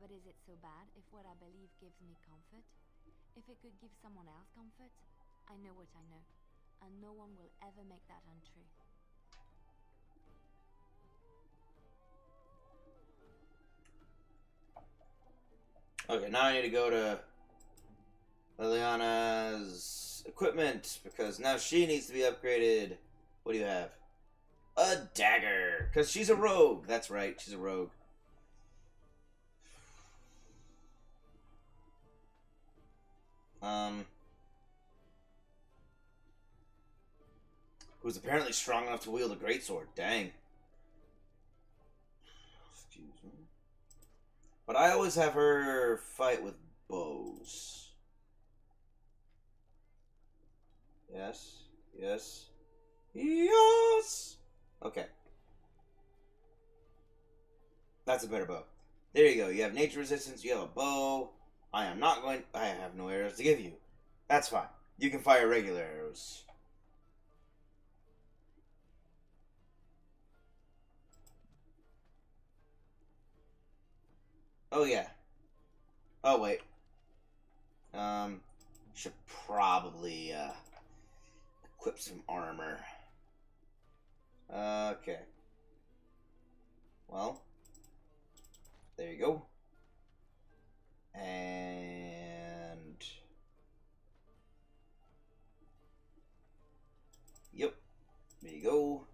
S10: But is it so bad if what I believe gives me comfort? If it could give someone else comfort? I know what I know, and no one will ever make that untrue.
S1: Okay, now I need to go to Liliana's equipment, because now she needs to be upgraded. What do you have? A dagger! Because she's a rogue. That's right, she's a rogue. Who's apparently strong enough to wield a greatsword. Dang. Excuse me. But I always have her fight with bows. Yes. Yes. Yes! Okay. That's a better bow. There you go. You have nature resistance. You have a bow. I have no arrows to give you. That's fine. You can fire regular arrows. Oh, yeah. Oh, wait. Should probably, equip some armor. Okay. Well. There you go. And... Yep. There you go.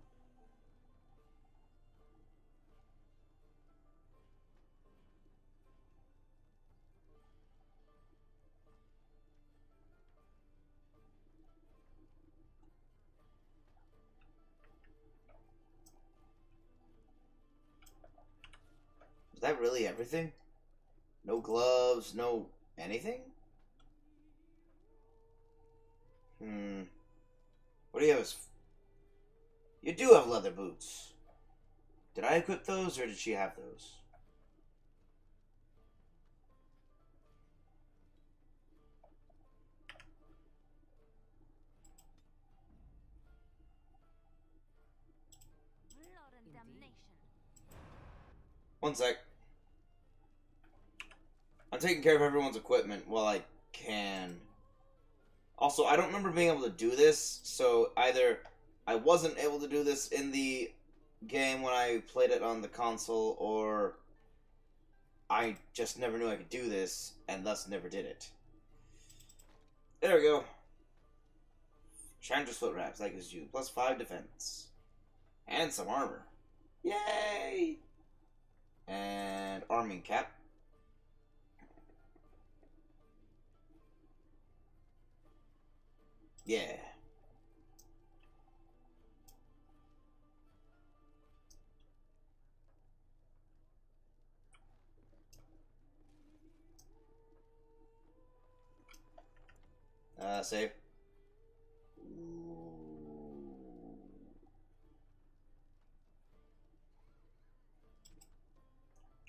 S1: Is that really everything? No gloves, no anything? What do you have as... You do have leather boots. Did I equip those, or did she have those?
S10: Blood and damnation.
S1: One sec. I'm taking care of everyone's equipment while I can. Also, I don't remember being able to do this, so either I wasn't able to do this in the game when I played it on the console, or I just never knew I could do this, and thus never did it. There we go. Chandra's foot wraps, that gives you +5 defense. And some armor. Yay! And arming cap. Yeah. Save.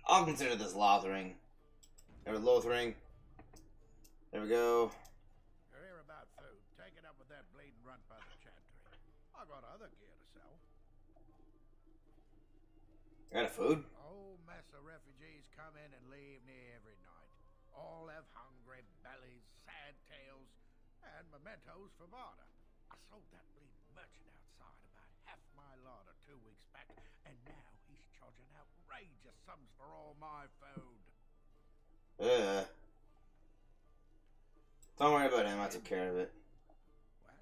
S1: I'll consider this lothering. Or lothering. There we go.
S8: You're here about food. Take it up with that bleeding runt by the chantry. I got other gear to sell.
S1: Got a food?
S8: A whole mess of refugees come in and leave near every night. All have hungry bellies, sad tales, and mementos for barter. I sold that bleeding merchant outside about half my larder 2 weeks back, and now he's charging outrageous sums for all my food.
S1: Don't worry about him, I took care of it.
S8: Well,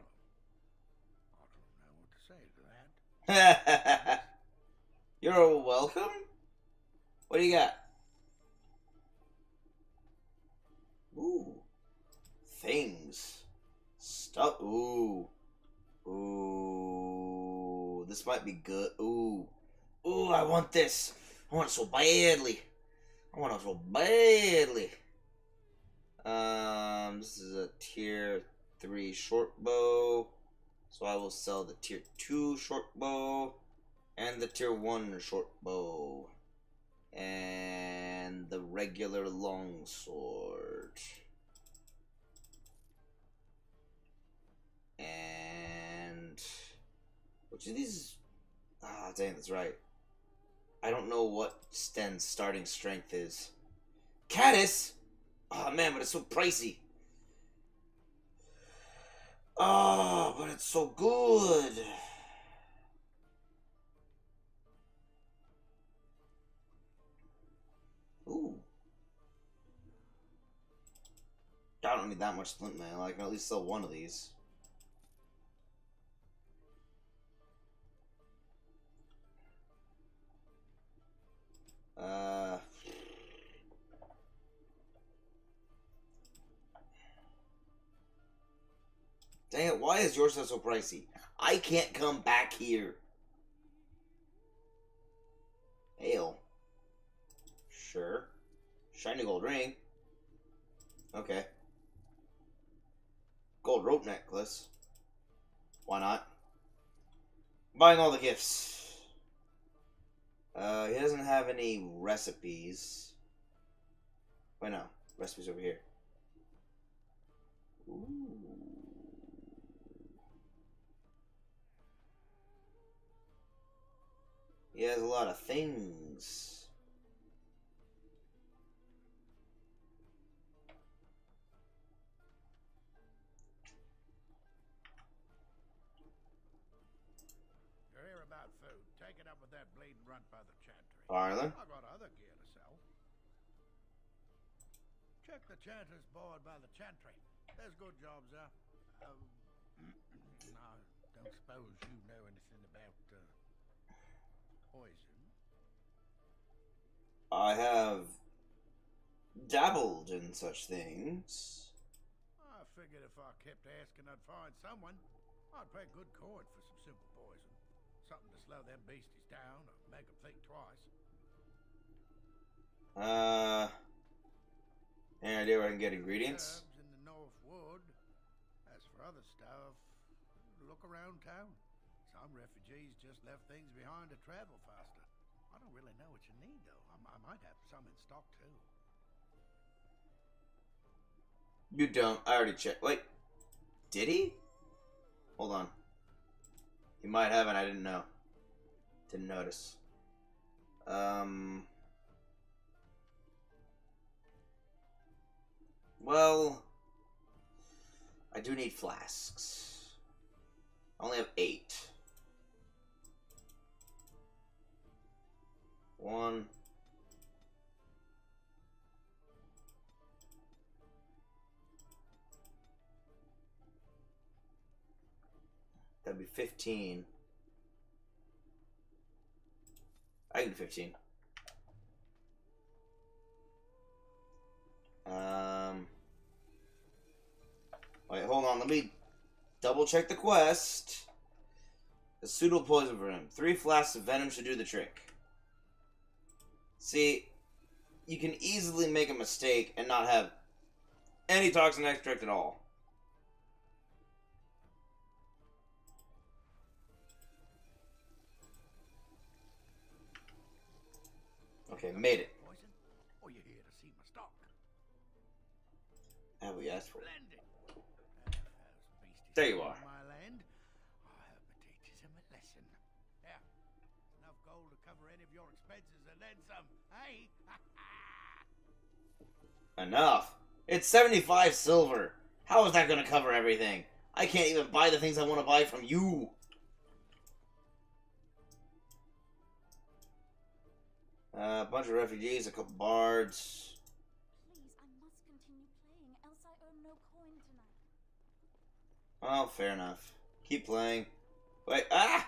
S8: I don't know what to say to that.
S1: You're welcome? What do you got? Ooh. Things. Stuff. Ooh. Ooh. This might be good. Ooh. Ooh, I want this. I want it so badly. I want it so badly. This is a tier 3 short bow. So I will sell the tier 2 short bow. And the tier 1 short bow. And the regular longsword. And... which of these... Ah, dang, that's right. I don't know what Sten's starting strength is. Caddis? Oh man, but it's so pricey. Oh, but it's so good. Ooh. I don't need that much splint mail. I can at least sell one of these. Dang it, why is yours so pricey? I can't come back here. Ale. Sure. Shiny gold ring. Okay. Gold rope necklace. Why not? Buying all the gifts. He doesn't have any recipes. Wait, no. Recipes over here. Ooh. He has a lot of things.
S8: You're here about food. Take it up with that bleeding runt by the chantry.
S1: Arlen?
S8: I got other gear to sell. Check the chanter's board by the chantry. There's good jobs there. I don't suppose you know anything about poison.
S1: I have dabbled in such things.
S8: I figured if I kept asking, I'd find someone. I'd pay good coin for some simple poison. Something to slow them beasties down or make them think twice.
S1: Any idea where I can get ingredients?
S8: Herbs in the North Wood. As for other stuff, look around town. Some refugees just left things behind to travel faster. I don't really know what you need, though. I might have some in stock, too.
S1: You don't. I already checked. Wait. Did he? Hold on. He might have, and I didn't know. Didn't notice. Well, I do need flasks. I only have 8. 1. That'd be 15. I can do 15. Wait, hold on. Let me double check the quest. A suitable poison for him. 3 flasks of venom should do the trick. See, you can easily make a mistake and not have any toxin extract at all. Okay, made it.
S8: Poison? Or you here to see my stock?
S1: Have we asked for it?
S8: Splendid.
S1: There you are.
S8: My land. I hope it teaches him a lesson. Yeah. Enough gold to cover any of your expenses and then some. Hey?
S1: Enough. It's 75 silver. How is that going to cover everything? I can't even buy the things I want to buy from you. A bunch of refugees, a couple bards.
S6: Please, I must continue playing, else I earn no coin tonight.
S1: Oh, fair enough. Keep playing. Wait, ah!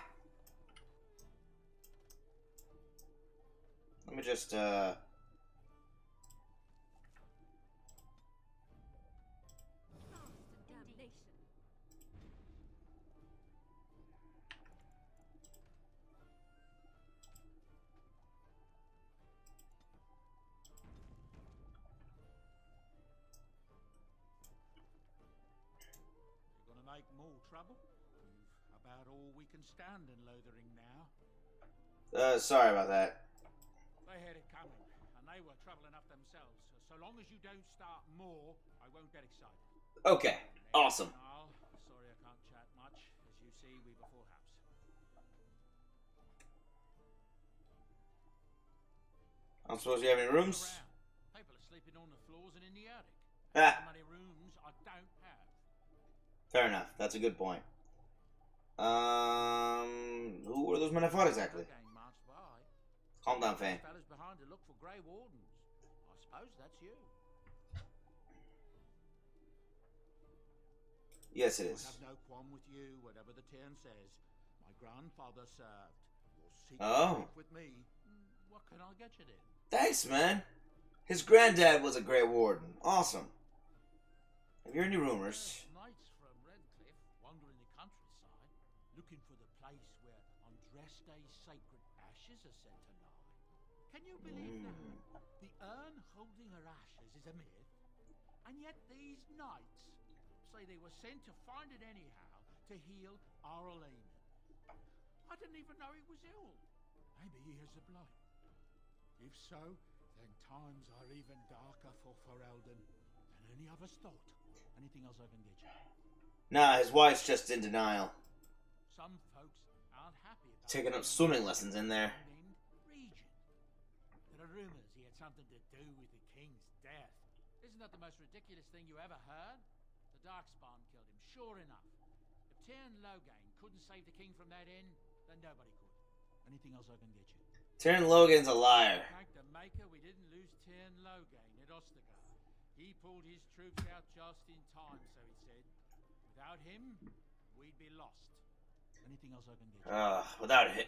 S1: Let me just,
S5: Make more trouble? About all we can stand in Lothering now.
S1: sorry about that.
S5: They had it coming, and they were trouble enough themselves. So long as you don't start more, I won't get excited.
S1: Okay, awesome.
S5: Sorry I can't chat much. As you see, we've a full house.
S1: I don't suppose you have any rooms?
S5: People are sleeping on the floors and in the attic.
S1: Ah.
S5: How many rooms I don't have.
S1: Fair enough. That's a good point. Who were those men I fought exactly? Calm down, Fanng.
S5: Fellas behind to look for Grey Wardens. I suppose that's you.
S1: Yes, it is.
S5: I have no qualm with you, whatever the turn says. My grandfather served. You'll seek
S1: Oh.
S5: with me. What can I get you then?
S1: Thanks, man. His granddad was a Grey Warden. Awesome. Have you heard any rumors?
S5: Knights from Redcliffe wander in the countryside, looking for the place where on dress day sacred ashes are said to lie. Can you believe that? The urn holding her ashes is a myth, and yet these knights say they were sent to find it anyhow to heal Arlene. I didn't even know he was ill. Maybe he has a blight. If so, then times are even darker for Ferelden than any of us thought. Anything else I can get you?
S1: Nah, his wife's just in denial.
S5: Some folks aren't happy about
S1: Taking up swimming lessons in there.
S5: region. There are rumors he had something to do with the king's death. Isn't that the most ridiculous thing you ever heard? The Darkspawn killed him, sure enough. If Tyrion Loghain couldn't save the king from that inn, then nobody could. Anything else I can get you?
S1: Tyrion Logan's a liar.
S5: Thank the Maker we didn't lose Tyrion Loghain at Ostergar. He pulled his troops out just in time, so he said. Without him, we'd be lost. Anything else I can get you?
S1: Without him.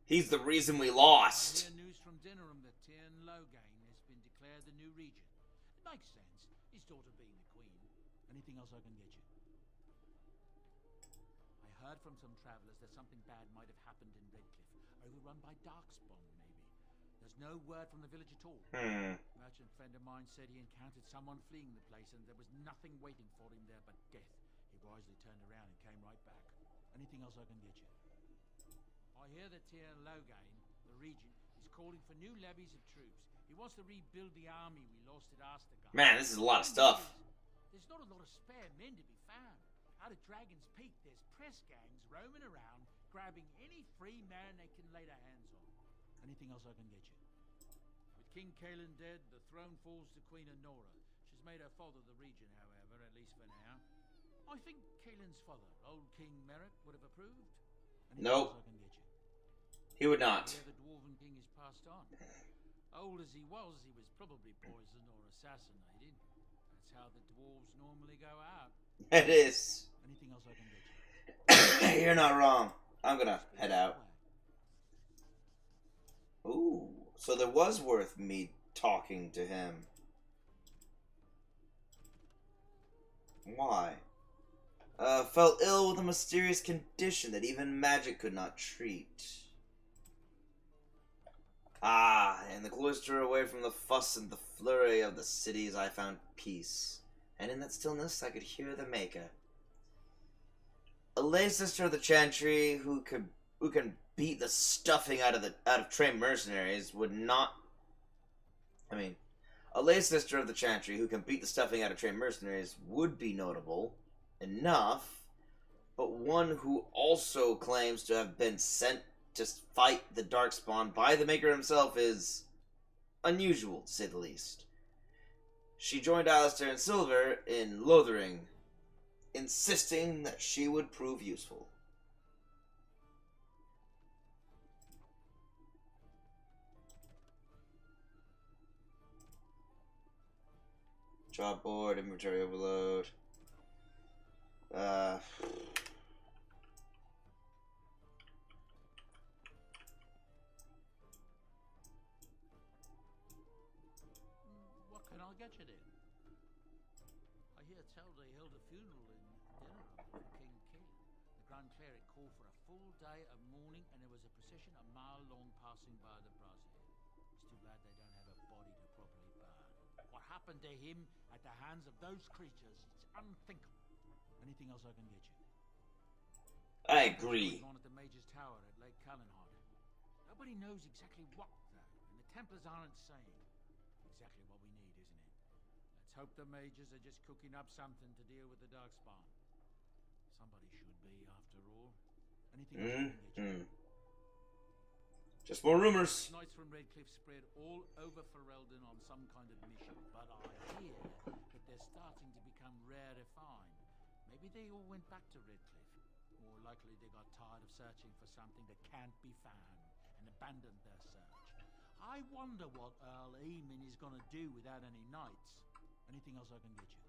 S1: He's the reason we lost.
S5: I hear news from Dinnerham that Tyrion Loghain has been declared the new regent. It makes sense. His daughter being the queen. Anything else I can get you? I heard from some travellers that something bad might have happened in Redcliffe. Overrun by Darkspawn, maybe. There's no word from the village at all. Merchant friend of mine said he encountered someone fleeing the place and there was nothing waiting for him there but death. He wisely turned around and came right back. Anything else I can get you? I hear that Tyr Loghain, the regent, is calling for new levies of troops. He wants to rebuild the army we lost at Astergar.
S1: Man, this is a lot of stuff.
S5: There's not a lot of spare men to be found. Out at Dragon's Peak, there's press gangs roaming around, grabbing any free man they can lay their hands on. Anything else I can get you? With King Kaelin dead, the throne falls to Queen Honora. She's made her father the regent, however, at least for now. I think Kaelin's father, old King Merrick, would have approved. Anything else I can get you?
S1: He would not.
S5: The Dwarven King is passed on. Old as he was probably poisoned or assassinated. That's how the dwarves normally go out.
S1: It is.
S5: Anything else I can get you?
S1: You're not wrong. I'm gonna head out. Ooh, so there was worth me talking to him. Why? Felt ill with a mysterious condition that even magic could not treat. Ah, in the cloister away from the fuss and the flurry of the cities I found peace. And in that stillness I could hear the Maker. A lay sister of the Chantry who can beat the stuffing out of trained mercenaries would not... a lay sister of the Chantry who can beat the stuffing out of trained mercenaries would be notable enough, but one who also claims to have been sent to fight the Darkspawn by the Maker himself is unusual, to say the least. She joined Alistair and Silver in Lothering, insisting that she would prove useful. Job board, inventory overload.
S5: What can I get you then? I hear tell they held a funeral in Denham for King Kaelin. The Grand Cleric called for a full day of mourning and there was a procession a mile long passing by the brazier. It's too bad they don't have a body to properly burn. What happened to him at the hands of those creatures, it's unthinkable. Anything else I can get you?
S1: I agree.
S5: On at the Major's Tower at Lake Callanhard. Nobody knows exactly what, though, and the Templars aren't saying. Exactly what we need, isn't it? Let's hope the Majors are just cooking up something to deal with the Darkspawn. Somebody should be, after all. Anything else I can get you?
S1: Just more rumors.
S5: Knights from Redcliffe spread all over Ferelden on some kind of mission, but I hear that they're starting to become rare to find. Maybe they all went back to Redcliffe. More likely they got tired of searching for something that can't be found and abandoned their search. I wonder what Earl Eamon is going to do without any knights. Anything else I can get you?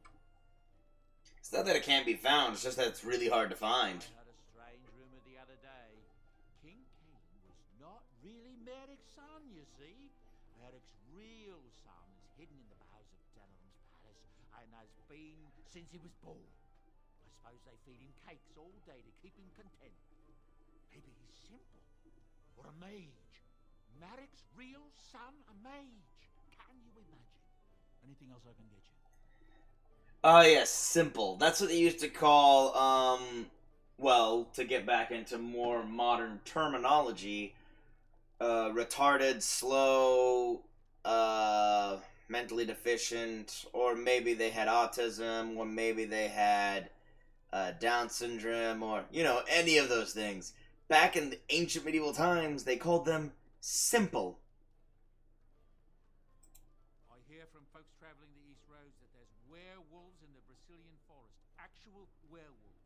S1: It's not that it can't be found, it's just that it's really hard to find.
S5: I heard a strange rumor the other day. King Kaelin was not really Merrick's son, you see. Merrick's real son is hidden in the bowels of Denham's palace and has been since he was born. I suppose they feed him cakes all day to keep him content. Maybe he's simple. Or a mage. Merrick's real son, a mage. Can you imagine? Anything else I can get you?
S1: Oh yes, simple. That's what they used to call, well, to get back into more modern terminology, retarded, slow, mentally deficient, or maybe they had autism, or maybe they had Down syndrome, or, any of those things. Back in the ancient medieval times, they called them simple.
S5: I hear from folks traveling the East Roads that there's werewolves in the Brazilian forest. Actual werewolves.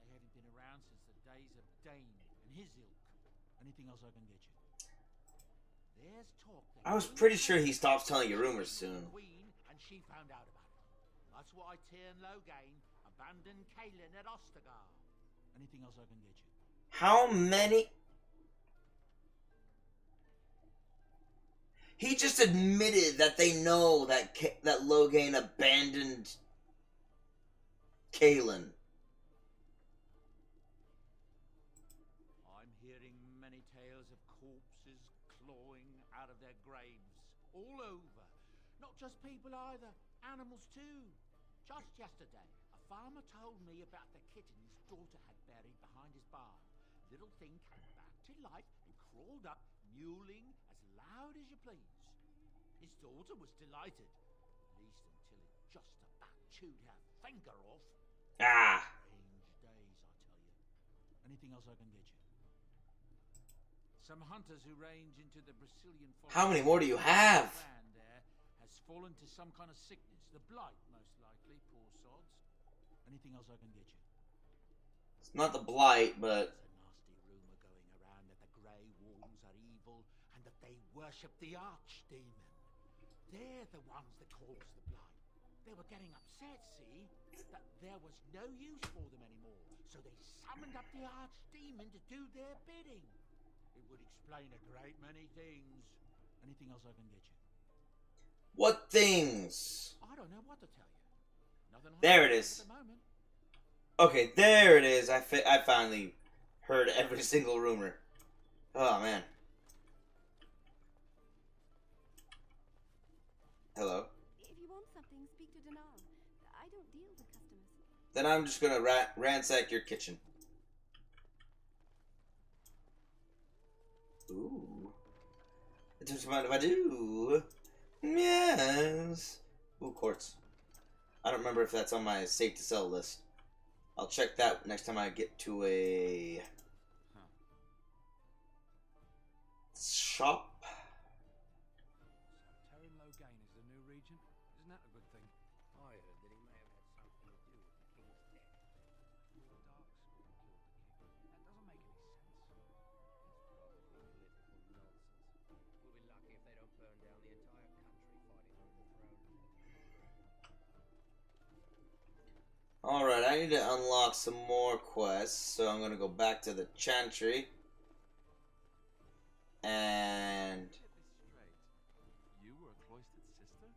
S5: They haven't been around since the days of Dane and his ilk. Anything else I can get you? There's talk that
S1: I was pretty sure he stops telling you rumors soon.
S5: Queen, and she found out about it. That's why Tyr Loghain abandoned Kaelin at Ostergar. Anything else I can get you?
S1: How many... He just admitted that they know that that Loghain abandoned Kaelin.
S5: I'm hearing many tales of corpses clawing out of their
S8: graves. All over. Not just people either. Animals too. Just yesterday, a farmer told me about the kitten his daughter had buried behind his barn. Little thing came back to life and crawled up, mewling as loud as you please. His daughter was delighted, at least until it just about chewed her finger off.
S1: Ah.
S8: Strange days, I tell you. Anything else I can get you? Some hunters who range into the Brazilian forest.
S1: How many more do you have?
S8: There has fallen to some kind of sickness. The blight, most likely. Poor sods. Anything else I can get you?
S1: It's not the blight, but...
S8: There's a nasty rumour going around that the Grey Wardens are evil and that they worship the Archdemon. They're the ones that caused the blight. They were getting upset, see, that there was no use for them anymore. So they summoned up the Archdemon to do their bidding. It would explain a great many things. Anything else I can get you?
S1: What things?
S8: I don't know what to tell you. Nothing
S1: There it is.
S8: at the moment.
S1: Okay, there it is. I finally heard every single rumor. Oh, man. Hello?
S10: If you want something, speak to Dinar. I don't deal with customers.
S1: Then I'm just gonna ransack your kitchen. Ooh. Don't you mind if I do? Yes. Ooh, quartz. I don't remember if that's on my safe to sell list. I'll check that next time I get to a shop.
S7: Terran Logain is the new regent? Isn't that a good thing?
S14: I heard that he may have had something to do with the king's death.
S7: The Darkspawn killed the king. That doesn't make any sense.
S14: It's probably political nonsense. We'll be lucky if they don't burn down the entire country fighting over the throne.
S1: Alright, I need to unlock some more quests, so I'm gonna go back to the Chantry. And...
S3: Get this straight. You were a cloistered sister?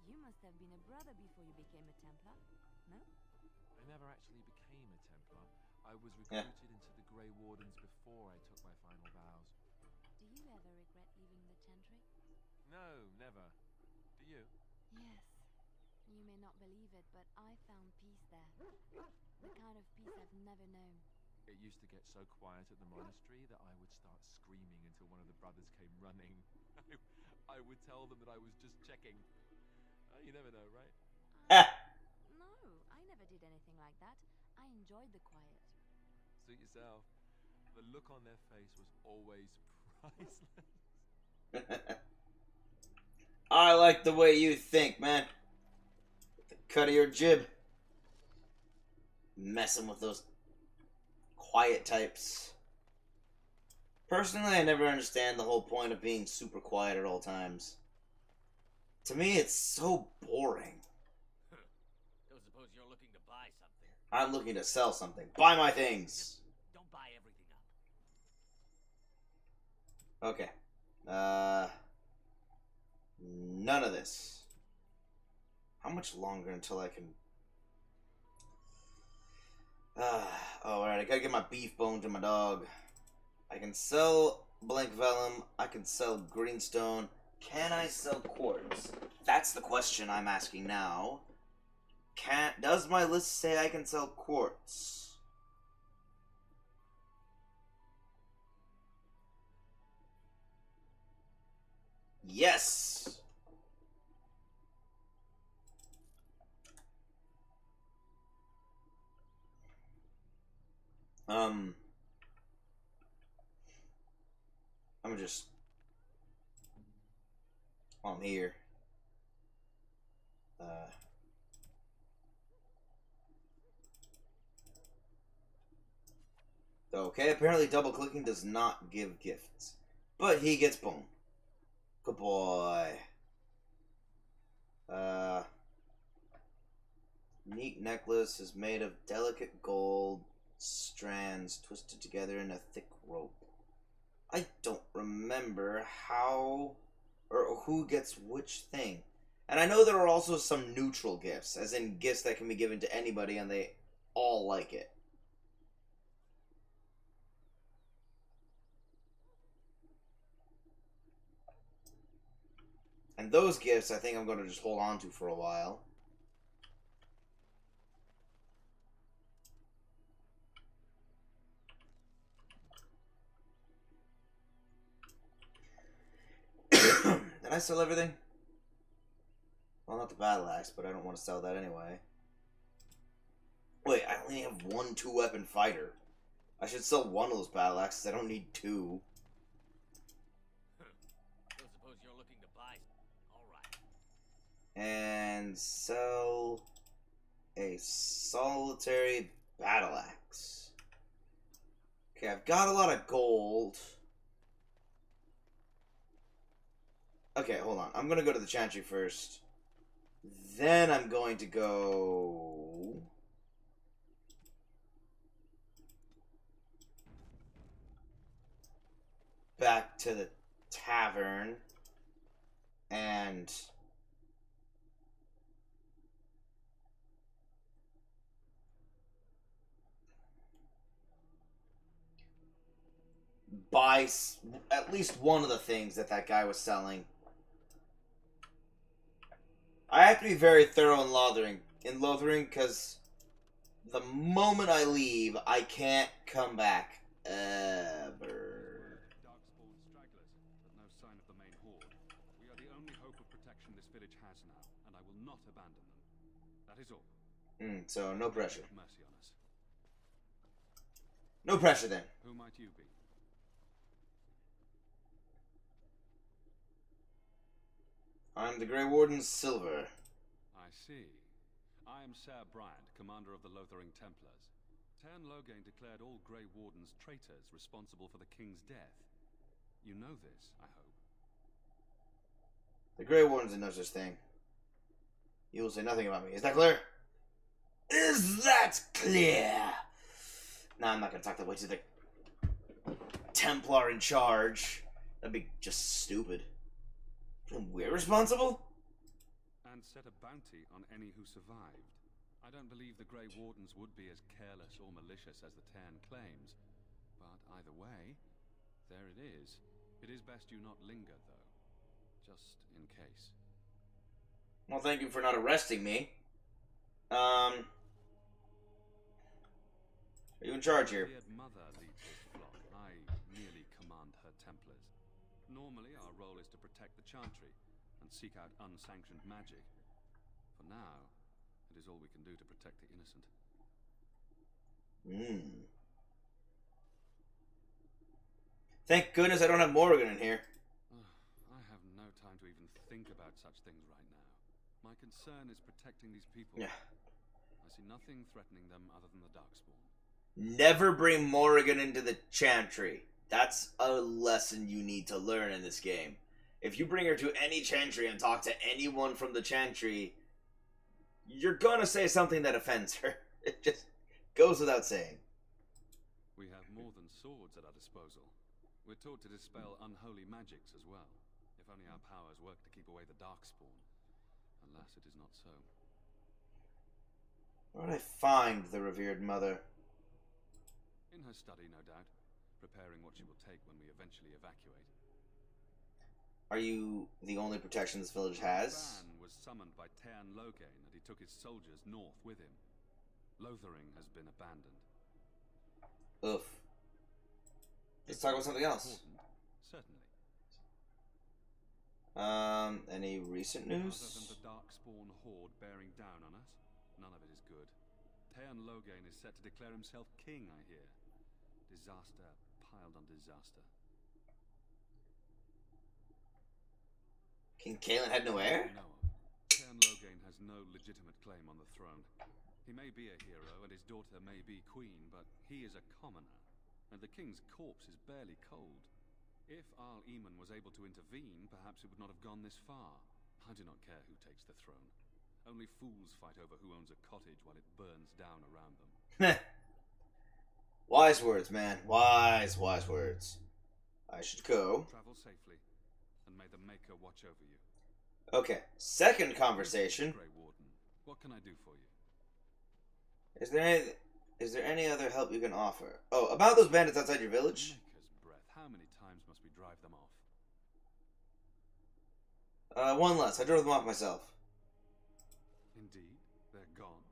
S10: You must have been a brother before you became a Templar, no?
S3: I never actually became a Templar. I was recruited into the Grey Wardens before I took my final vows.
S10: Do you ever regret leaving the Chantry?
S3: No, never. Do you?
S10: Yes. You may not believe it, but I found peace there. The kind of peace I've never known.
S3: It used to get so quiet at the monastery that I would start screaming until one of the brothers came running. I would tell them that I was just checking. You never know, right?
S10: No, I never did anything like that. I enjoyed the quiet.
S3: Suit yourself. The look on their face was always priceless.
S1: I like the way you think, man. The cut of your jib. Messing with those quiet types. Personally, I never understand the whole point of being super quiet at all times. To me, it's so boring.
S13: Don't suppose you're looking to buy something.
S1: I'm looking to sell something. Buy my things.
S13: Don't buy everything up.
S1: Okay. None of this. How much longer until I can... oh, alright, I gotta get my beef bone to my dog. I can sell blank vellum. I can sell greenstone. Can I sell quartz? That's the question I'm asking now. Does my list say I can sell quartz? Yes! I'm just... I'm here. Okay, apparently double clicking does not give gifts. But he gets bone. Good boy. Neat necklace is made of delicate gold strands twisted together in a thick rope. I don't remember how or who gets which thing. And I know there are also some neutral gifts, as in gifts that can be given to anybody and they all like it. And those gifts, I think I'm going to just hold on to for a while. Did I sell everything? Well, not the battle axe, but I don't want to sell that anyway. Wait, I only have one 2-weapon fighter. I should sell one of those battle axes. I don't need two.
S9: Don't suppose you're looking to buy. All right.
S1: And sell a solitary battle axe. Okay, I've got a lot of gold. Okay, hold on. I'm gonna go to the Chantry first. Then I'm going to go... back to the tavern. And... buy at least one of the things that guy was selling. I have to be very thorough in Lothering, because the moment I leave, I can't come back ever.
S3: Darkspawn stragglers, but no sign of the main horde. We are the only hope of protection this village has now, and I will not abandon them. That is all.
S1: So no pressure.
S3: Mercy on us.
S1: No pressure then.
S3: Who might you be?
S1: I'm the Grey Warden Silver.
S3: I see. I am Sir Bryant, commander of the Lothering Templars. Tern Loghain declared all Grey Wardens traitors responsible for the king's death. You know this, I hope.
S1: The Grey Warden's no such thing. You will say nothing about me. Is that clear? Is that clear? Nah, I'm not gonna talk that way to the Templar in charge. That'd be just stupid. And we're responsible?
S3: And set a bounty on any who survived. I don't believe the Grey Wardens would be as careless or malicious as the Tern claims. But either way, there it is. It is best you not linger, though. Just in case.
S1: Well, thank you for not arresting me. Are you in charge here?
S3: My mother leads this flock. I merely command her Templars. Normally, our role is to protect the Chantry and seek out unsanctioned magic. For now, it is all we can do to protect the innocent.
S1: Thank goodness I don't have Morrigan in here.
S3: I have no time to even think about such things right now. My concern is protecting these people.
S1: Yeah.
S3: I see nothing threatening them other than the Darkspawn.
S1: Never bring Morrigan into the Chantry. That's a lesson you need to learn in this game. If you bring her to any Chantry and talk to anyone from the Chantry, you're gonna say something that offends her. It just goes without saying.
S3: We have more than swords at our disposal. We're taught to dispel unholy magics as well. If only our powers work to keep away the Darkspawn. Alas, it is not so.
S1: Where would I find the revered mother?
S3: In her study, no doubt. Preparing what she will take when we eventually evacuate.
S1: Are you the only protection this village has?
S3: Fanng was summoned by Tern Loghain, and he took his soldiers north with him. Lothering has been abandoned.
S1: Oof. Let's talk about something else.
S3: Certainly.
S1: Any recent news?
S3: Other than the Darkspawn horde bearing down on us, none of it is good. Tern Loghain is set to declare himself king, I hear. Disaster piled on disaster.
S1: King Cailan had no heir?
S3: No. Tern Loghain has no legitimate claim on the throne. He may be a hero, and his daughter may be queen, but he is a commoner, and the king's corpse is barely cold. If Arl Eamon was able to intervene, perhaps it would not have gone this far. I do not care who takes the throne. Only fools fight over who owns a cottage while it burns down around them.
S1: Wise words, man. Wise words. I should go.
S3: Travel safely, and may the Maker watch over you.
S1: Okay, second conversation.
S3: Grey Warden, what can I do for you?
S1: Is there any other help you can offer? Oh, about those bandits outside your village?
S3: Maker's breath, how many times must we drive them off?
S1: One less. I drove them off myself.
S20: Indeed, they're gone.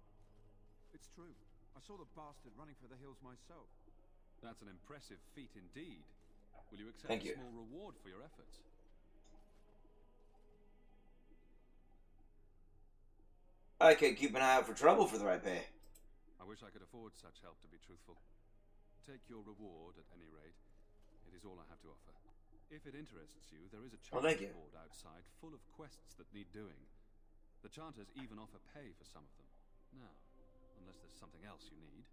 S20: It's true. I saw the bastard running for the hills myself. That's an impressive feat indeed. Will you accept
S1: Thank
S20: a
S1: you.
S20: small reward for your efforts?
S1: I could keep an eye out for trouble for the right pay.
S20: I wish I could afford such help, to be truthful. Take your reward, at any rate. It is all I have to offer. If it interests you, there is a
S1: Oh, thank you.
S20: board outside full of quests that need doing. The Chanters even offer pay for some of them. Now, unless there's something else you need.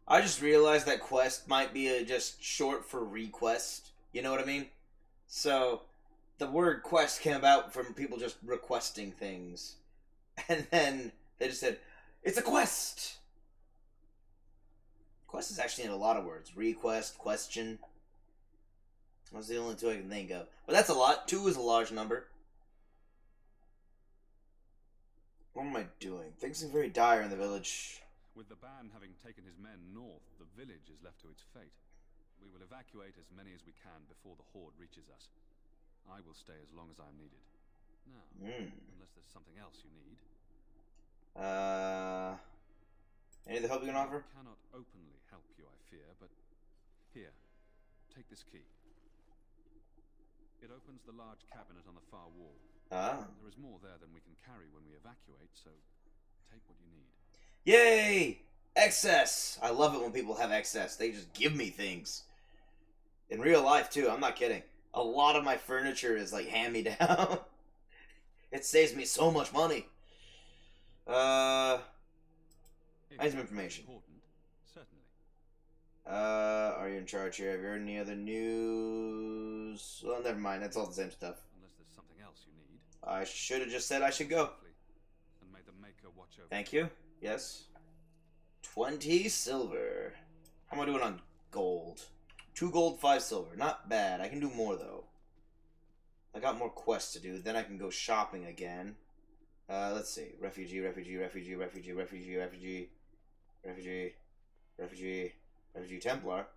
S1: I just realized that quest might be just short for request. You know what I mean? So, the word quest came about from people just requesting things. And then they just said, it's a quest! Quest is actually in a lot of words. Request, question. Those are the only two I can think of. But that's a lot. 2 is a large number. What am I doing? Things seem very dire in the village.
S20: With the ban having taken his men north, the village is left to its fate. We will evacuate as many as we can before the horde reaches us. I will stay as long as I am needed. Now, unless there's something else you need.
S1: Any other help you can offer?
S20: I cannot openly help you, I fear, but here, take this key. It opens the large cabinet on the far wall. There is more there than we can carry when we evacuate, so take what you need.
S1: Yay! Excess! I love it when people have excess. They just give me things. In real life, too. I'm not kidding. A lot of my furniture is, like, hand-me-down. It saves me so much money. I need some information.
S20: Certainly.
S1: Are you in charge here? Have you heard any other news? Well, never mind. That's all the same stuff.
S20: Unless there's something else you need.
S1: I should have just said I should go.
S20: And may the Maker watch over.
S1: Thank you. Yes. 20 silver. How am I doing on gold? 2 gold, 5 silver. Not bad. I can do more, though. I got more quests to do. Then I can go shopping again. Let's see. Refugee, refugee, refugee, refugee, refugee, refugee, refugee, refugee, refugee Templar.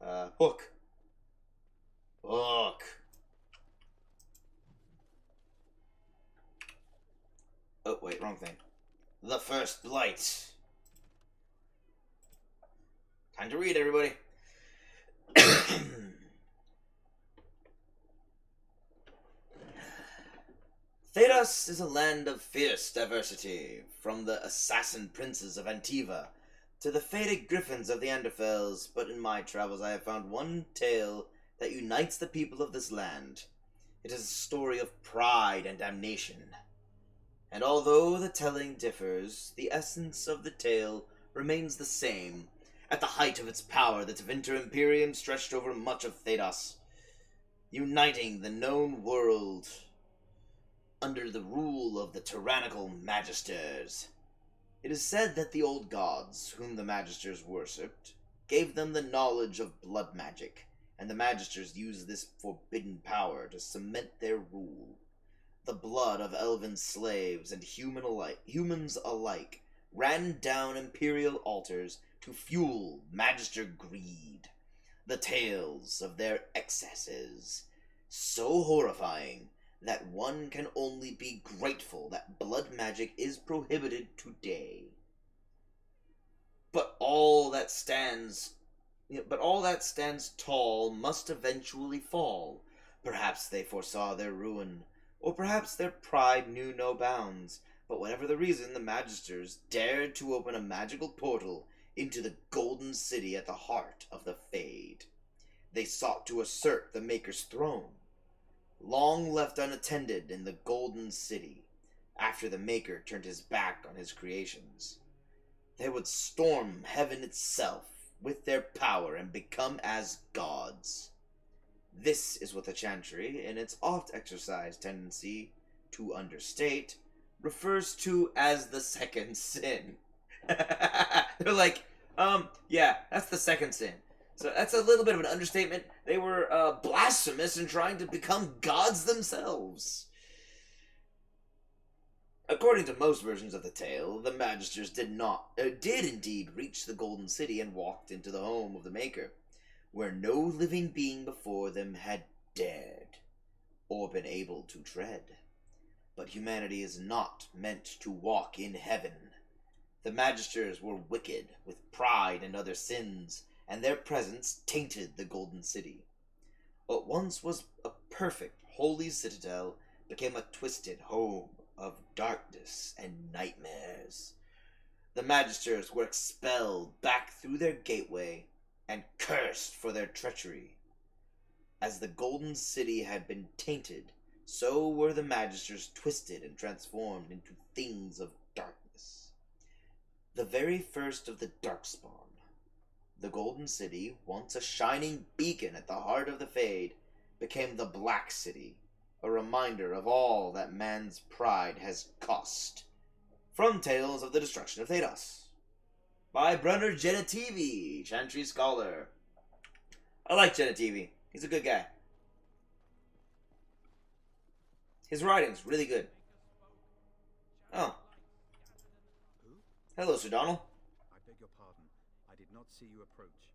S1: Hook. Hook. Oh, wait, wrong thing. The First Blight. Time to read, everybody. Thedas is a land of fierce diversity, from the assassin princes of Antiva to the fated griffins of the Anderfels, but in my travels I have found one tale that unites the people of this land. It is a story of pride and damnation. And although the telling differs, the essence of the tale remains the same. At the height of its power, the Tevinter Imperium stretched over much of Thedas, uniting the known world under the rule of the tyrannical Magisters. It is said that the old gods, whom the Magisters worshipped, gave them the knowledge of blood magic, and the Magisters used this forbidden power to cement their rule. The blood of elven slaves and humans alike ran down Imperial altars to fuel Magister greed. The tales of their excesses, so horrifying that one can only be grateful that blood magic is prohibited today. But all that stands tall must eventually fall. Perhaps they foresaw their ruin, or perhaps their pride knew no bounds. But whatever the reason, the Magisters dared to open a magical portal into the Golden City at the heart of the Fade. They sought to assert the Maker's throne, long left unattended in the Golden City, after the Maker turned his back on his creations. They would storm heaven itself with their power and become as gods. This is what the Chantry, in its oft-exercised tendency to understate, refers to as the second sin. They're like, yeah, that's the second sin. So that's a little bit of an understatement. They were blasphemous in trying to become gods themselves. According to most versions of the tale, the Magisters did indeed reach the Golden City and walked into the home of the Maker, where no living being before them had dared. or been able to tread. But humanity is not meant to walk in heaven. The Magisters were wicked, with pride and other sins, and their presence tainted the Golden City. What once was a perfect, holy citadel became a twisted home of darkness and nightmares. The Magisters were expelled back through their gateway and cursed for their treachery. As the Golden City had been tainted, so were the Magisters twisted and transformed into things of darkness. The very first of the Darkspawn, the Golden City, once a shining beacon at the heart of the Fade, became the Black City, a reminder of all that man's pride has cost. From Tales of the Destruction of Thedos, by Brunner Genetivi, Chantry Scholar. I like Genetivi. He's a good guy. His writing's really good. Oh. Hello, Sir Donald.
S16: I beg your pardon. I did not see you approach.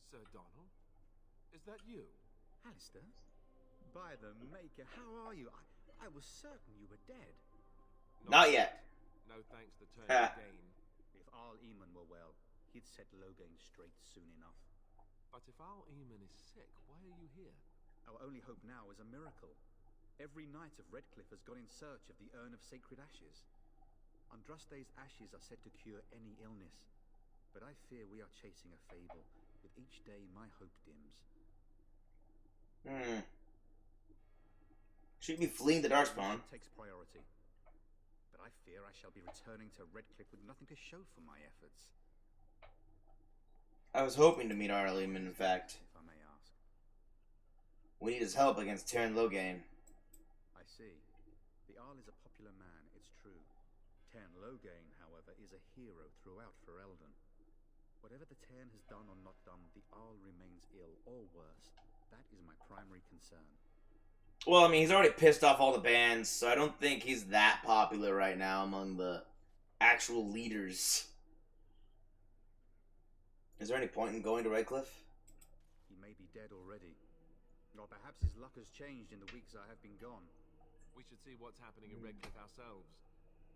S3: Sir Donald? Is that you?
S16: Alistair? By the Maker, how are you? I was certain you were dead.
S1: Not yet.
S3: No thanks to turn again.
S16: If Arl Eamon were well, he'd set Loghain straight soon enough.
S3: But if Arl Eamon is sick, why are you here?
S16: Our only hope now is a miracle. Every knight of Redcliffe has gone in search of the Urn of Sacred Ashes. Andraste's ashes are said to cure any illness, but I fear we are chasing a fable. With each day, my hope dims.
S1: Should be fleeing the Darkspawn.
S16: Takes priority, but I fear I shall be returning to Redcliffe with nothing to show for my efforts.
S1: I was hoping to meet Arleman, in fact.
S16: If I may ask.
S1: We need his help against Terran Loghain.
S16: I see. The Arl is a popular man, it's true. Terran Loghain, however, is a hero throughout Ferelden. Whatever the Terran has done or not done, the Arl remains ill, or worse. That is my primary concern.
S1: Well, I mean, he's already pissed off all the bands, so I don't think he's that popular right now among the actual leaders. Is there any point in going to Redcliffe?
S16: He may be dead already. Or perhaps his luck has changed in the weeks I have been gone.
S3: We should see what's happening in Redcliffe ourselves.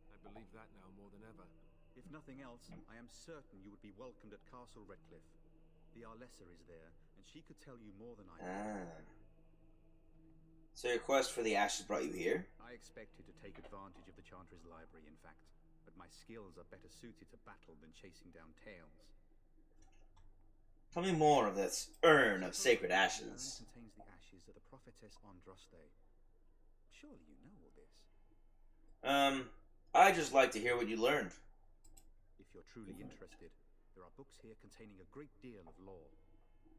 S3: I believe that now more than ever.
S16: If nothing else, I am certain you would be welcomed at Castle Redcliffe. The Arlessa is there, and she could tell you more than I can.
S1: So your quest for the ashes brought you here?
S16: I expected to take advantage of the Chantry's library, in fact, but my skills are better suited to battle than chasing down tales.
S1: Tell me more of this Urn of Sacred Ashes.
S16: It contains the ashes of the prophetess Andraste. Surely you know all this.
S1: I'd just like to hear what you learned.
S16: If you're truly interested, there are books here containing a great deal of lore.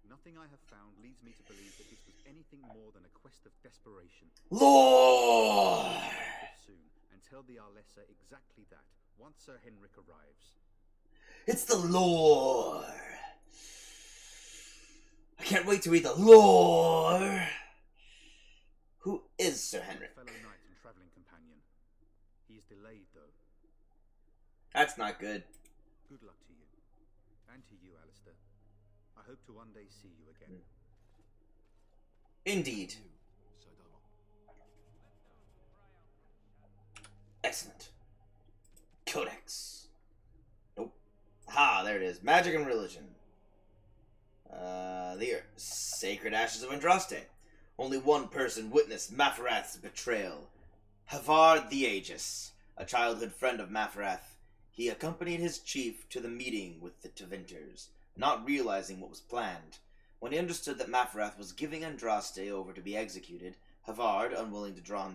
S16: Nothing I have found leads me to believe that this was anything more than a quest of desperation.
S1: Lore!
S16: Soon, and tell the Arlessa exactly that, once Sir Henrik arrives.
S1: It's the lore! I can't wait to read the lore! Who is Sir Henrik?
S16: Fellow knight and travelling companion. He is delayed, though.
S1: That's not good.
S16: Good luck to you. And to you, Alistair. I hope to one day see you again.
S1: Indeed. Excellent. Codex. Nope. Ha, there it is. Magic and religion. The Sacred Ashes of Andraste. Only one person witnessed Mafarath's betrayal. Havard the Aegis, a childhood friend of Mafarath. He accompanied his chief to the meeting with the Tevinters, not realizing what was planned. When he understood that Mafarath was giving Andraste over to be executed, Havard, unwilling to draw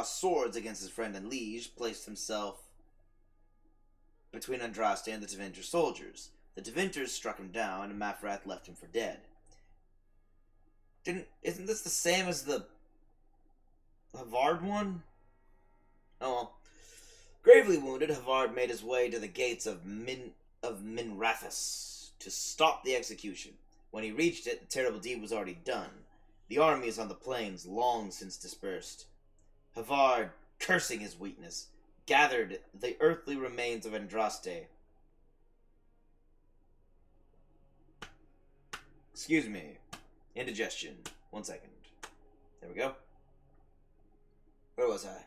S1: swords against his friend and liege, placed himself between Andraste and the Tevinter soldiers. The Tevinters struck him down, and Mafarath left him for dead. Isn't this the same as the Havard one? Oh well. Gravely wounded, Havard made his way to the gates of Minrathus to stop the execution. When he reached it, the terrible deed was already done. The armies on the plains long since dispersed. Havard, cursing his weakness, gathered the earthly remains of Andraste. Excuse me. Indigestion. 1 second. There we go. Where was I?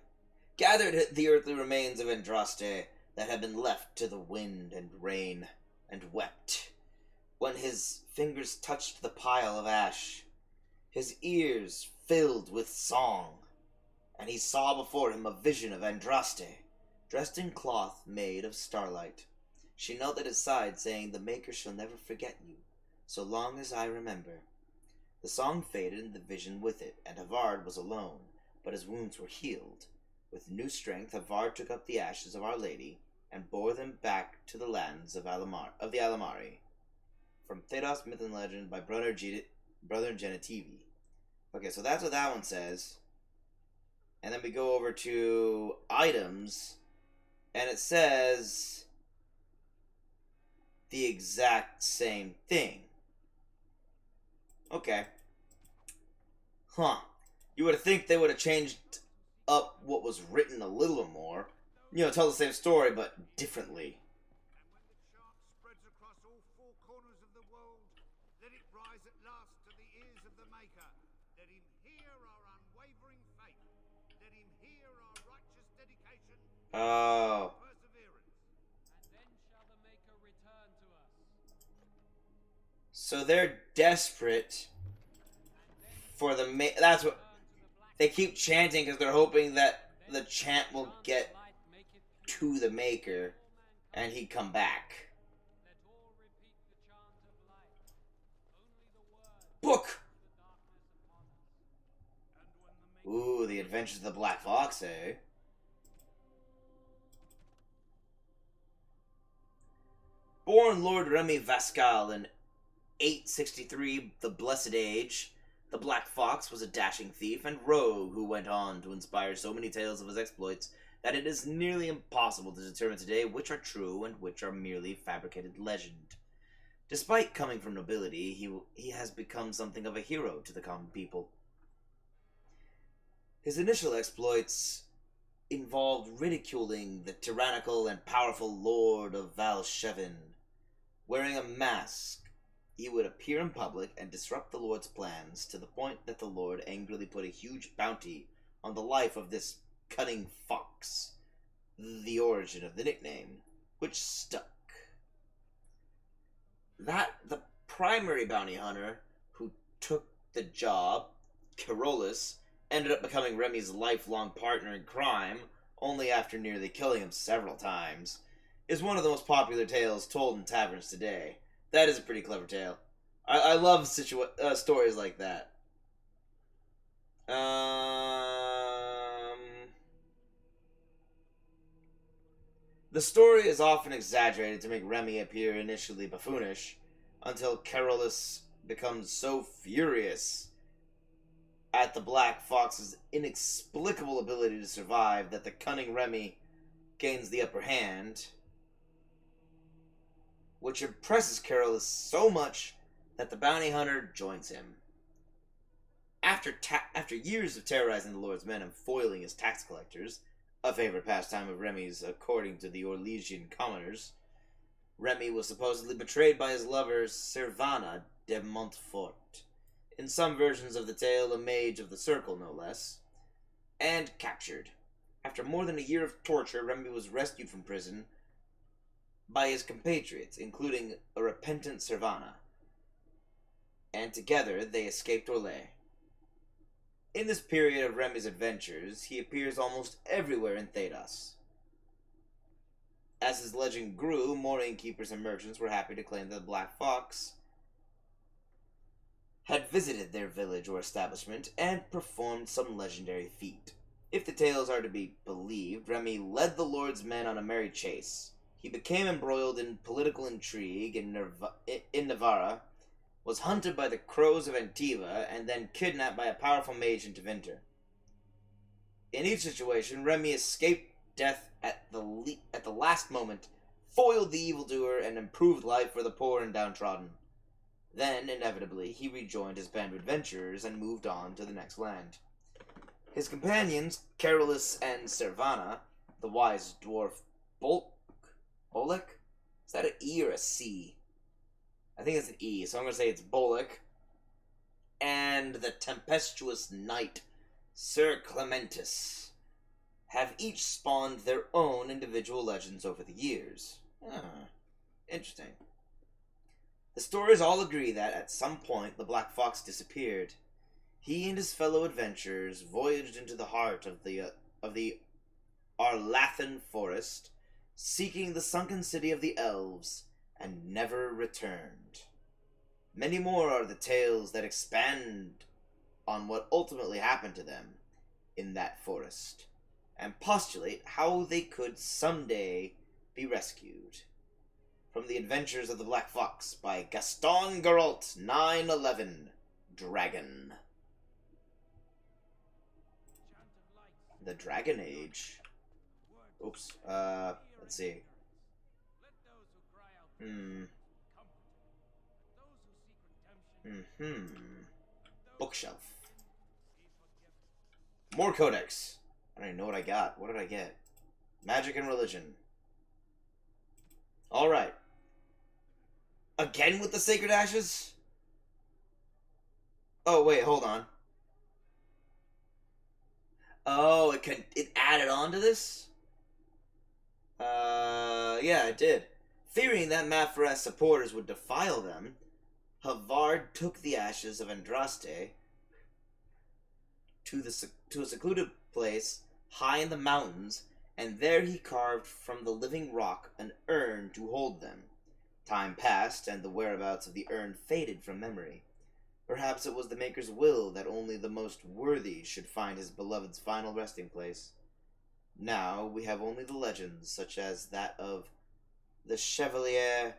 S1: Gathered the earthly remains of Andraste that had been left to the wind and rain, and wept. When his fingers touched the pile of ash, his ears filled with song, and he saw before him a vision of Andraste, dressed in cloth made of starlight. She knelt at his side, saying, "The Maker shall never forget you, so long as I remember." The song faded, and the vision with it, and Havard was alone, but his wounds were healed. With new strength, Havard took up the ashes of Our Lady, and bore them back to the lands of the Alamari. From Theros Myth and Legend by Brother Genitivi. Okay, so that's what that one says. And then we go over to items, and it says the exact same thing. Okay. Huh. You would think they would have changed up what was written a little more. You know, tell the same story, but differently.
S8: Spreads across all four corners of the world. Let it rise at last to the ears of the Maker. Let him hear our unwavering faith. Let him hear our righteous dedication.
S1: Oh.
S8: Perseverance.
S11: And then shall the Maker return to us.
S1: So they're desperate for the that's what they keep chanting, because they're hoping that the chant will get to the Maker and he'd come back. Book! Ooh, the Adventures of the Black Fox, eh? Born Lord Remy Vascal in 863, the Blessed Age, the Black Fox was a dashing thief and rogue who went on to inspire so many tales of his exploits that it is nearly impossible to determine today which are true and which are merely fabricated legend. Despite coming from nobility, he has become something of a hero to the common people. His initial exploits involved ridiculing the tyrannical and powerful Lord of Valshevin. Wearing a mask, he would appear in public and disrupt the Lord's plans, to the point that the Lord angrily put a huge bounty on the life of this cunning fox, the origin of the nickname, which stuck. The primary bounty hunter who took the job, Carolus, ended up becoming Remy's lifelong partner in crime, only after nearly killing him several times, is one of the most popular tales told in taverns today. That is a pretty clever tale. I love stories like that. The story is often exaggerated to make Remy appear initially buffoonish, until Carolus becomes so furious at the Black Fox's inexplicable ability to survive that the cunning Remy gains the upper hand, which impresses Carolus so much that the bounty hunter joins him. After years of terrorizing the Lord's men and foiling his tax collectors, a favorite pastime of Remy's according to the Orlesian commoners, Remy was supposedly betrayed by his lover Servana de Montfort, in some versions of the tale a mage of the circle no less, and captured. After more than a year of torture, Remy was rescued from prison by his compatriots, including a repentant Servana, and together they escaped Orlais. In this period of Remy's adventures, he appears almost everywhere in Thedas. As his legend grew, more innkeepers and merchants were happy to claim that the Black Fox had visited their village or establishment and performed some legendary feat. If the tales are to be believed, Remy led the Lord's men on a merry chase. He became embroiled in political intrigue in Navarra, was hunted by the crows of Antiva, and then kidnapped by a powerful mage in Tevinter. In each situation, Remy escaped death at the last moment, foiled the evildoer, and improved life for the poor and downtrodden. Then, inevitably, he rejoined his band of adventurers and moved on to the next land. His companions, Carolus and Servana, the wise dwarf Bolek? Is that an E or a C? I think it's an E, so I'm going to say it's Bolek, and the tempestuous knight Sir Clementus have each spawned their own individual legends over the years. Interesting. The stories all agree that at some point the Black Fox disappeared. He and his fellow adventurers voyaged into the heart of the Arlathan forest, seeking the sunken city of the elves, and never returned. Many more are the tales that expand on what ultimately happened to them in that forest, and postulate how they could someday be rescued. From the Adventures of the Black Fox by Gaston Garault, 911, Dragon. The Dragon Age. Oops, let's see. Bookshelf. More codex. I don't even know what I got. What did I get? Magic and religion. Alright. Again with the Sacred Ashes? Oh, wait, hold on. Oh, it added on to this? Yeah, it did. Fearing that Mafaras supporters would defile them, Havard took the ashes of Andraste to a secluded place high in the mountains, and there he carved from the living rock an urn to hold them. Time passed, and the whereabouts of the urn faded from memory. Perhaps it was the Maker's will that only the most worthy should find his beloved's final resting place. Now we have only the legends, such as that of the Chevalier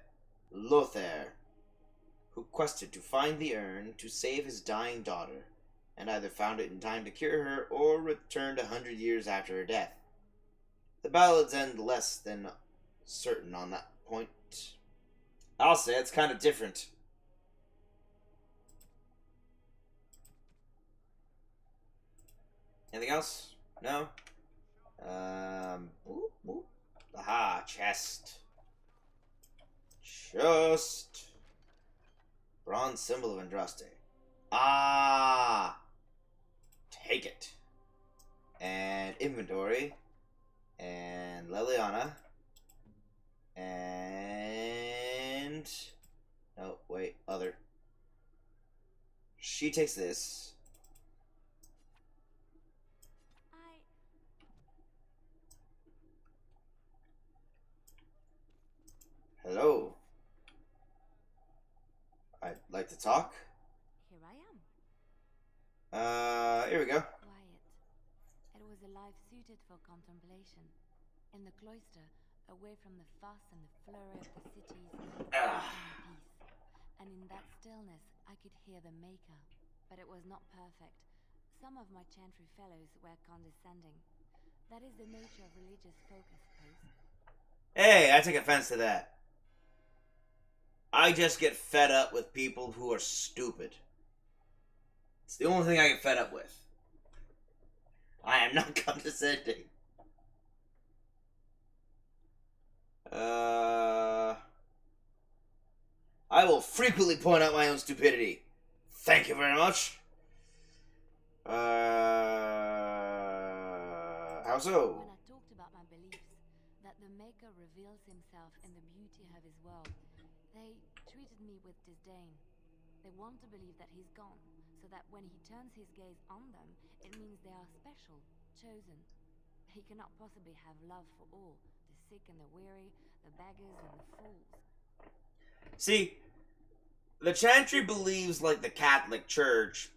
S1: Lothair, who quested to find the urn to save his dying daughter, and either found it in time to cure her, or returned 100 years after her death. The ballads end less than certain on that point. I'll say it's kind of different. Anything else? No? Aha, chest. Just. Bronze symbol of Andraste. Ah! Take it. And inventory. And Leliana. And... oh, wait, other. She takes this. Hello. I'd like to talk.
S10: Here I am.
S1: Here we go.
S10: Quiet. It was a life suited for contemplation. In the cloister, away from the fuss and the flurry of the cities, peace. And in that stillness, I could hear the Maker. But it was not perfect. Some of my Chantry fellows were condescending. That is the nature of religious focus, Post.
S1: Hey, I take offense to that. I just get fed up with people who are stupid. It's the only thing I get fed up with. I am not condescending. I will frequently point out my own stupidity. Thank you very much. How so?
S10: When I talked about my beliefs, that the Maker reveals himself in the beauty of his world, they treated me with disdain. They want to believe that he's gone, so that when he turns his gaze on them, it means they are special, chosen. He cannot possibly have love for all, the sick and the weary, the beggars and the fools.
S1: See, the Chantry believes like the Catholic Church,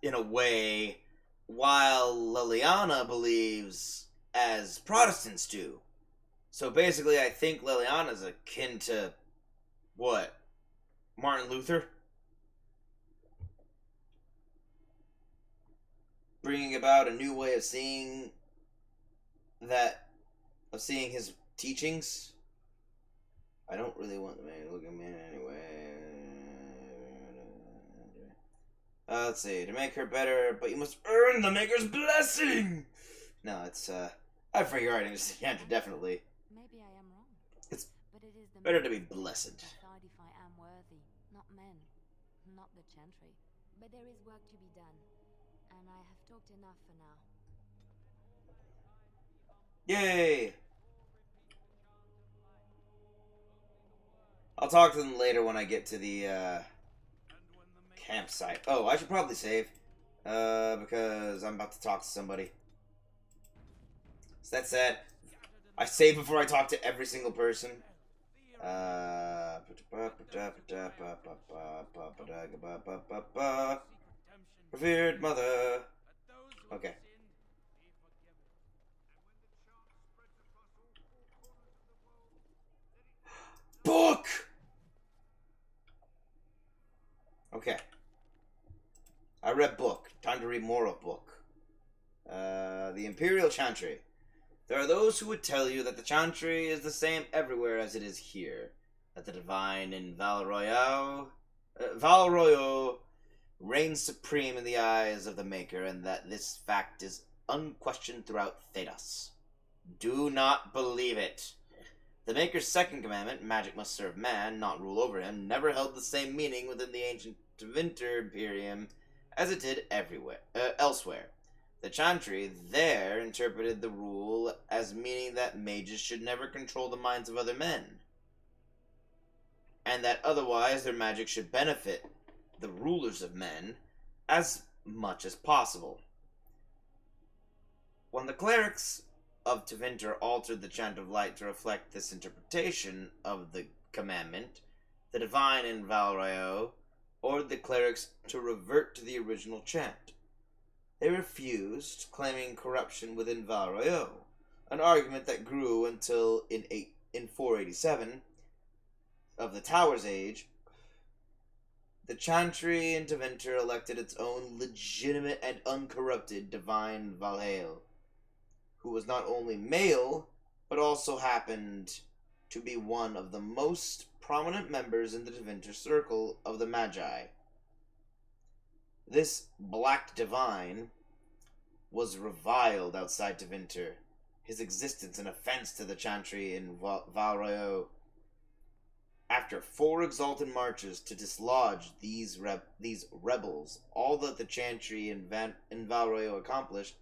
S1: in a way, while Leliana believes as Protestants do. So basically, I think Leliana's akin to, what, Martin Luther? Bringing about a new way of seeing his teachings. I don't really want the man to look at me anyway. Let's see. To make her better, but you must earn the Maker's blessing! No, it's, I figure I understand, definitely.
S10: Maybe I am wrong.
S1: It's
S10: but it is the
S1: better to be blessed.
S10: decide if I am worthy, not men, not the Chantry. But there is work to be done, and I have talked enough for now.
S1: Yay! I'll talk to them later when I get to the campsite. Oh, I should probably save. Because I'm about to talk to somebody. So that said, I save before I talk to every single person. Revered mother. Okay. Book! Okay. I read book. Time to read more of book. The Imperial Chantry. There are those who would tell you that the Chantry is the same everywhere as it is here. That the divine in Val Royaux reigns supreme in the eyes of the Maker, and that this fact is unquestioned throughout Thedas. Do not believe it. The Maker's second commandment, magic must serve man, not rule over him, never held the same meaning within the ancient Tevinter Imperium as it did elsewhere. The Chantry there interpreted the rule as meaning that mages should never control the minds of other men, and that otherwise their magic should benefit the rulers of men as much as possible. When the clerics of Tevinter altered the Chant of Light to reflect this interpretation of the commandment, the divine in Val Royaux ordered the clerics to revert to the original chant. They refused, claiming corruption within Val Royaux, an argument that grew until in 487 of the Tower's Age, the Chantry in Tevinter elected its own legitimate and uncorrupted divine Valhalla, who was not only male, but also happened to be one of the most prominent members in the Tevinter circle of the Magi. This black divine was reviled outside Tevinter, his existence an offense to the Chantry in Val Royaux. After 4 exalted marches to dislodge these rebels, all that the Chantry in Val Royaux accomplished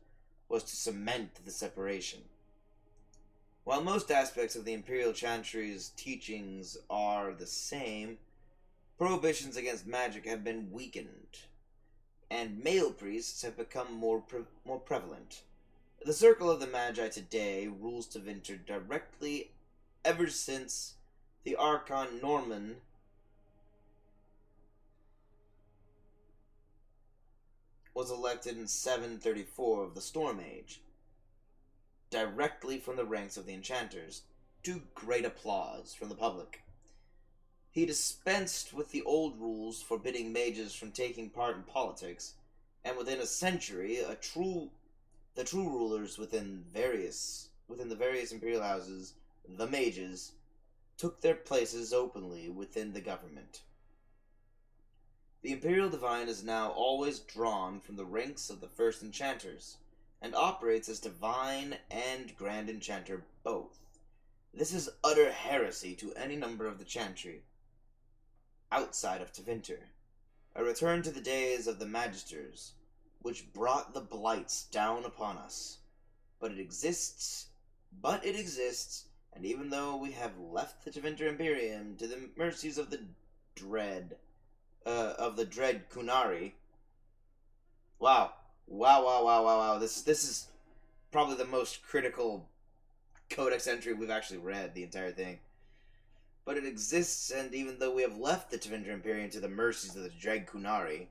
S1: was to cement the separation. While most aspects of the Imperial Chantry's teachings are the same, prohibitions against magic have been weakened, and male priests have become more prevalent. The Circle of the Magi today rules Tevinter directly ever since the Archon Norman was elected in 734 of the Storm Age, directly from the ranks of the enchanters, to great applause from the public. He dispensed with the old rules forbidding mages from taking part in politics, and within a century, the true rulers within the various imperial houses, the mages, took their places openly within the government. The Imperial Divine is now always drawn from the ranks of the first enchanters, and operates as Divine and Grand Enchanter both. This is utter heresy to any number of the Chantry outside of Tevinter, a return to the days of the Magisters, which brought the blights down upon us. But it exists, and even though we have left the Tevinter Imperium to the mercies of the dread Kunari, wow, this is probably the most critical codex entry we've actually read, the entire thing. But it exists, and even though we have left the Tevinter Imperium to the mercies of the dread Kunari,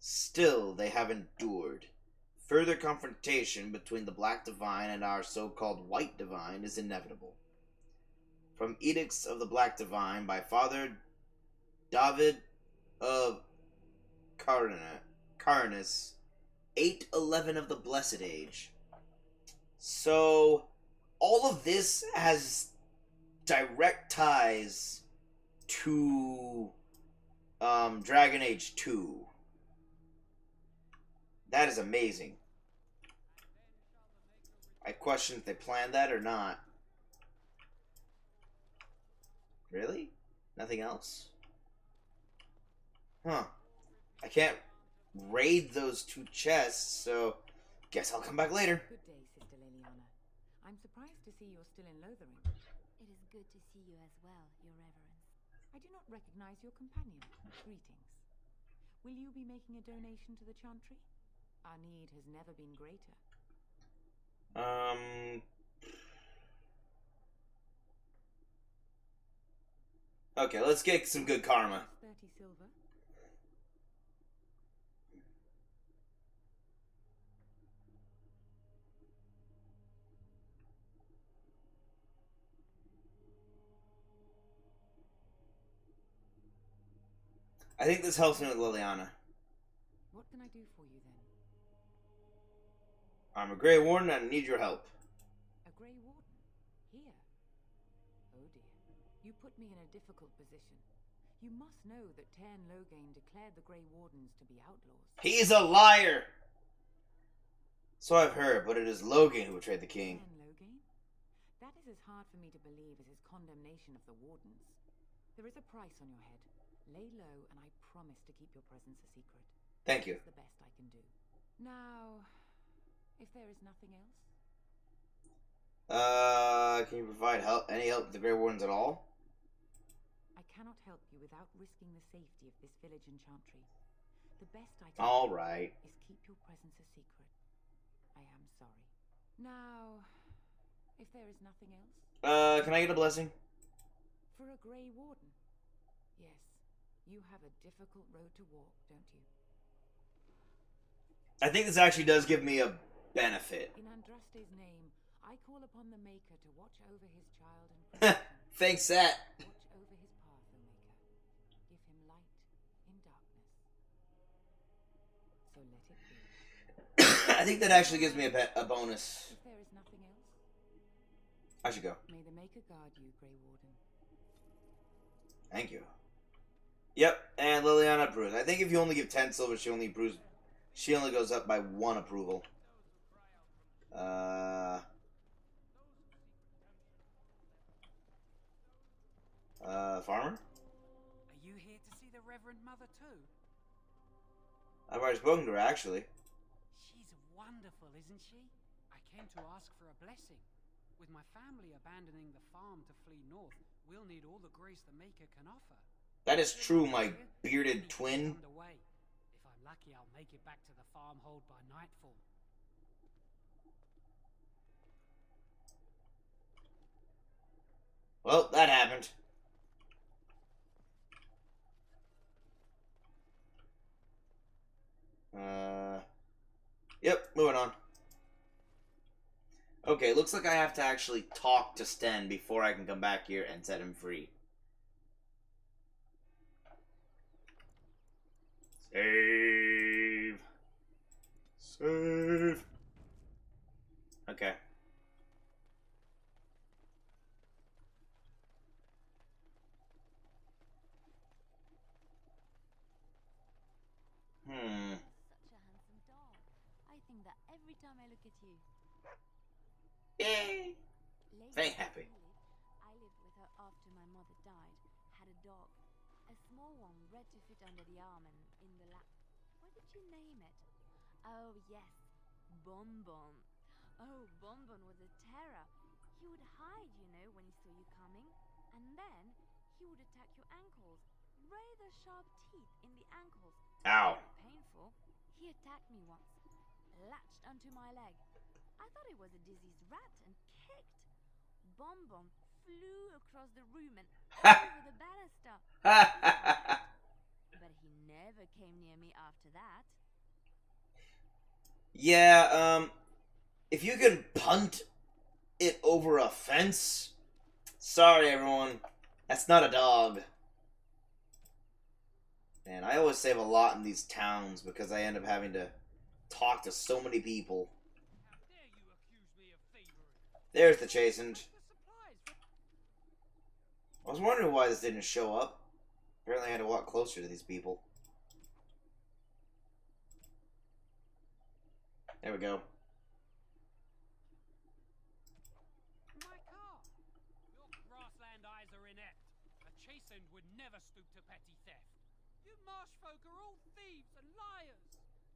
S1: still they have endured. Further confrontation between the Black Divine and our so-called White Divine is inevitable. From Edicts of the Black Divine by Father David of Carnus, 811 of the Blessed Age. So, all of this has direct ties to Dragon Age 2. That is amazing. I question if they planned that or not. Really? Nothing else? Huh. I can't raid those 2 chests, so guess I'll come back later.
S21: Good day, Sister Liliana. I'm surprised to see you're still in Lothering.
S10: It is good to see you as well, Your Reverence.
S21: I do not recognize your companion. Greetings. Will you be making a donation to the Chantry? Our need has never been greater.
S1: Okay, let's get some good karma.
S21: 30 silver.
S1: I think this helps me with Liliana.
S21: What can I do for you then?
S1: I'm a Grey Warden and I need your help.
S21: A Grey Warden? Here? Oh dear. You put me in a difficult position. You must know that Tairn Loghain declared the Grey Wardens to be outlaws.
S1: He's a liar! So I've heard, but it is Loghain who betrayed the king.
S21: Tairn Loghain? That is as hard for me to believe as his condemnation of the Wardens. There is a price on your head. Lay low, and I promise to keep your presence a secret.
S1: Thank you.
S21: That's the best I can do. Now, if there is nothing else?
S1: Can you provide any help with the Grey Wardens at all?
S21: I cannot help you without risking the safety of this village and Chantry. The best I can
S1: Alright.
S21: do is keep your presence a secret. I am sorry. Now, if there is nothing else?
S1: Can I get a blessing?
S21: For a Grey Warden? Yes. You have a difficult road to walk, don't you?
S1: I think this actually does give me a benefit.
S21: In Andraste's name, I call upon the Maker to watch over his child and protect him.
S1: Thanks, Sat.
S21: Watch over his path, O Maker. Give him light in darkness. So let it be.
S1: I think that actually gives me a bonus.
S21: If there is nothing else,
S1: I should go.
S21: may the Maker guard you, Grey Warden.
S1: Thank you. Yep, and Liliana approves. I think if you only give 10 silver, she only approves. She only goes up by 1 approval. Farmer?
S11: Are you here to see the Reverend Mother too?
S1: I've already spoken to her, actually.
S11: She's wonderful, isn't she? I came to ask for a blessing. With my family abandoning the farm to flee north, we'll need all the grace the Maker can offer.
S1: That is true, my bearded twin.
S11: Underway. If I'm lucky, I'll make it back to the farmhold by nightfall.
S1: Well, that happened. Yep, moving on. Okay, looks like I have to actually talk to Sten before I can come back here and set him free. Save. Save. Okay.
S10: Such a handsome dog. I think that every time I look at you.
S1: Yay! Very happy.
S10: I lived with her after my mother died. Had a dog. A small one, red to fit under the arm and in the lap. What did you name it? Oh, yes. Bonbon. Oh, Bonbon was a terror. He would hide, you know, when he saw you coming. And then he would attack your ankles. Rather sharp teeth in the ankles.
S1: Ow.
S10: Very painful. He attacked me once. Latched onto my leg. I thought it was a diseased rat and kicked. Bonbon flew across the room and over the banister. But he never came near me after that.
S1: Yeah, if you can punt it over a fence, sorry everyone, that's not a dog. Man, I always save a lot in these towns because I end up having to talk to so many people. There's the chastened. I was wondering why this didn't show up. Apparently I had to walk closer to these people. There we go.
S11: My car! Your grassland eyes are inept. A chastened would never stoop to petty theft. You marsh folk are all thieves and liars.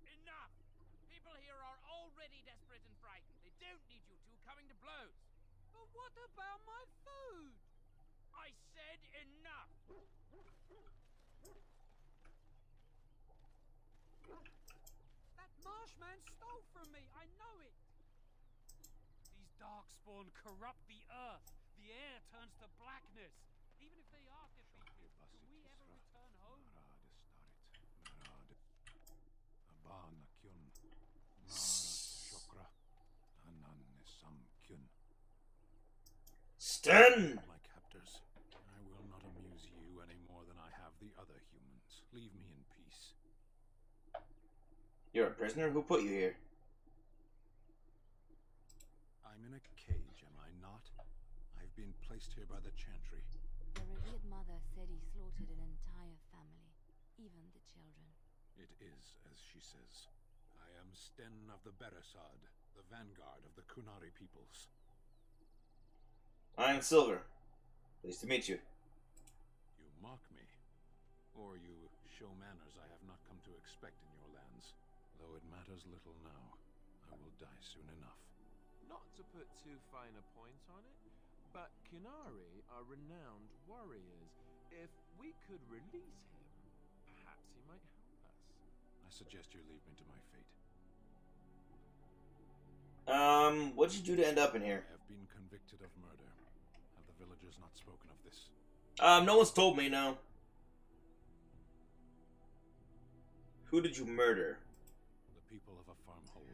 S13: Enough! People here are already desperate and frightened. They don't need you two coming to blows.
S11: But what about my food?
S13: I said enough!
S11: That marshman stole from me, I know it. These darkspawn corrupt the earth. The air turns to blackness. Even if they are defeated, can we ever return home?
S1: Sten!
S2: My captors, I will not amuse you any more than I have the other humans. Leave me in peace.
S1: You're a prisoner? Who put you here?
S2: I'm in a cage, am I not? I've been placed here by the Chantry.
S10: The revered mother said he slaughtered an entire family, even the children.
S2: It is as she says. I am Sten of the Beresad, the vanguard of the Kunari peoples.
S1: I am Silver. Pleased to meet you.
S2: You mock me, or you show manners I have not come to expect in your lands. Though it matters little now, I will die soon enough.
S3: Not to put too fine a point on it, but Kunari are renowned warriors. If we could release him, perhaps he might help us.
S2: I suggest you leave me to my fate.
S1: What'd you do to end up in here?
S2: I have been convicted of murder. Have the villagers not spoken of this?
S1: No one's told me, no. Who did you murder?
S2: The people of a farmhold.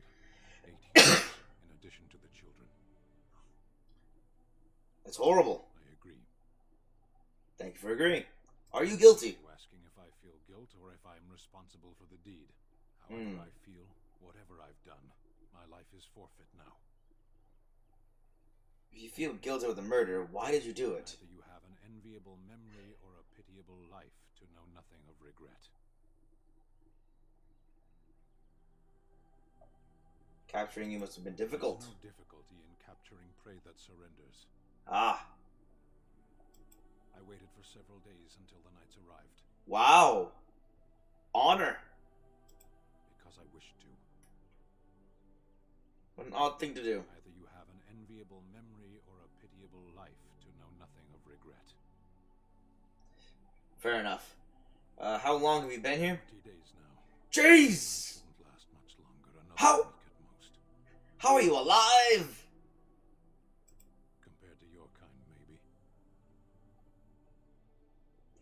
S2: 8 humans, in addition to the children.
S1: That's horrible.
S2: I agree.
S1: Thank you for agreeing. Are you guilty?
S2: Are you asking if I feel guilt or if I'm responsible for the deed? However I feel, whatever I've done, my life is forfeit now.
S1: If you feel guilty with the murder, why did you do it?
S2: Either you have an enviable memory or a pitiable life to know nothing of regret.
S1: Capturing you must have been difficult.
S2: There's no difficulty in capturing prey that surrenders.
S1: Ah.
S2: I waited for several days until the knights arrived.
S1: Wow. Honor.
S2: Because I wished to.
S1: What an odd thing to do.
S2: Either you have an enviable memory or a pitiable life to know nothing of regret.
S1: Fair enough. How long have you been here?
S2: 20 days now.
S1: Jeez!
S2: It won't last much longer. Another
S1: How?
S2: week at most.
S1: How are you alive?
S2: Compared to your kind, maybe.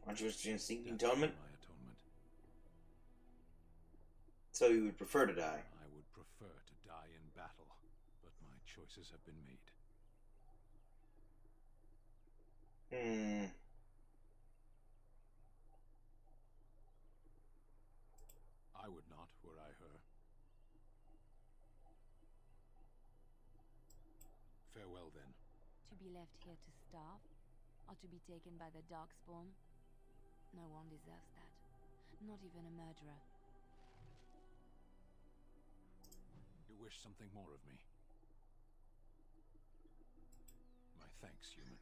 S1: Aren't you seeking atonement?
S2: My atonement.
S1: So you would prefer to die?
S2: I would prefer to die in battle, but my choices have been made. I would not, were I her. Farewell, then.
S10: To be left here to starve? Or to be taken by the Darkspawn? No one deserves that. Not even a murderer.
S2: You wish something more of me? My thanks, human.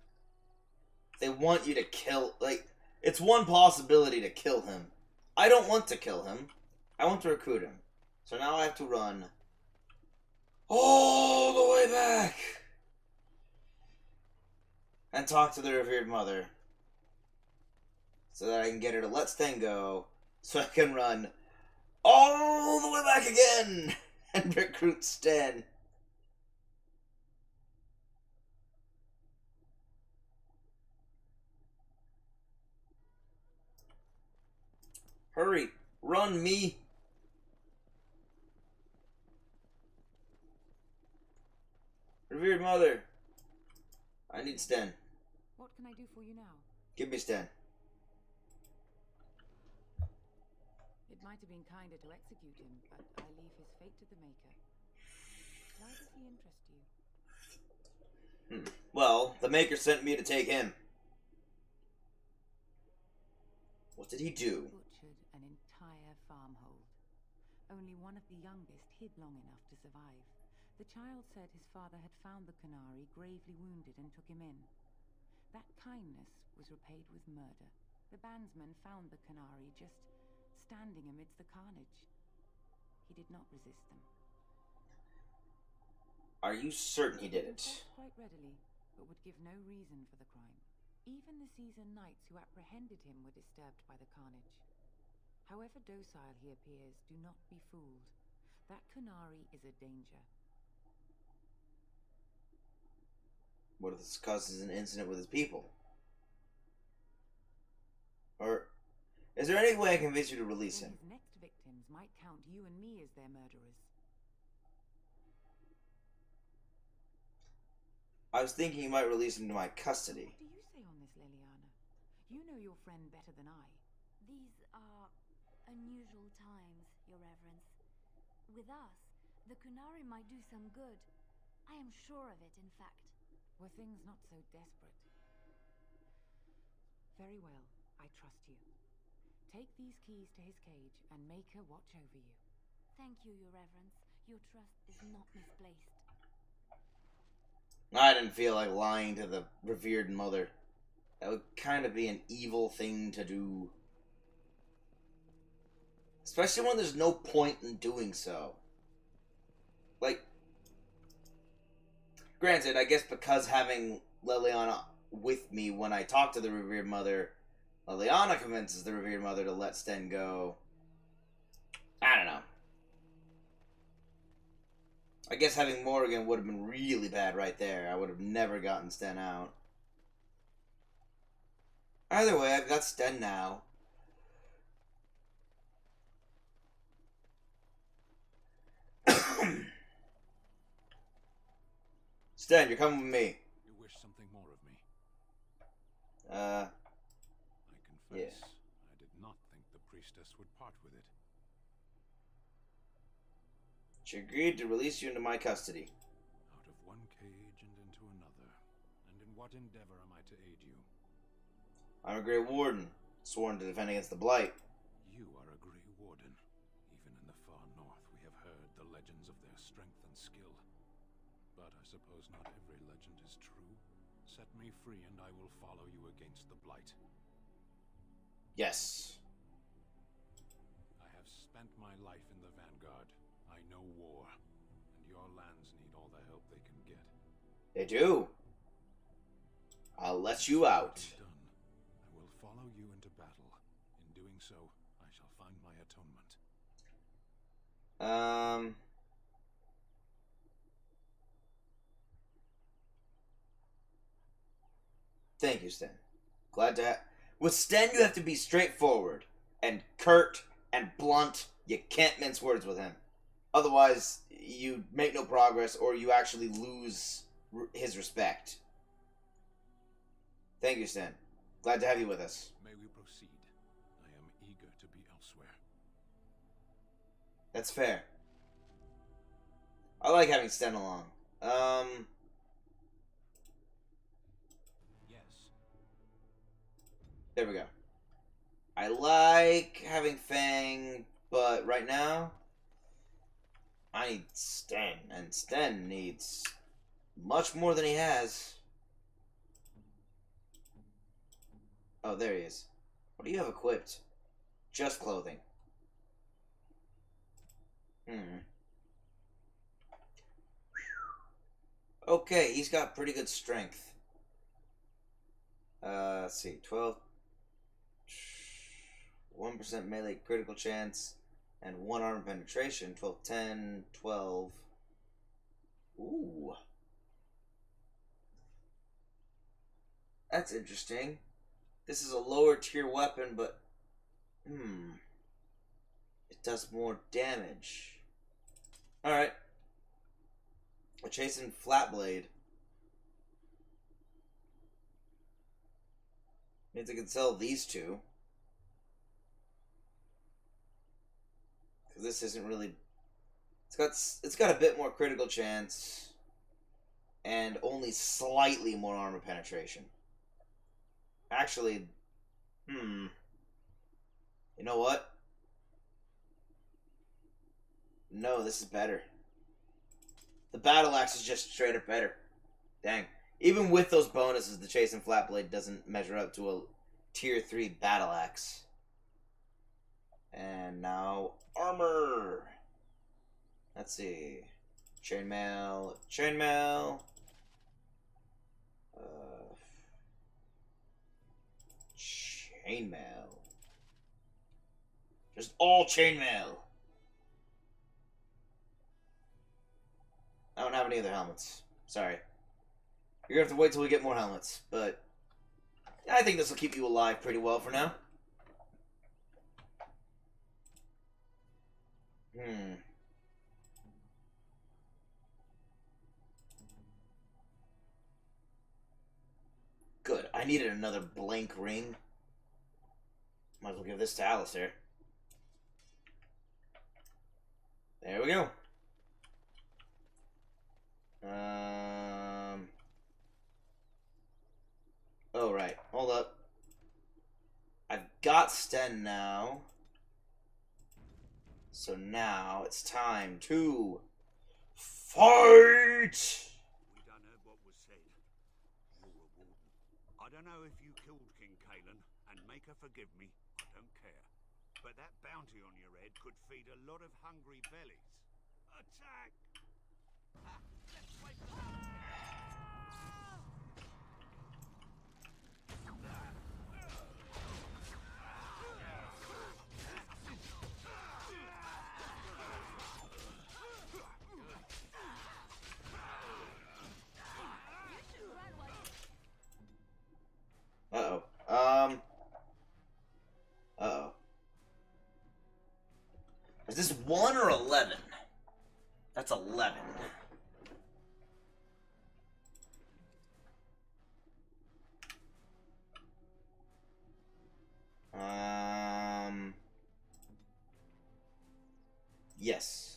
S1: They want you to kill, like, it's one possibility to kill him. I don't want to kill him. I want to recruit him. So now I have to run all the way back and talk to the revered mother so that I can get her to let Sten go so I can run all the way back again and recruit Sten. Hurry, run me. Revered mother, I need Sten.
S21: What can I do for you now?
S1: Give me Sten.
S21: It might have been kinder to execute him, but I leave his fate to the Maker. Why does he interest you?
S1: Well, the Maker sent me to take him. What did he do?
S21: Butchered an entire farmhold. Only one of the youngest hid long enough to survive. The child said his father had found the Kunari gravely wounded and took him in. That kindness was repaid with murder. The bandsman found the Kunari just standing amidst the carnage. He did not resist them.
S1: Are you certain he
S21: He
S1: didn't?
S21: confessed quite readily, but would give no reason for the crime. Even the seasoned knights who apprehended him were disturbed by the carnage. However docile he appears, do not be fooled. That Kunari is a danger.
S1: What if this causes an incident with his people? Or is there any way I can convince you to release
S21: Then
S1: him?
S21: his next victims might count you and me as their murderers.
S1: I was thinking you might release him to my custody.
S21: What do you say on this, Leliana? You know your friend better than I.
S6: These are unusual times, Your Reverence. With us, the Kunari might do some good. I am sure of it, in fact.
S21: Were things not so desperate? Very well, I trust you. Take these keys to his cage and make her watch over you.
S6: Thank you, Your Reverence. Your trust is not misplaced.
S1: I didn't feel like lying to the revered mother. That would kind of be an evil thing to do. Especially when there's no point in doing so. Like, granted, I guess because having Leliana with me when I talk to the revered mother, Leliana convinces the revered mother to let Sten go. I don't know. I guess having Morrigan would have been really bad right there. I would have never gotten Sten out. Either way, I've got Sten now. Sten, you're coming with me.
S2: You wish something more of me?
S1: I
S2: confess, I did not think the priestess would part with it.
S1: She agreed to release you into my custody.
S2: Out of one cage and into another. And in what endeavor am I to aid you?
S1: I'm a Grey Warden, sworn to defend against the Blight.
S2: You are a Grey Warden. Even in the far north, we have heard the legends of their strength and skill. But I suppose not every legend is true. Set me free and I will follow you against the Blight.
S1: Yes.
S2: I have spent my life in the Vanguard. I know war, and your lands need all the help they can get.
S1: They do. I'll let you out.
S2: Done. I will follow you into battle. In doing so, I shall find my atonement.
S1: Thank you, Sten. Glad to with Sten, you have to be straightforward and curt and blunt. You can't mince words with him. Otherwise, you make no progress or you actually lose his respect. Thank you, Sten. Glad to have you with us.
S2: May we proceed? I am eager to be elsewhere.
S1: That's fair. I like having Sten along.
S2: Yes.
S1: There we go. I like having Fanng, but right now, I need Sten, and Sten needs much more than he has. Oh, there he is. What do you have equipped? Just clothing. Okay, he's got pretty good strength. Let's see, 12... 1% melee critical chance, and 1 armor penetration, 12, 10, 12. Ooh. That's interesting. This is a lower tier weapon, but... It does more damage. Alright. A Chastened Flatblade. Means I can sell these two. Because this isn't really... It's got a bit more critical chance. And only slightly more armor penetration. Actually... You know what? No, this is better. The Battle Axe is just straight up better. Dang. Even with those bonuses, the Chastened Flatblade doesn't measure up to a Tier 3 Battle Axe. And now armor. Let's see. Chainmail. Chainmail. Chainmail. Just all chainmail. I don't have any other helmets. Sorry. You're gonna have to wait till we get more helmets, but I think this will keep you alive pretty well for now. Good. I needed another blank ring. Might as well give this to Alistair. There we go. Oh, right. Hold up. I've got Sten now. So now it's time to fight!
S18: We done heard what was said. You're a warden. I don't know if you killed King Kalen, and make her forgive me, I don't care. But that bounty on your head could feed a lot of hungry bellies. Attack! Let's wait for that.
S1: Uh-oh. Uh-oh. Is this 1 or 11? That's 11. Yes.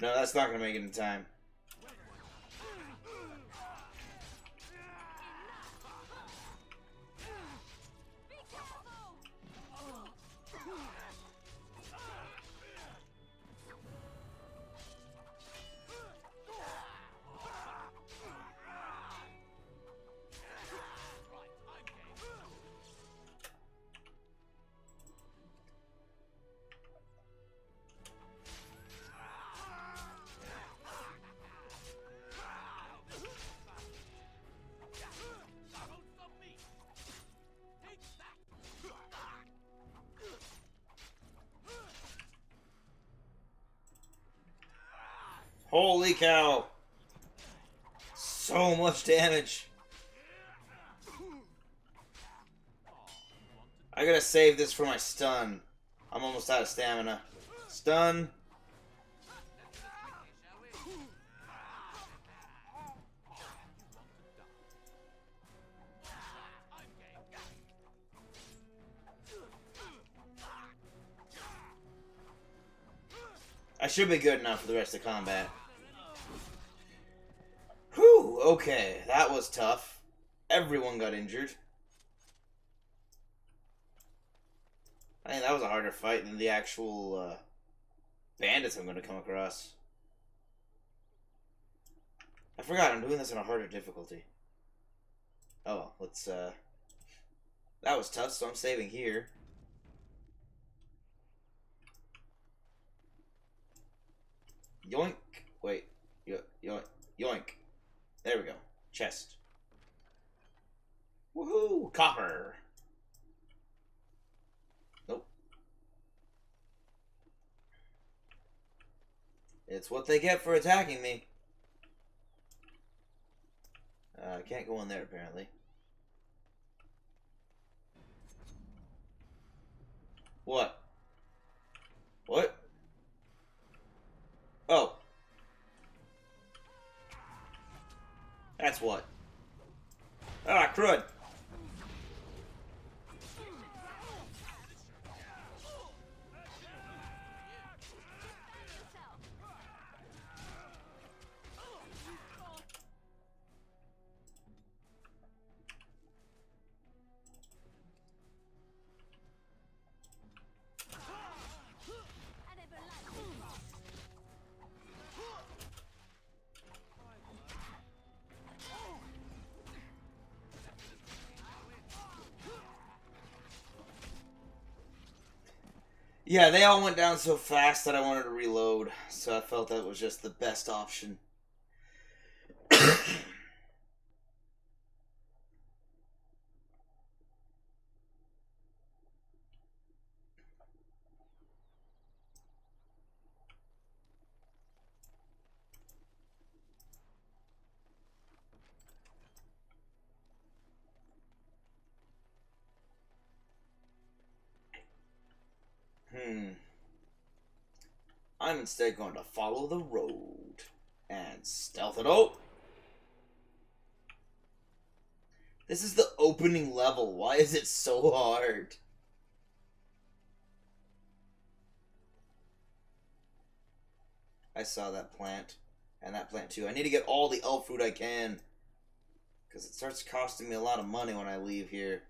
S1: No, that's not gonna make it in time. Holy cow! So much damage. I gotta save this for my stun. I'm almost out of stamina. Stun. I should be good enough for the rest of combat. Whew, okay, that was tough. Everyone got injured. I think that was a harder fight than the actual bandits I'm going to come across. I forgot, I'm doing this on a harder difficulty. Oh well, let's, that was tough, so I'm saving here. Yoink. Wait. Yoink. Yoink. There we go. Chest. Woohoo! Copper! Nope. It's what they get for attacking me. I can't go in there, apparently. What? What? Oh. That's what. Ah, crud. Yeah, they all went down so fast that I wanted to reload, so I felt that was just the best option. I'm instead going to follow the road and stealth it out. This is the opening level. Why is it so hard? I saw that plant. And that plant too. I need to get all the elf food I can. Because it starts costing me a lot of money when I leave here.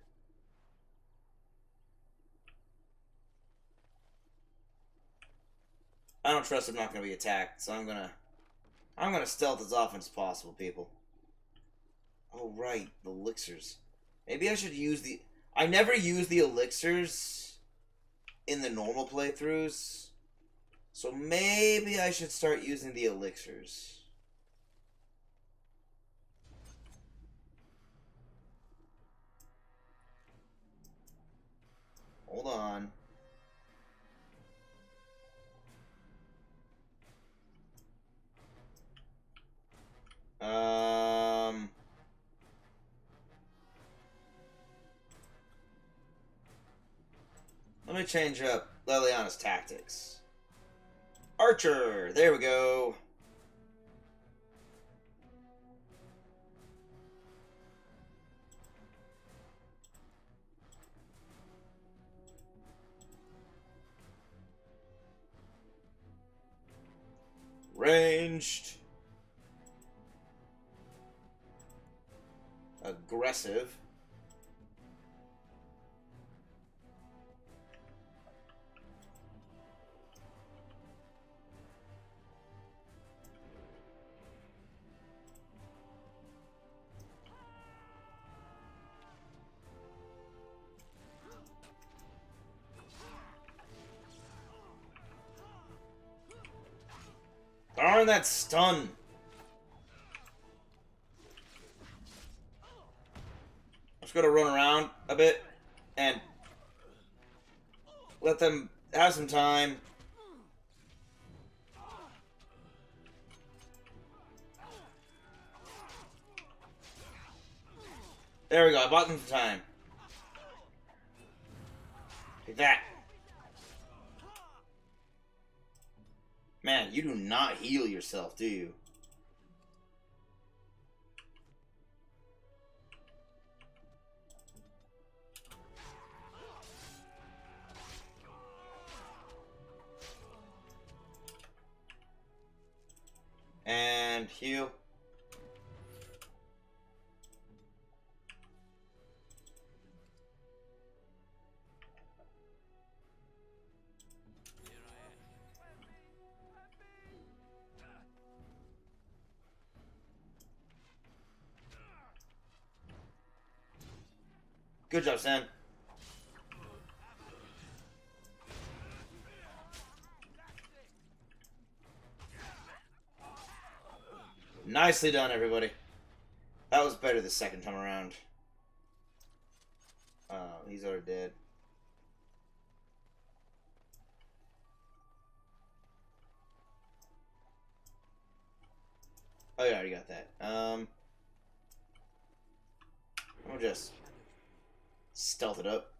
S1: I don't trust I'm not going to be attacked. So I'm gonna stealth as often as possible, people. Oh, right. The elixirs. Maybe I should use the... I never use the elixirs in the normal playthroughs. So maybe I should start using the elixirs. Hold on. Let me change up Leliana's tactics. Archer! There we go. Ranged. Aggressive. Darn that stun! I'm just gonna run around a bit and let them have some time. There we go, I bought them some time. Take that. Man, you do not heal yourself, do you? And heal. Good job, Sam. Nicely done, everybody. That was better the second time around. Oh, he's already dead. Oh, yeah, I already got that. I'll just stealth it up.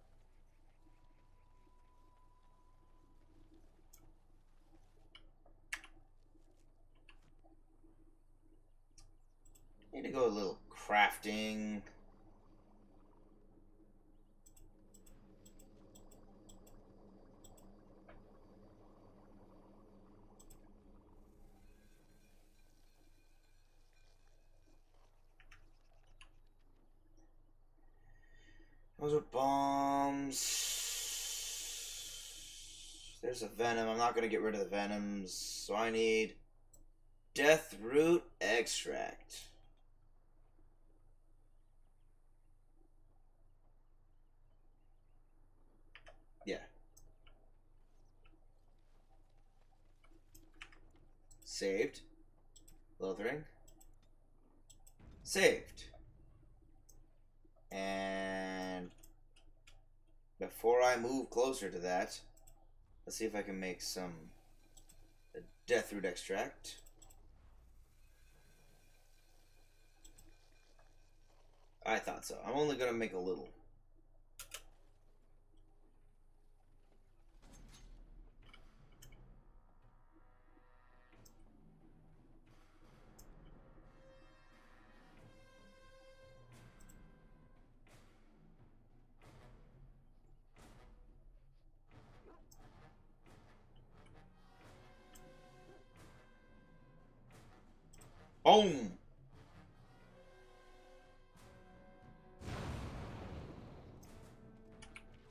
S1: Need to go a little crafting. Those are bombs. There's a venom. I'm not going to get rid of the venoms. So I need death root extract. Yeah. Saved. Lothering. Saved. And before I move closer to that, let's see if I can make some death root extract. I thought so. I'm only gonna make a little. Boom!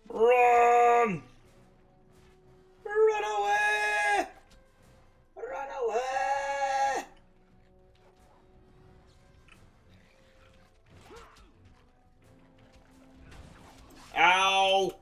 S1: Run! Run away! Run away! Ow!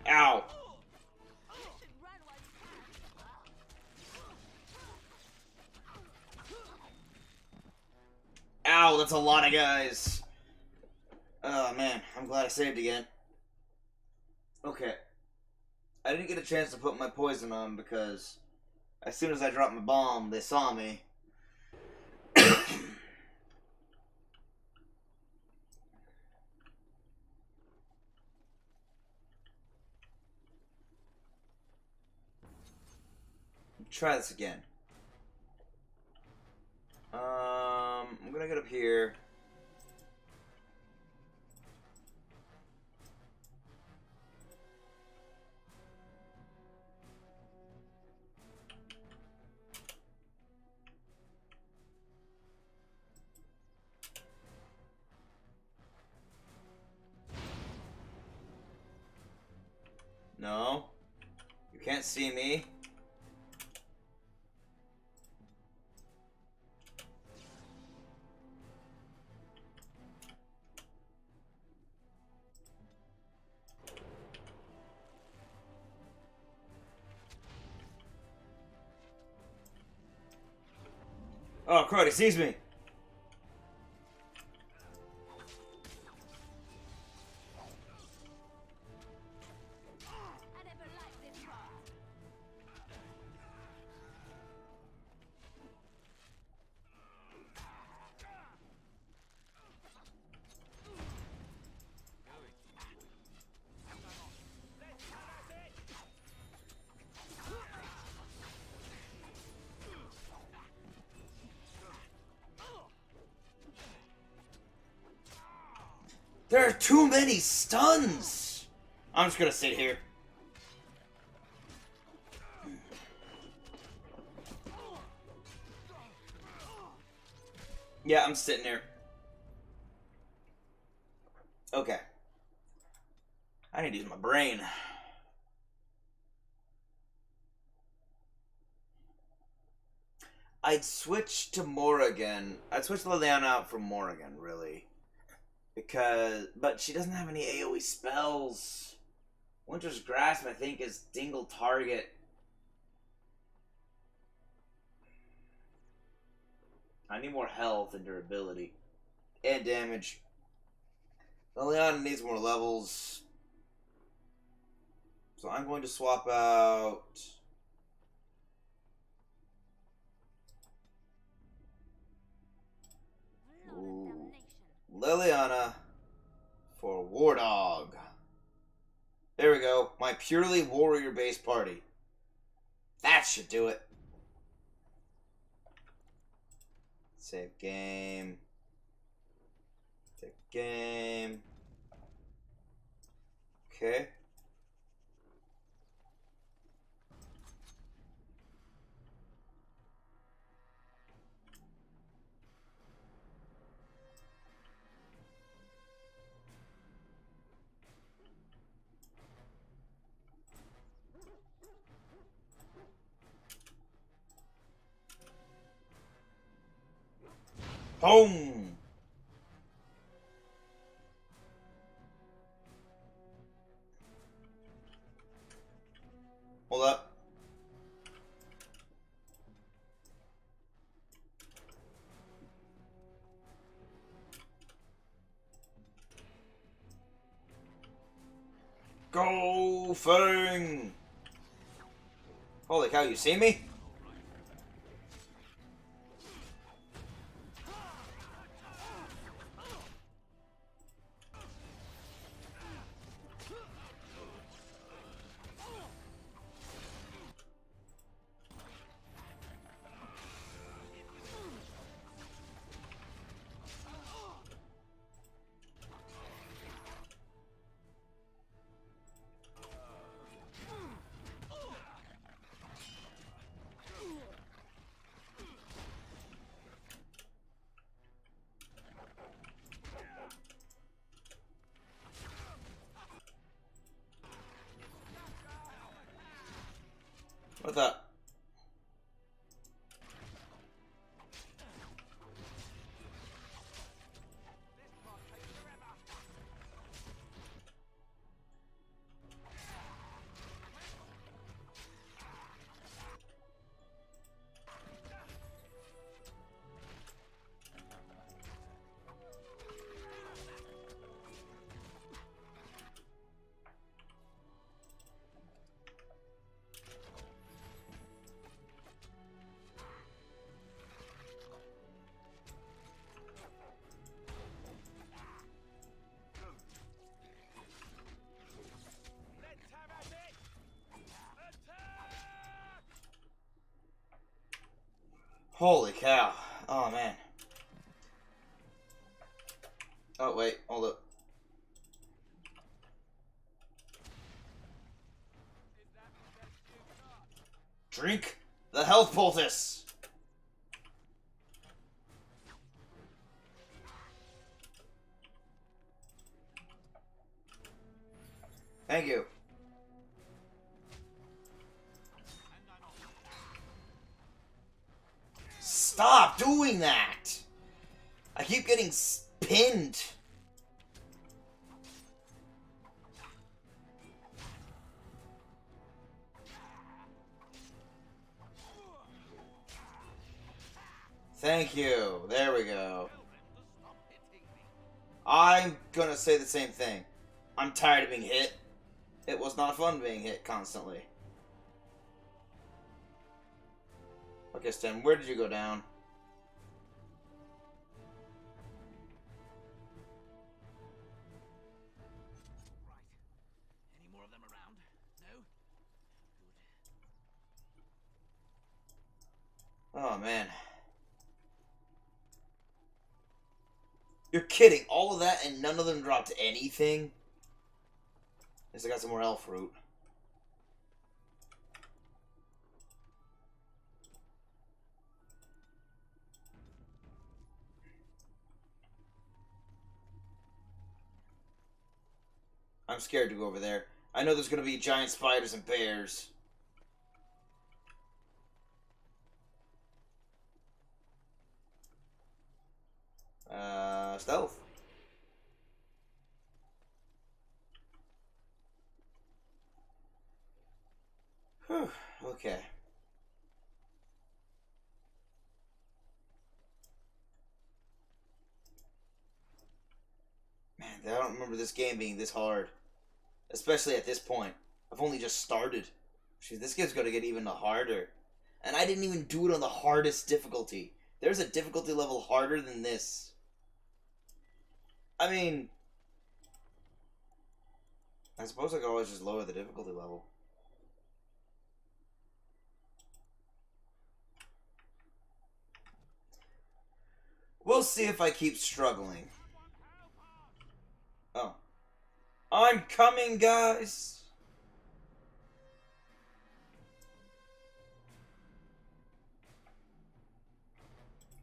S1: Ow! Ow, that's a lot of guys. Oh man, I'm glad I saved again. Okay. I didn't get a chance to put my poison on because as soon as I dropped my bomb, they saw me. Try this again. I'm gonna get up here. No. You can't see me. Oh, crud, he sees me. There are too many stuns! I'm just gonna sit here. Yeah, I'm sitting here. Okay. I need to use my brain. I'd switch to Morrigan. I'd switch Liliana out for Morrigan, really. But she doesn't have any AoE spells. Winter's Grasp, I think, is Dingle Target. I need more health and durability. and damage. Liliana needs more levels. So I'm going to swap out... Ooh. Liliana for War Dog. There we go. My purely warrior-based party. That should do it. Save game. Save game. Okay. Boom! Hold up. Go, Fanng! Holy cow, you see me? What's up? Holy cow. Oh, man. Oh, wait. Hold up. Drink the health poultice. Thank you. Stop doing that! I keep getting pinned. Thank you. There we go. I'm gonna say the same thing. I'm tired of being hit. It was not fun being hit constantly. Okay, Stan, where did you go down?
S13: Any more of them around? No?
S1: Oh, man. You're kidding. All of that and none of them dropped anything? At least I got some more elf fruit. I'm scared to go over there. I know there's going to be giant spiders and bears. Stealth. Whew, okay. I don't remember this game being this hard. Especially at this point. I've only just started. Jeez, this game's gonna get even harder. And I didn't even do it on the hardest difficulty. There's a difficulty level harder than this. I mean, I suppose I could always just lower the difficulty level. We'll see if I keep struggling. Oh. I'm coming, guys!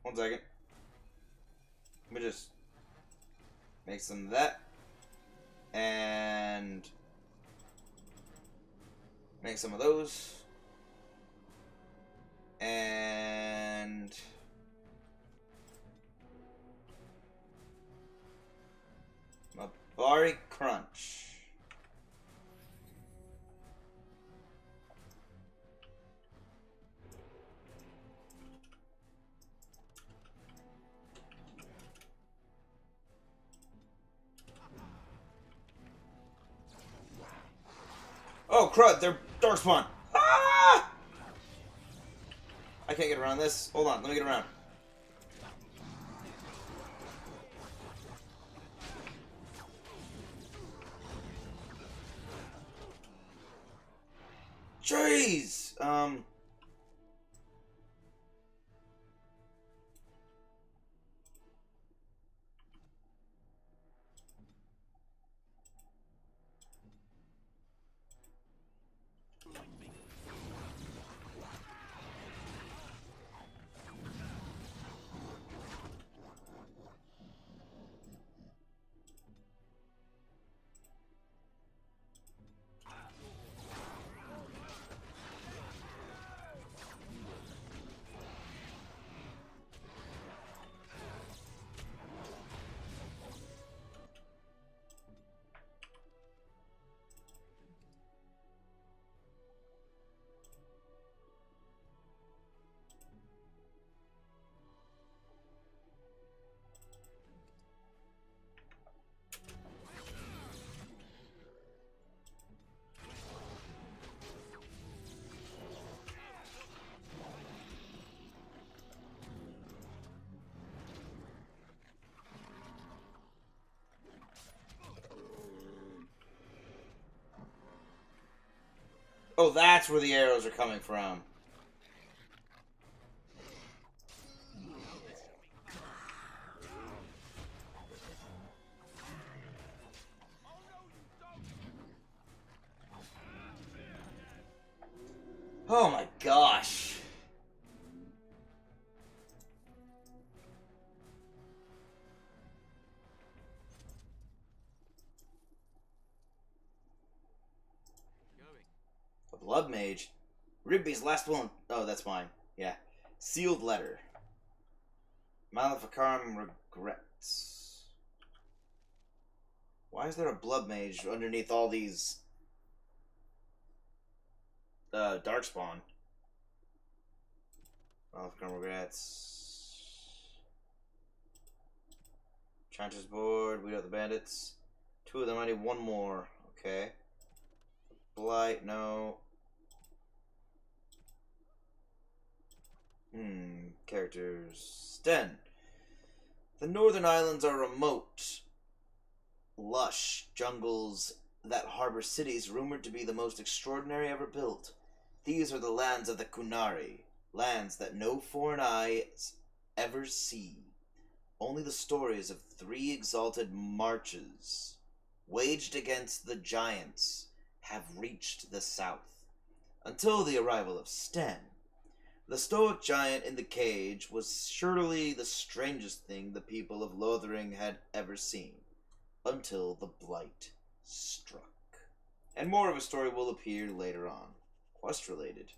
S1: One second. Let me just make some of that. And make some of those. And Mabari Crunch. Oh crud, they're darkspawn. Ah! I can't get around this. Hold on, let me get around. Jeez! Oh, that's where the arrows are coming from. Oh my gosh. A blood mage. Rigby's last one. Oh, that's mine. Yeah. Sealed letter. Maleficarum regrets. Why is there a blood mage underneath all these darkspawn? Maleficarum regrets. Chanter's board. We got the bandits. Two of them. I need one more. Okay. Blight. No. Characters. Sten. The northern islands are remote, lush jungles that harbor cities rumored to be the most extraordinary ever built. These are the lands of the Kunari, lands that no foreign eyes ever see. Only the stories of 3 exalted marches, waged against the giants, have reached the south, until the arrival of Sten. The stoic giant in the cage was surely the strangest thing the people of Lothering had ever seen, until the blight struck. And more of a story will appear later on. Quest related.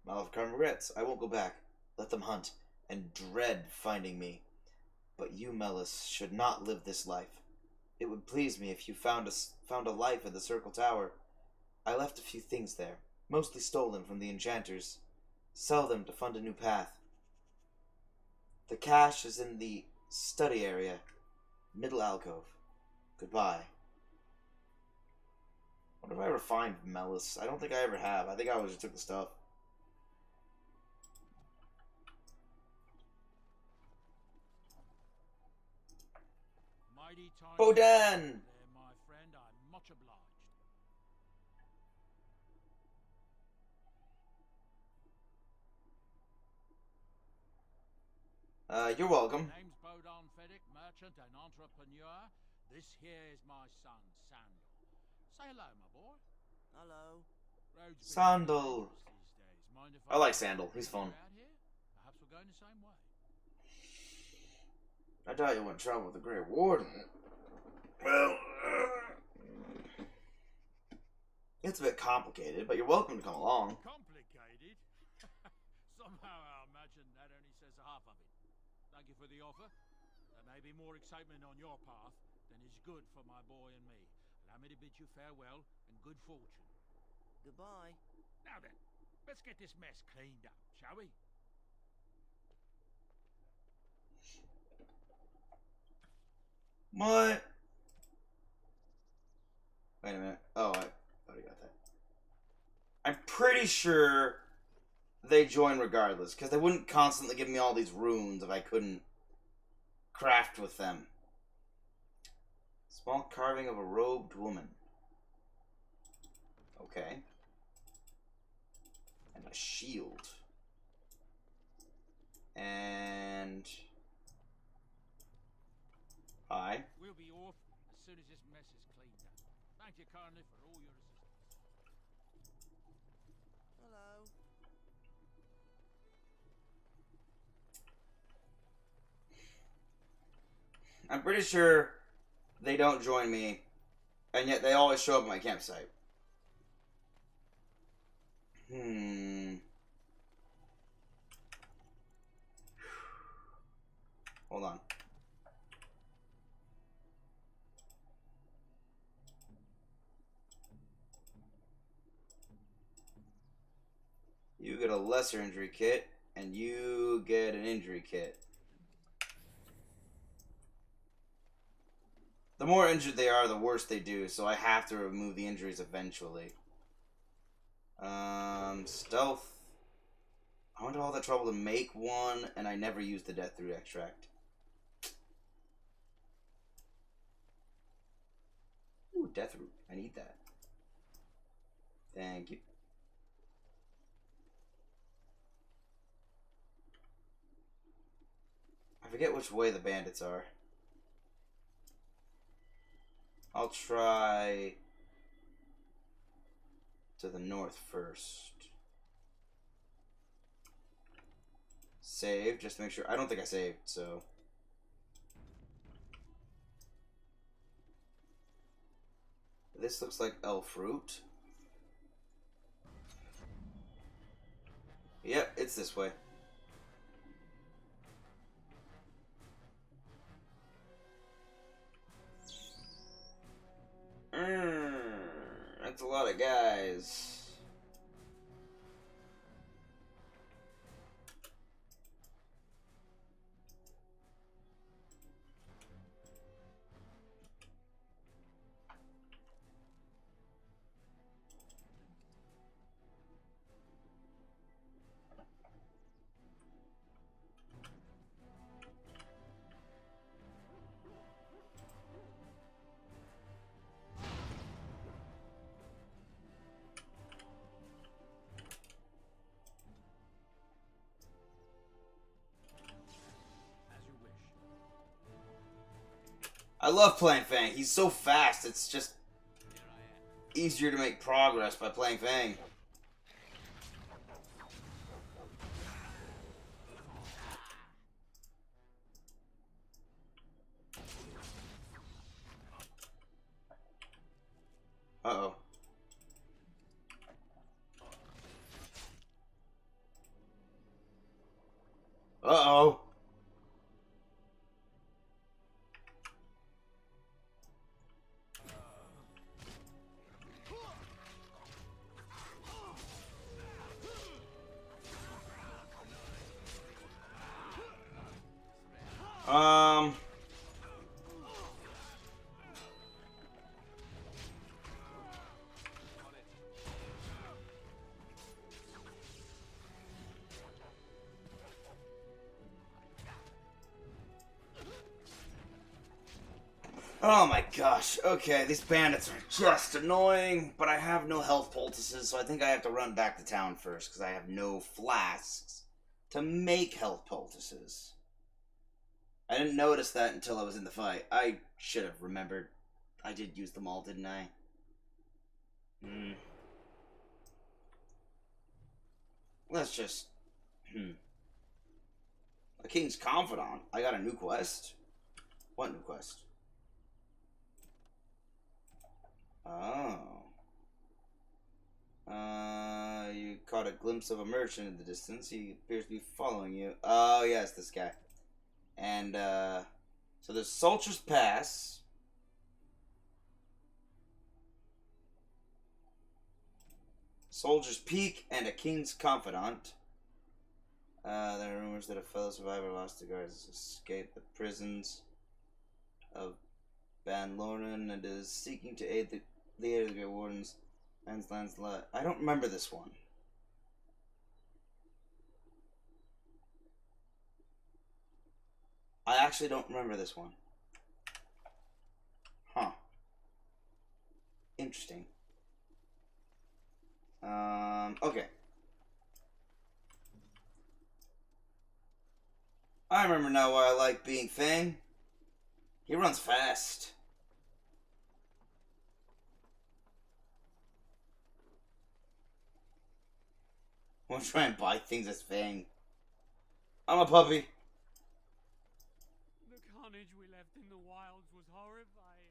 S1: Maleficarum regrets. I won't go back. Let them hunt, and dread finding me. But you, Melis, should not live this life. It would please me if you found a life in the Circle Tower. I left a few things there, mostly stolen from the enchanters. Sell them to fund a new path. The cash is in the study area, middle alcove. Goodbye. What if I ever find Melis? I don't think I ever have. I think I always just took the stuff.
S9: Mighty time.
S1: Bodan!
S9: There, my friend, I'm much obliged.
S1: You're welcome.
S9: Name's Bodan Fedek, merchant and entrepreneur. This here is my son, Sandal. Say hello, my boy.
S5: Hello.
S9: Road's been
S1: Sandal.
S9: dangerous these days. Mind if
S1: I like Sandal. He's fun.
S9: out here? Perhaps we're going the same way.
S1: I doubt you wouldn't travel with the Grey Warden. Well, it's a bit complicated, but you're welcome to come along.
S9: Complicated? Somehow I imagine that only says half of it. Thank you for the offer. There may be more excitement on your path than is good for my boy and me. Allow me to bid you farewell and good fortune.
S5: Goodbye.
S9: Now then, let's get this mess cleaned up, shall we?
S1: What? Wait a minute. Oh, I already got that. I'm pretty sure they join regardless, because they wouldn't constantly give me all these runes if I couldn't craft with them. Small carving of a robed woman. Okay. And a shield. And... Hi.
S9: We'll be off as soon as this mess is cleaned up. Thank you kindly for all your assistance.
S5: Hello.
S1: I'm pretty sure they don't join me, and yet they always show up at my campsite. Hold on. You get a lesser injury kit, and you get an injury kit. The more injured they are, the worse they do, so I have to remove the injuries eventually. Stealth. I went to all that trouble to make one, and I never used the Death Root extract. Ooh, Death Root. I need that. Thank you. I forget which way the bandits are. I'll try to the north first. Save, just to make sure. I don't think I saved, so. This looks like elf fruit. Yep, it's this way. That's a lot of guys. I love playing Fanng. He's so fast, it's just easier to make progress by playing Fanng. Uh-oh. Uh-oh. Oh my gosh. Okay, these bandits are just annoying, but I have no health poultices, so I think I have to run back to town first, because I have no flasks to make health poultices. I didn't notice that until I was in the fight. I should have remembered. I did use them all, didn't I? Let's just... A king's confidant. I got a new quest. What new quest? Oh. You caught a glimpse of a merchant in the distance. He appears to be following you. Oh, yes, this guy. And, so there's Soldier's Pass. Soldier's Peak and a King's Confidant. There are rumors that a fellow survivor lost to guards escaped the prisons of Ban Loren and is seeking to aid the aid of the Grey Wardens. Lancelot. I don't remember this one. I actually don't remember this one. Huh. Interesting. Okay. I remember now why I like being Fanng. He runs fast. I want to try and buy things as Fanng. I'm a puppy.
S11: The carnage we left in the wilds was horrifying.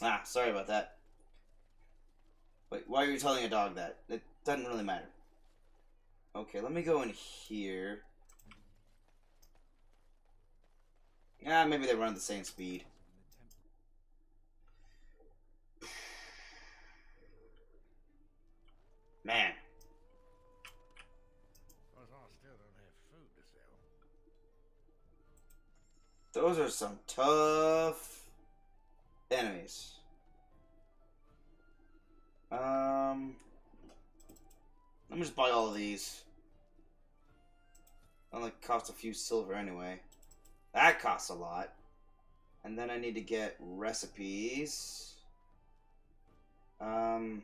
S1: Ah, sorry about that. Wait, why are you telling a dog that? It doesn't really matter. Okay, let me go in here. Ah, maybe they run at the same speed. Man.
S8: Plus, I still don't have food to sell.
S1: Those are some tough enemies. Let me just buy all of these. Only cost a few silver anyway. That costs a lot. And then I need to get recipes. Was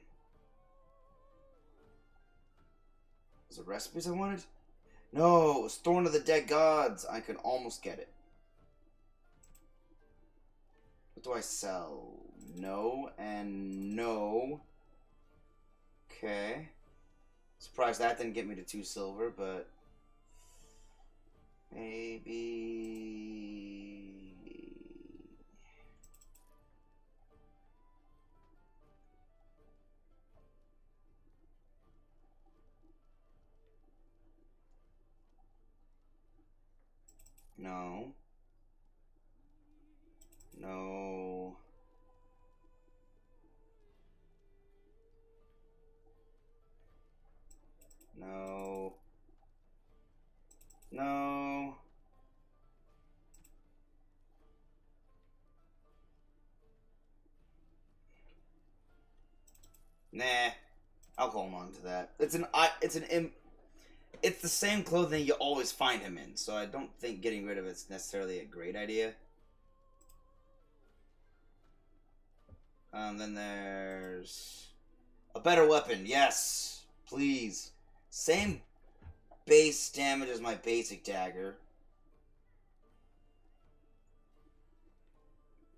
S1: it recipes I wanted? No, it was Thorn of the Dead Gods. I can almost get it. What do I sell? No and no. Okay. Surprised that didn't get me to 2 silver, but maybe... No. No. No. No. Nah. I'll hold on to that. It's the same clothing you always find him in, so I don't think getting rid of it's necessarily a great idea. Then there's a better weapon. Yes, please. Same base damage as my basic dagger.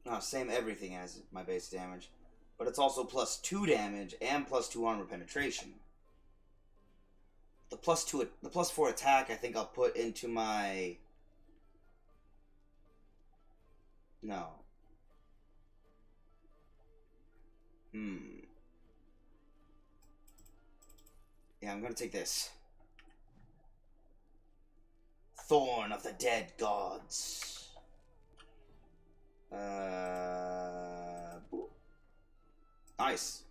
S1: No, same everything as my base damage. But it's also plus 2 damage and plus 2 armor penetration. The plus 4 attack I think I'll put into my... No. Yeah, I'm gonna take this. Thorn of the Dead Gods. Nice.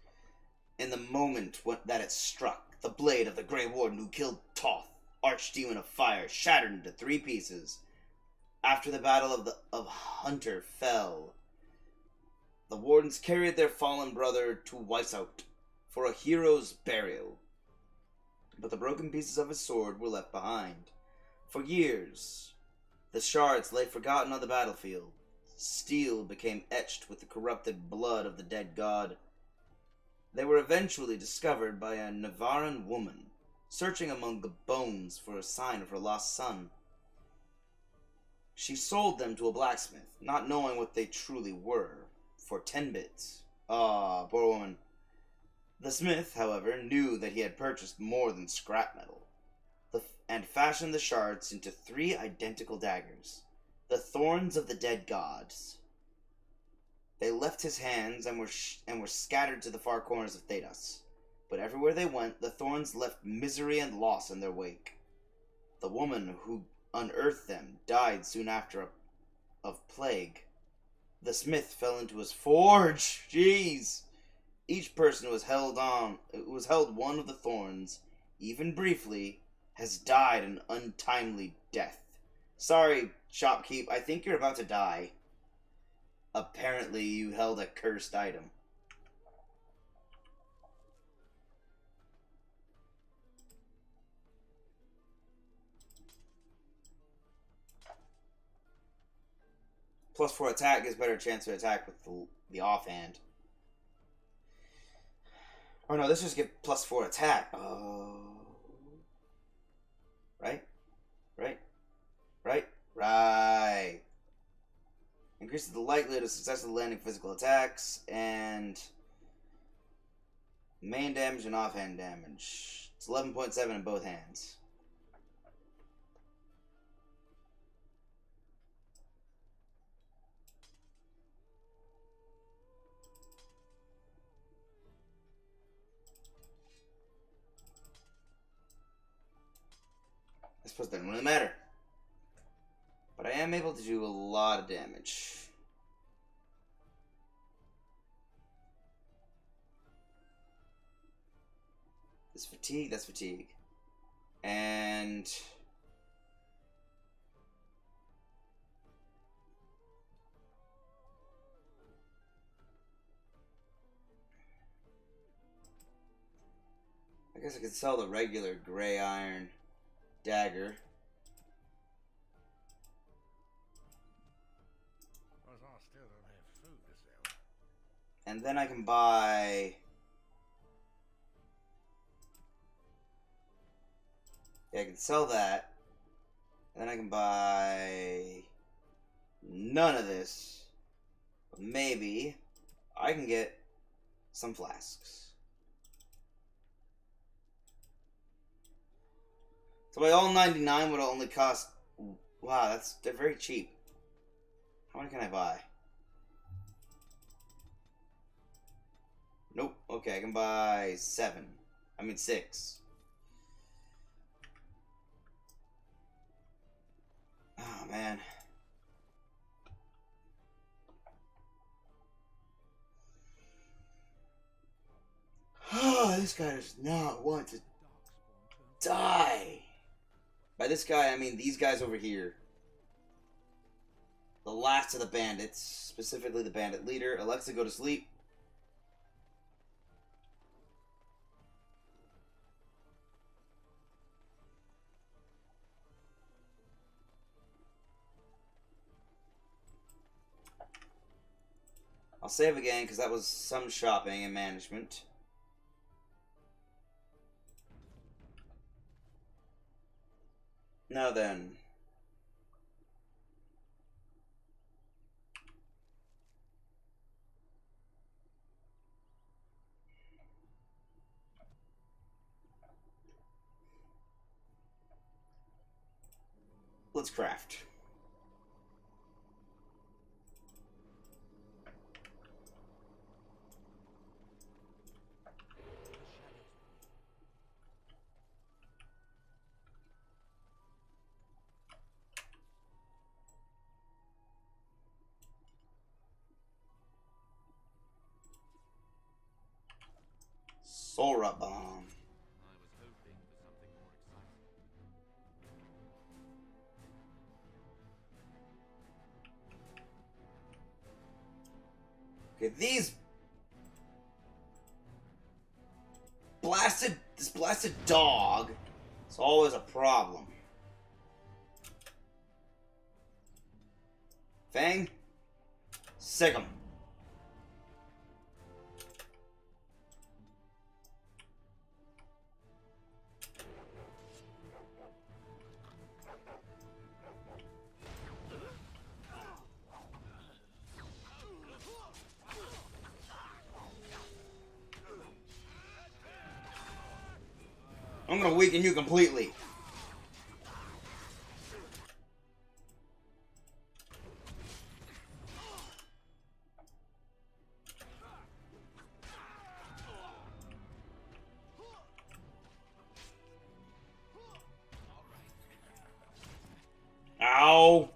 S1: In the moment that it struck, the blade of the Grey Warden who killed Toth, Archdemon of Fire, shattered into 3 pieces. After the battle of Hunter fell, the Wardens carried their fallen brother to Weisshaupt for a hero's burial. But the broken pieces of his sword were left behind. For years, the shards lay forgotten on the battlefield. steel became etched with the corrupted blood of the dead god. They were eventually discovered by a Navaran woman, searching among the bones for a sign of her lost son. She sold them to a blacksmith, not knowing what they truly were, for 10 bits. Ah, poor woman. The smith, however, knew that he had purchased more than scrap metal, and fashioned the shards into 3 identical daggers, the thorns of the dead gods. They left his hands and were scattered to the far corners of Thedas, but everywhere they went, the thorns left misery and loss in their wake. The woman who unearthed them died soon after of plague. The smith fell into his forge. Jeez. Each person who was held one of the thorns, even briefly, has died an untimely death. Sorry, shopkeep, I think you're about to die. Apparently you held a cursed item. +4 attack gives better chance to attack with the offhand. Oh no, this just gives +4 attack. Oh. Right? Right. Increases the likelihood of successfully landing physical attacks, and main damage and offhand damage. It's 11.7 in both hands. I suppose it doesn't really matter. But I am able to do a lot of damage. This fatigue, that's fatigue. And I guess I could sell the regular gray iron dagger.
S8: I still don't have food to sell.
S1: And then I can buy... Yeah, I can sell that. And then I can buy... none of this. But maybe I can get some flasks. So by all 99 would only cost... Wow, they're very cheap. How many can I buy? Nope. Okay, I can buy 6. Oh, man. Oh, this guy does not want to die. By this guy, I mean these guys over here. The last of the bandits, specifically the bandit leader. Alexa, go to sleep. I'll save again because that was some shopping and management. Now then. Let's craft. Sora bomb. Okay, this blasted dog is always a problem. Fanng, Sick 'em. I'm gonna weaken you completely. Ow!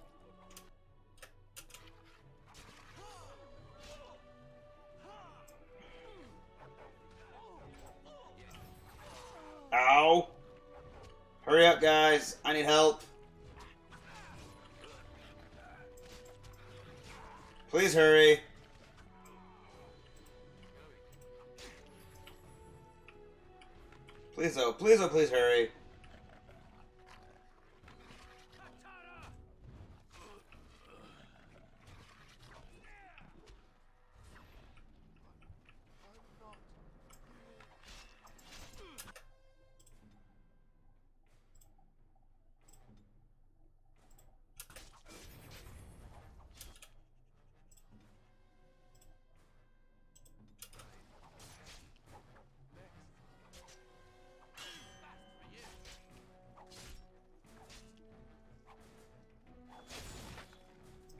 S1: Ow! Hurry up, guys. I need help. Please hurry. Please, oh, please hurry.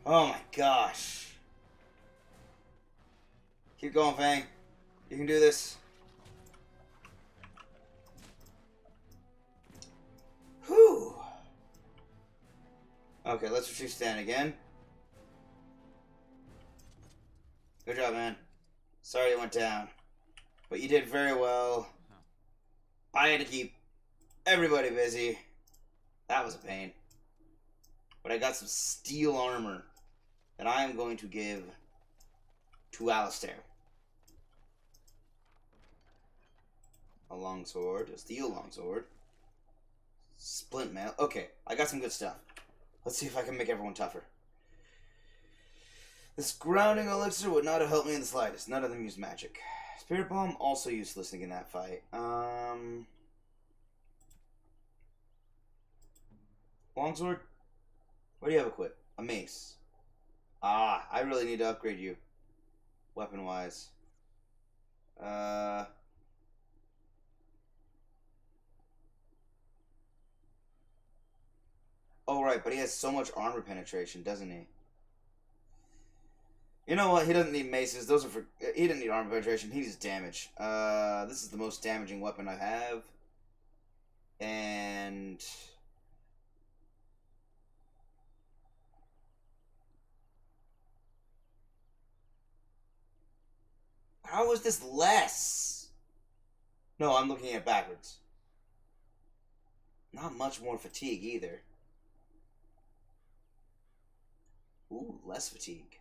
S1: Oh my gosh. Keep going, Fanng. You can do this. Whew. Okay, let's retrieve stand again. Good job, man. Sorry you went down. But you did very well. I had to keep everybody busy. That was a pain. But I got some steel armor that I am going to give to Alistair. A longsword, a steel longsword. Splint mail. Okay, I got some good stuff. Let's see if I can make everyone tougher. This grounding elixir would not have helped me in the slightest. None of them used magic. Spirit bomb, also useless in that fight. Longsword? What do you have equipped? A mace. Ah, I really need to upgrade you. Weapon-wise. Oh, right, but he has so much armor penetration, doesn't he? You know what? He doesn't need maces. Those are for... He didn't need armor penetration. He needs damage. This is the most damaging weapon I have. And... How is this less? No, I'm looking at it backwards. Not much more fatigue either. Ooh, less fatigue.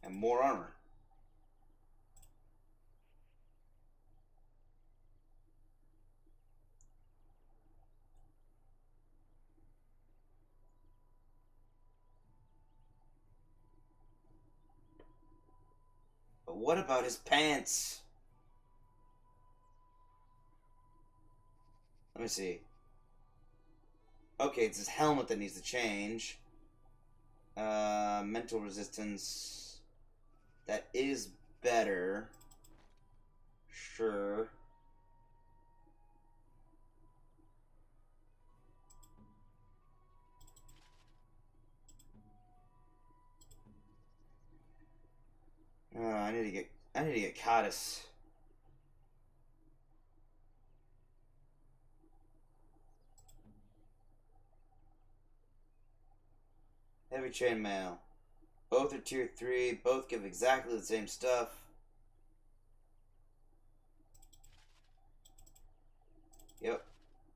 S1: And more armor. But what about his pants? Let me see. Okay, it's his helmet that needs to change. Mental resistance. That is better. Sure. I need to get Cottis. Heavy chainmail. Both are tier 3. Both give exactly the same stuff. Yep.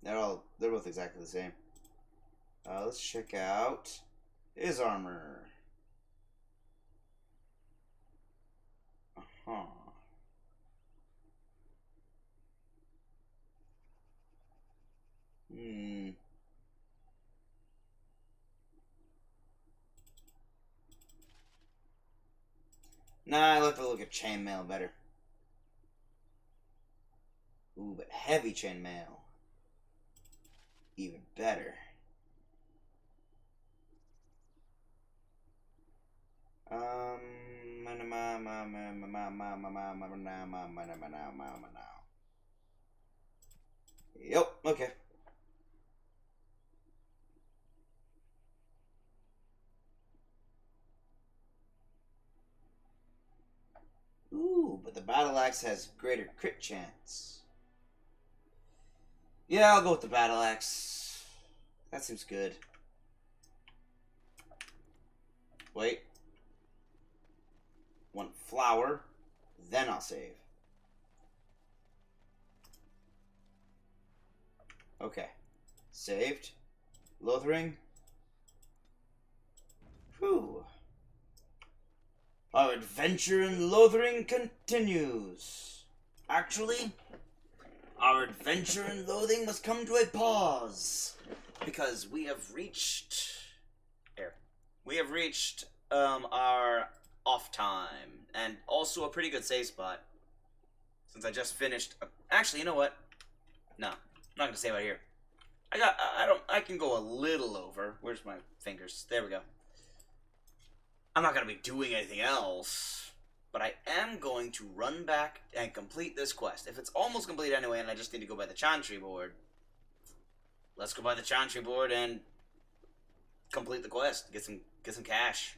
S1: They're both exactly the same. Let's check out his armor. Uh-huh. Nah, I like to look at chainmail better. Ooh, but heavy chainmail. Even better. Yep, okay. Ooh, but the battle axe has greater crit chance. Yeah, I'll go with the battle axe. That seems good. Wait. One flower, then I'll save. Okay. Saved. Lothering. Whew. Our adventure in Lothering continues. Actually, our adventure in Loathing must come to a pause. Because we have reached... Here. We have reached, our off time. And also a pretty good save spot. Since I just finished... Actually, you know what? No. I'm not gonna save out here. I can go a little over. Where's my fingers? There we go. I'm not gonna be doing anything else. But I am going to run back and complete this quest. If it's almost complete anyway and I just need to go by the Chantry board, let's go by the Chantry board and complete the quest. Get some cash.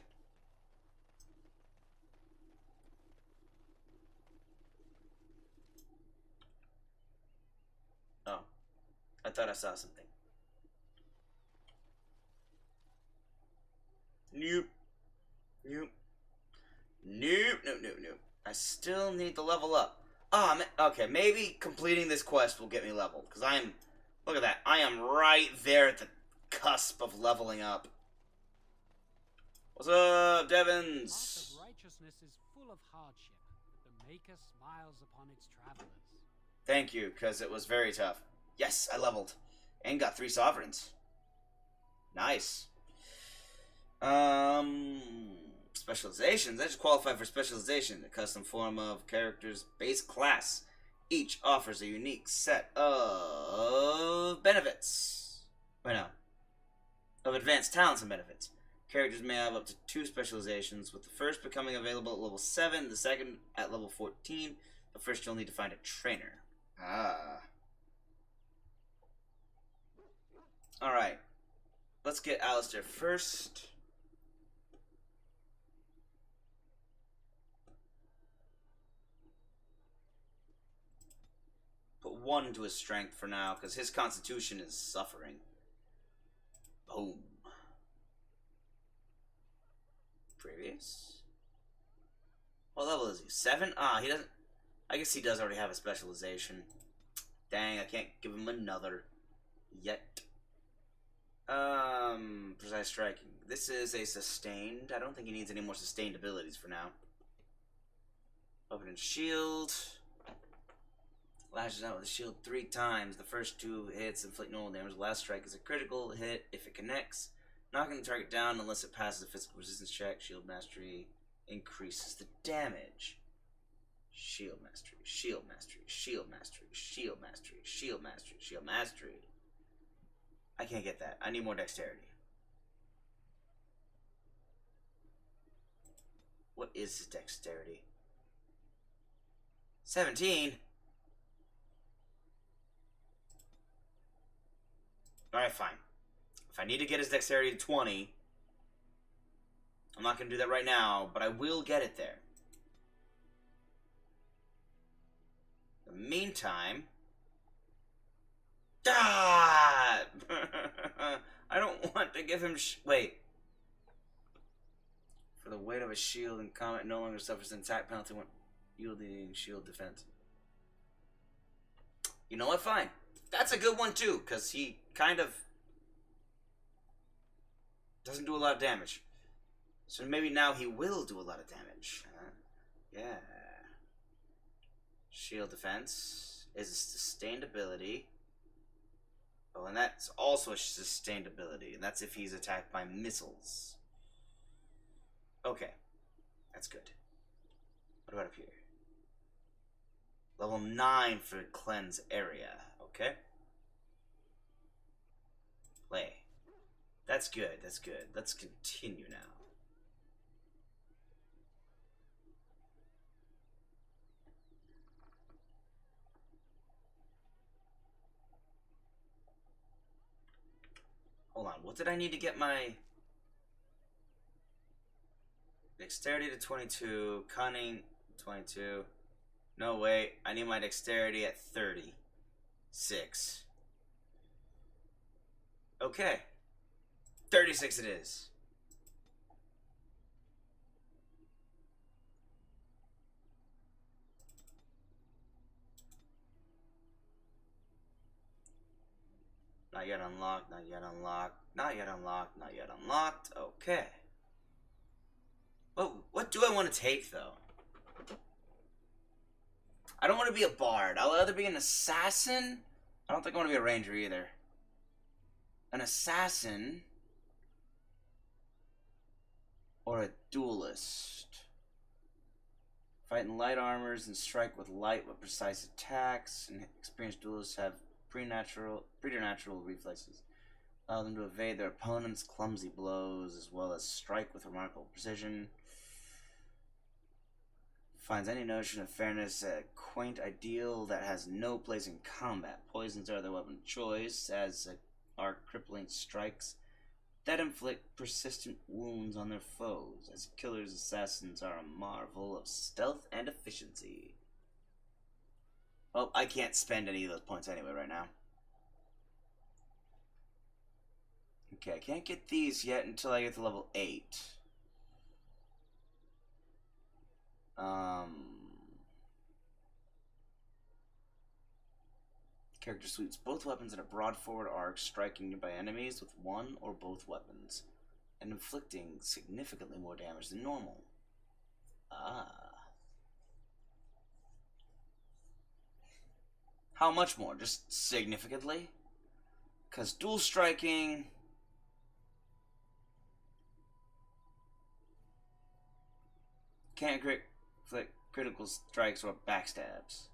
S1: Oh. I thought I saw something. Nope. Nope. Nope, nope, nope, nope. I still need to level up. Ah, okay, maybe completing this quest will get me leveled. Because I am... Look at that. I am right there at the cusp of leveling up. What's up, Devons?
S11: The path of righteousness is full of hardship, but the Maker smiles upon its travelers.
S1: Thank you, because it was very tough. Yes, I leveled. And got 3 sovereigns. Nice. Specializations. I just qualify for specialization. A custom form of character's base class. Each offers a unique set of benefits. Wait, no. Of advanced talents and benefits. Characters may have up to 2 specializations, with the first becoming available at level 7, the second at level 14. But first you'll need to find a trainer. Ah. Alright. Let's get Alistair first. Put 1 to his strength for now, because his constitution is suffering. Boom. Previous? What level is he? 7? Ah, he doesn't... I guess he does already have a specialization. Dang, I can't give him another. Yet. Precise striking. This is a sustained. I don't think he needs any more sustained abilities for now. Open and shield. Lashes out with a shield 3 times. The first 2 hits inflict normal damage. The last strike is a critical hit if it connects. Knocking the target down unless it passes a physical resistance check. Shield mastery increases the damage. Shield mastery. Shield mastery. Shield mastery. Shield mastery. Shield mastery. Shield mastery. I can't get that. I need more dexterity. What is his dexterity? 17? Alright, fine. If I need to get his dexterity to 20, I'm not going to do that right now, but I will get it there. In the meantime... Ah! I don't want to give him wait. For the weight of a shield in combat, no longer suffers an attack penalty when yielding shield defense. You know what? Fine. That's a good one too, because he kind of doesn't do a lot of damage. So maybe now he will do a lot of damage. Yeah. Shield defense is a sustained ability. Oh, and that's also a sustained ability, and that's if he's attacked by missiles. Okay. That's good. What about up here? Level 9 for cleanse area. Okay. Play. That's good. That's good. Let's continue now. Hold on. What did I need to get my dexterity to 22, cunning 22. No, wait. I need my dexterity at 36. Okay. 36 it is. Not yet unlocked, not yet unlocked, not yet unlocked, not yet unlocked. Okay. What do I want to take, though? I don't want to be a bard. I'll either be an assassin. I don't think I want to be a ranger either. An assassin. Or a duelist. Fight in light armors and strike with light but precise attacks. And experienced duelists have preternatural reflexes. Allow them to evade their opponent's clumsy blows as well as strike with remarkable precision. Finds any notion of fairness a quaint ideal that has no place in combat. Poisons are their weapon of choice, as are crippling strikes that inflict persistent wounds on their foes. As killers, assassins are a marvel of stealth and efficiency. Well, I can't spend any of those points anyway right now. Okay, I can't get these yet until I get to level 8. Character sweeps both weapons in a broad forward arc, striking nearby enemies with one or both weapons, and inflicting significantly more damage than normal. Ah. How much more? Just significantly? Because dual striking... can't inflict critical strikes or backstabs.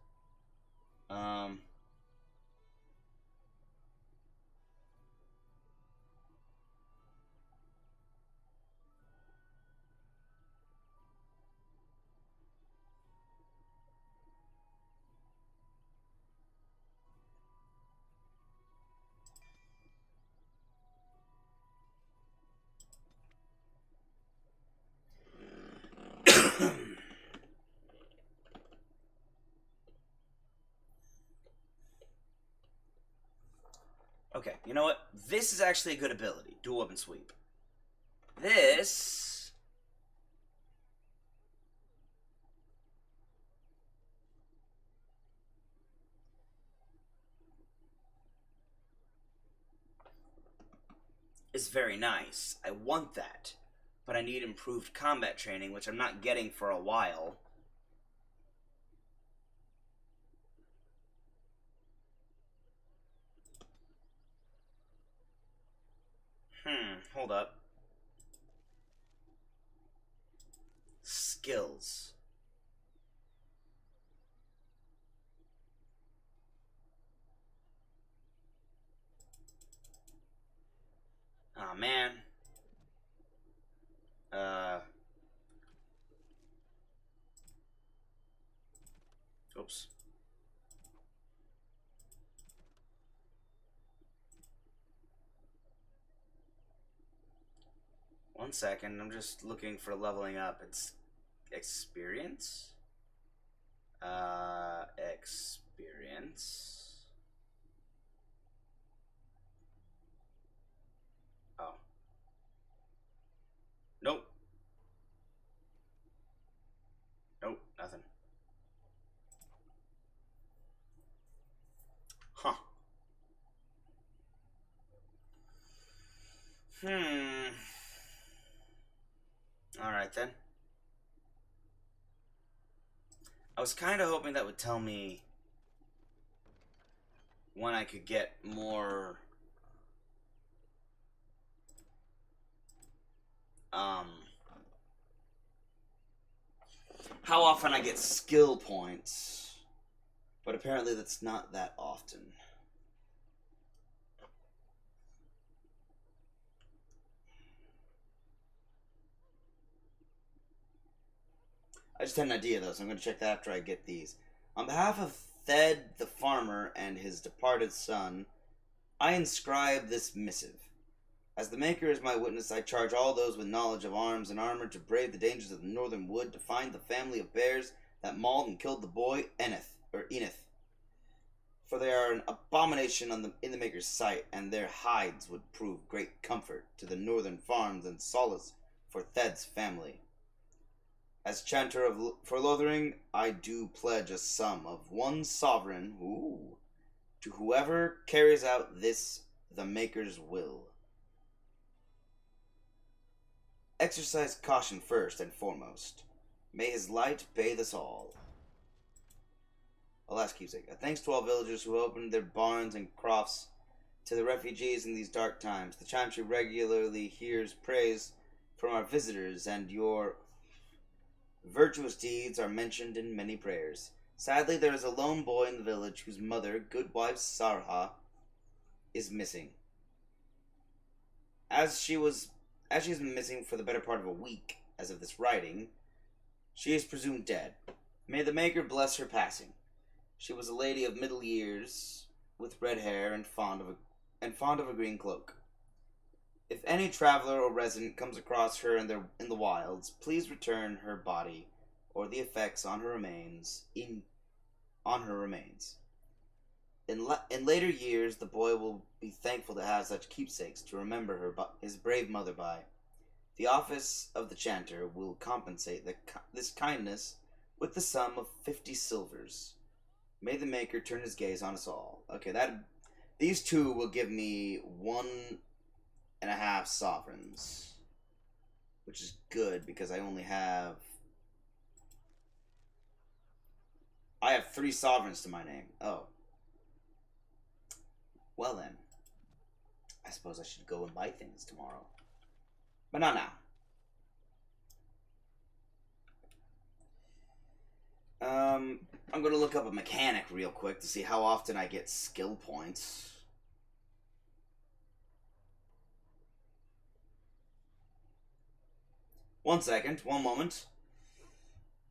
S1: Okay, you know what? This is actually a good ability. Dual weapon sweep. This... is very nice. I want that. But I need improved combat training, which I'm not getting for a while. Hold up. Skills. Aw, man. Oops. One second, I'm just looking for leveling up. It's experience? Experience. Oh. Nope. Nope, nothing. Huh. Alright then. I was kind of hoping that would tell me when I could get more how often I get skill points, but apparently that's not that often. I just had an idea, though, so I'm going to check that after I get these. On behalf of Thed the farmer and his departed son, I inscribe this missive. As the Maker is my witness, I charge all those with knowledge of arms and armor to brave the dangers of the northern wood, to find the family of bears that mauled and killed the boy Enith. For they are an abomination in the Maker's sight, and their hides would prove great comfort to the northern farms and solace for Thed's family. As chanter for Lothering, I do pledge a sum of 1 sovereign to whoever carries out this, the Maker's will. Exercise caution first and foremost. May his light bathe us all. Alas, keepsake. Thanks to all villagers who opened their barns and crofts to the refugees in these dark times. The Chantry regularly hears praise from our visitors, and your virtuous deeds are mentioned in many prayers. Sadly, there is a lone boy in the village whose mother, good wife Sarha, is missing. As she has been missing for the better part of a week, as of this writing, she is presumed dead. May the Maker bless her passing. She was a lady of middle years, with red hair and fond of a green cloak. If any traveler or resident comes across her in the wilds, please return her body or the effects on her remains. In later years, the boy will be thankful to have such keepsakes to remember his brave mother by. The office of the chanter will compensate this kindness with the sum of 50 silvers. May the Maker turn his gaze on us all. Okay, these two will give me 1.5 sovereigns, which is good because I have 3 sovereigns to my name. Oh. Well then, I suppose I should go and buy things tomorrow. But not now. I'm going to look up a mechanic real quick to see how often I get skill points. One moment.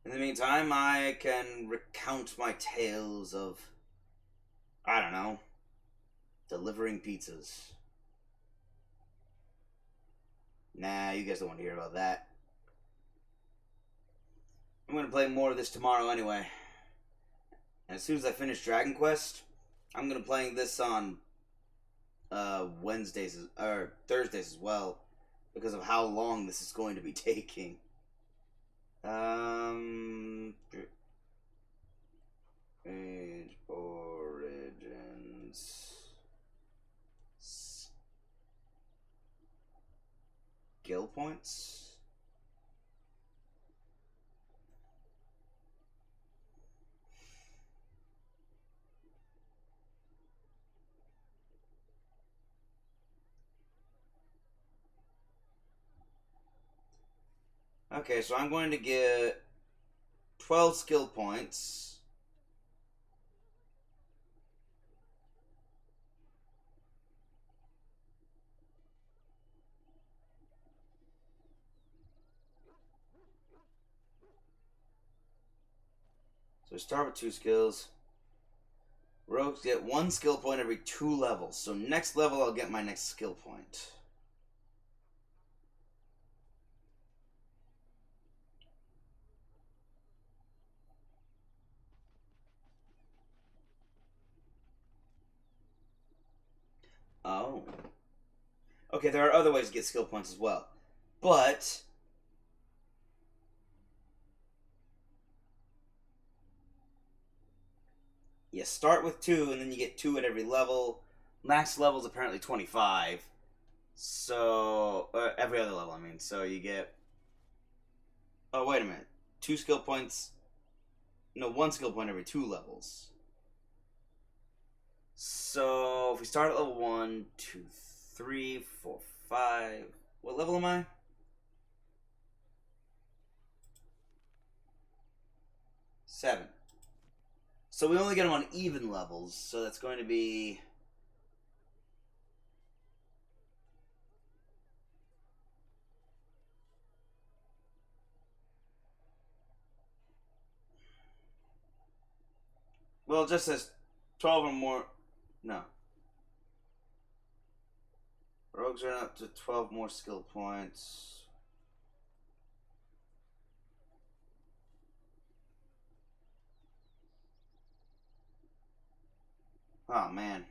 S1: In the meantime, I can recount my tales of, I don't know, delivering pizzas. Nah, you guys don't want to hear about that. I'm going to play more of this tomorrow anyway. And as soon as I finish Dragon Quest, I'm going to be playing this on Wednesdays or Thursdays as well, because of how long this is going to be taking. Age Origins. Skill points. Okay, so I'm going to get 12 skill points. So start with 2 skills. Rogues get 1 skill point every 2 levels. So next level I'll get my next skill point. Oh. Okay, there are other ways to get skill points as well. But you start with 2, and then you get 2 at every level. Max level is apparently 25. So, every other level, I mean. So you get... Oh, wait a minute. 2 skill points... No, 1 skill point every 2 levels. So, if we start at level 1, 2, 3, 4, 5... What level am I? 7. So we only get them on even levels, so that's going to be... Well, it just says 12 or more... No. Rogues earn up to 12 more skill points. Oh, man.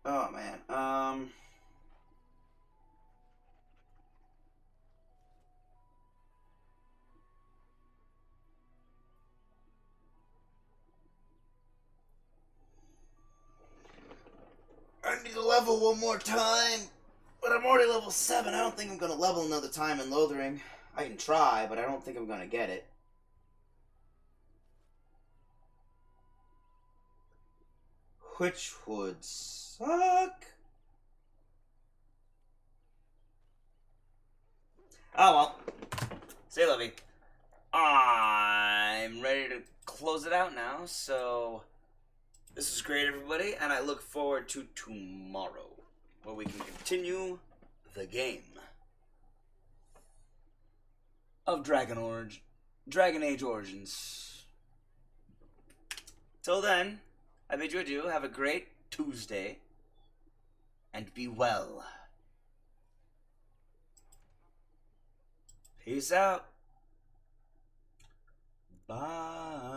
S1: Oh, man. I need to level one more time. But I'm already level 7. I don't think I'm going to level another time in Lothering. I can try, but I don't think I'm going to get it. Which would suck. Oh well. Say, Lovey. I'm ready to close it out now, so this was great, everybody, and I look forward to tomorrow, where we can continue the game of Dragon Age Origins. Till then, I bid you adieu. Have a great Tuesday, and be well. Peace out. Bye.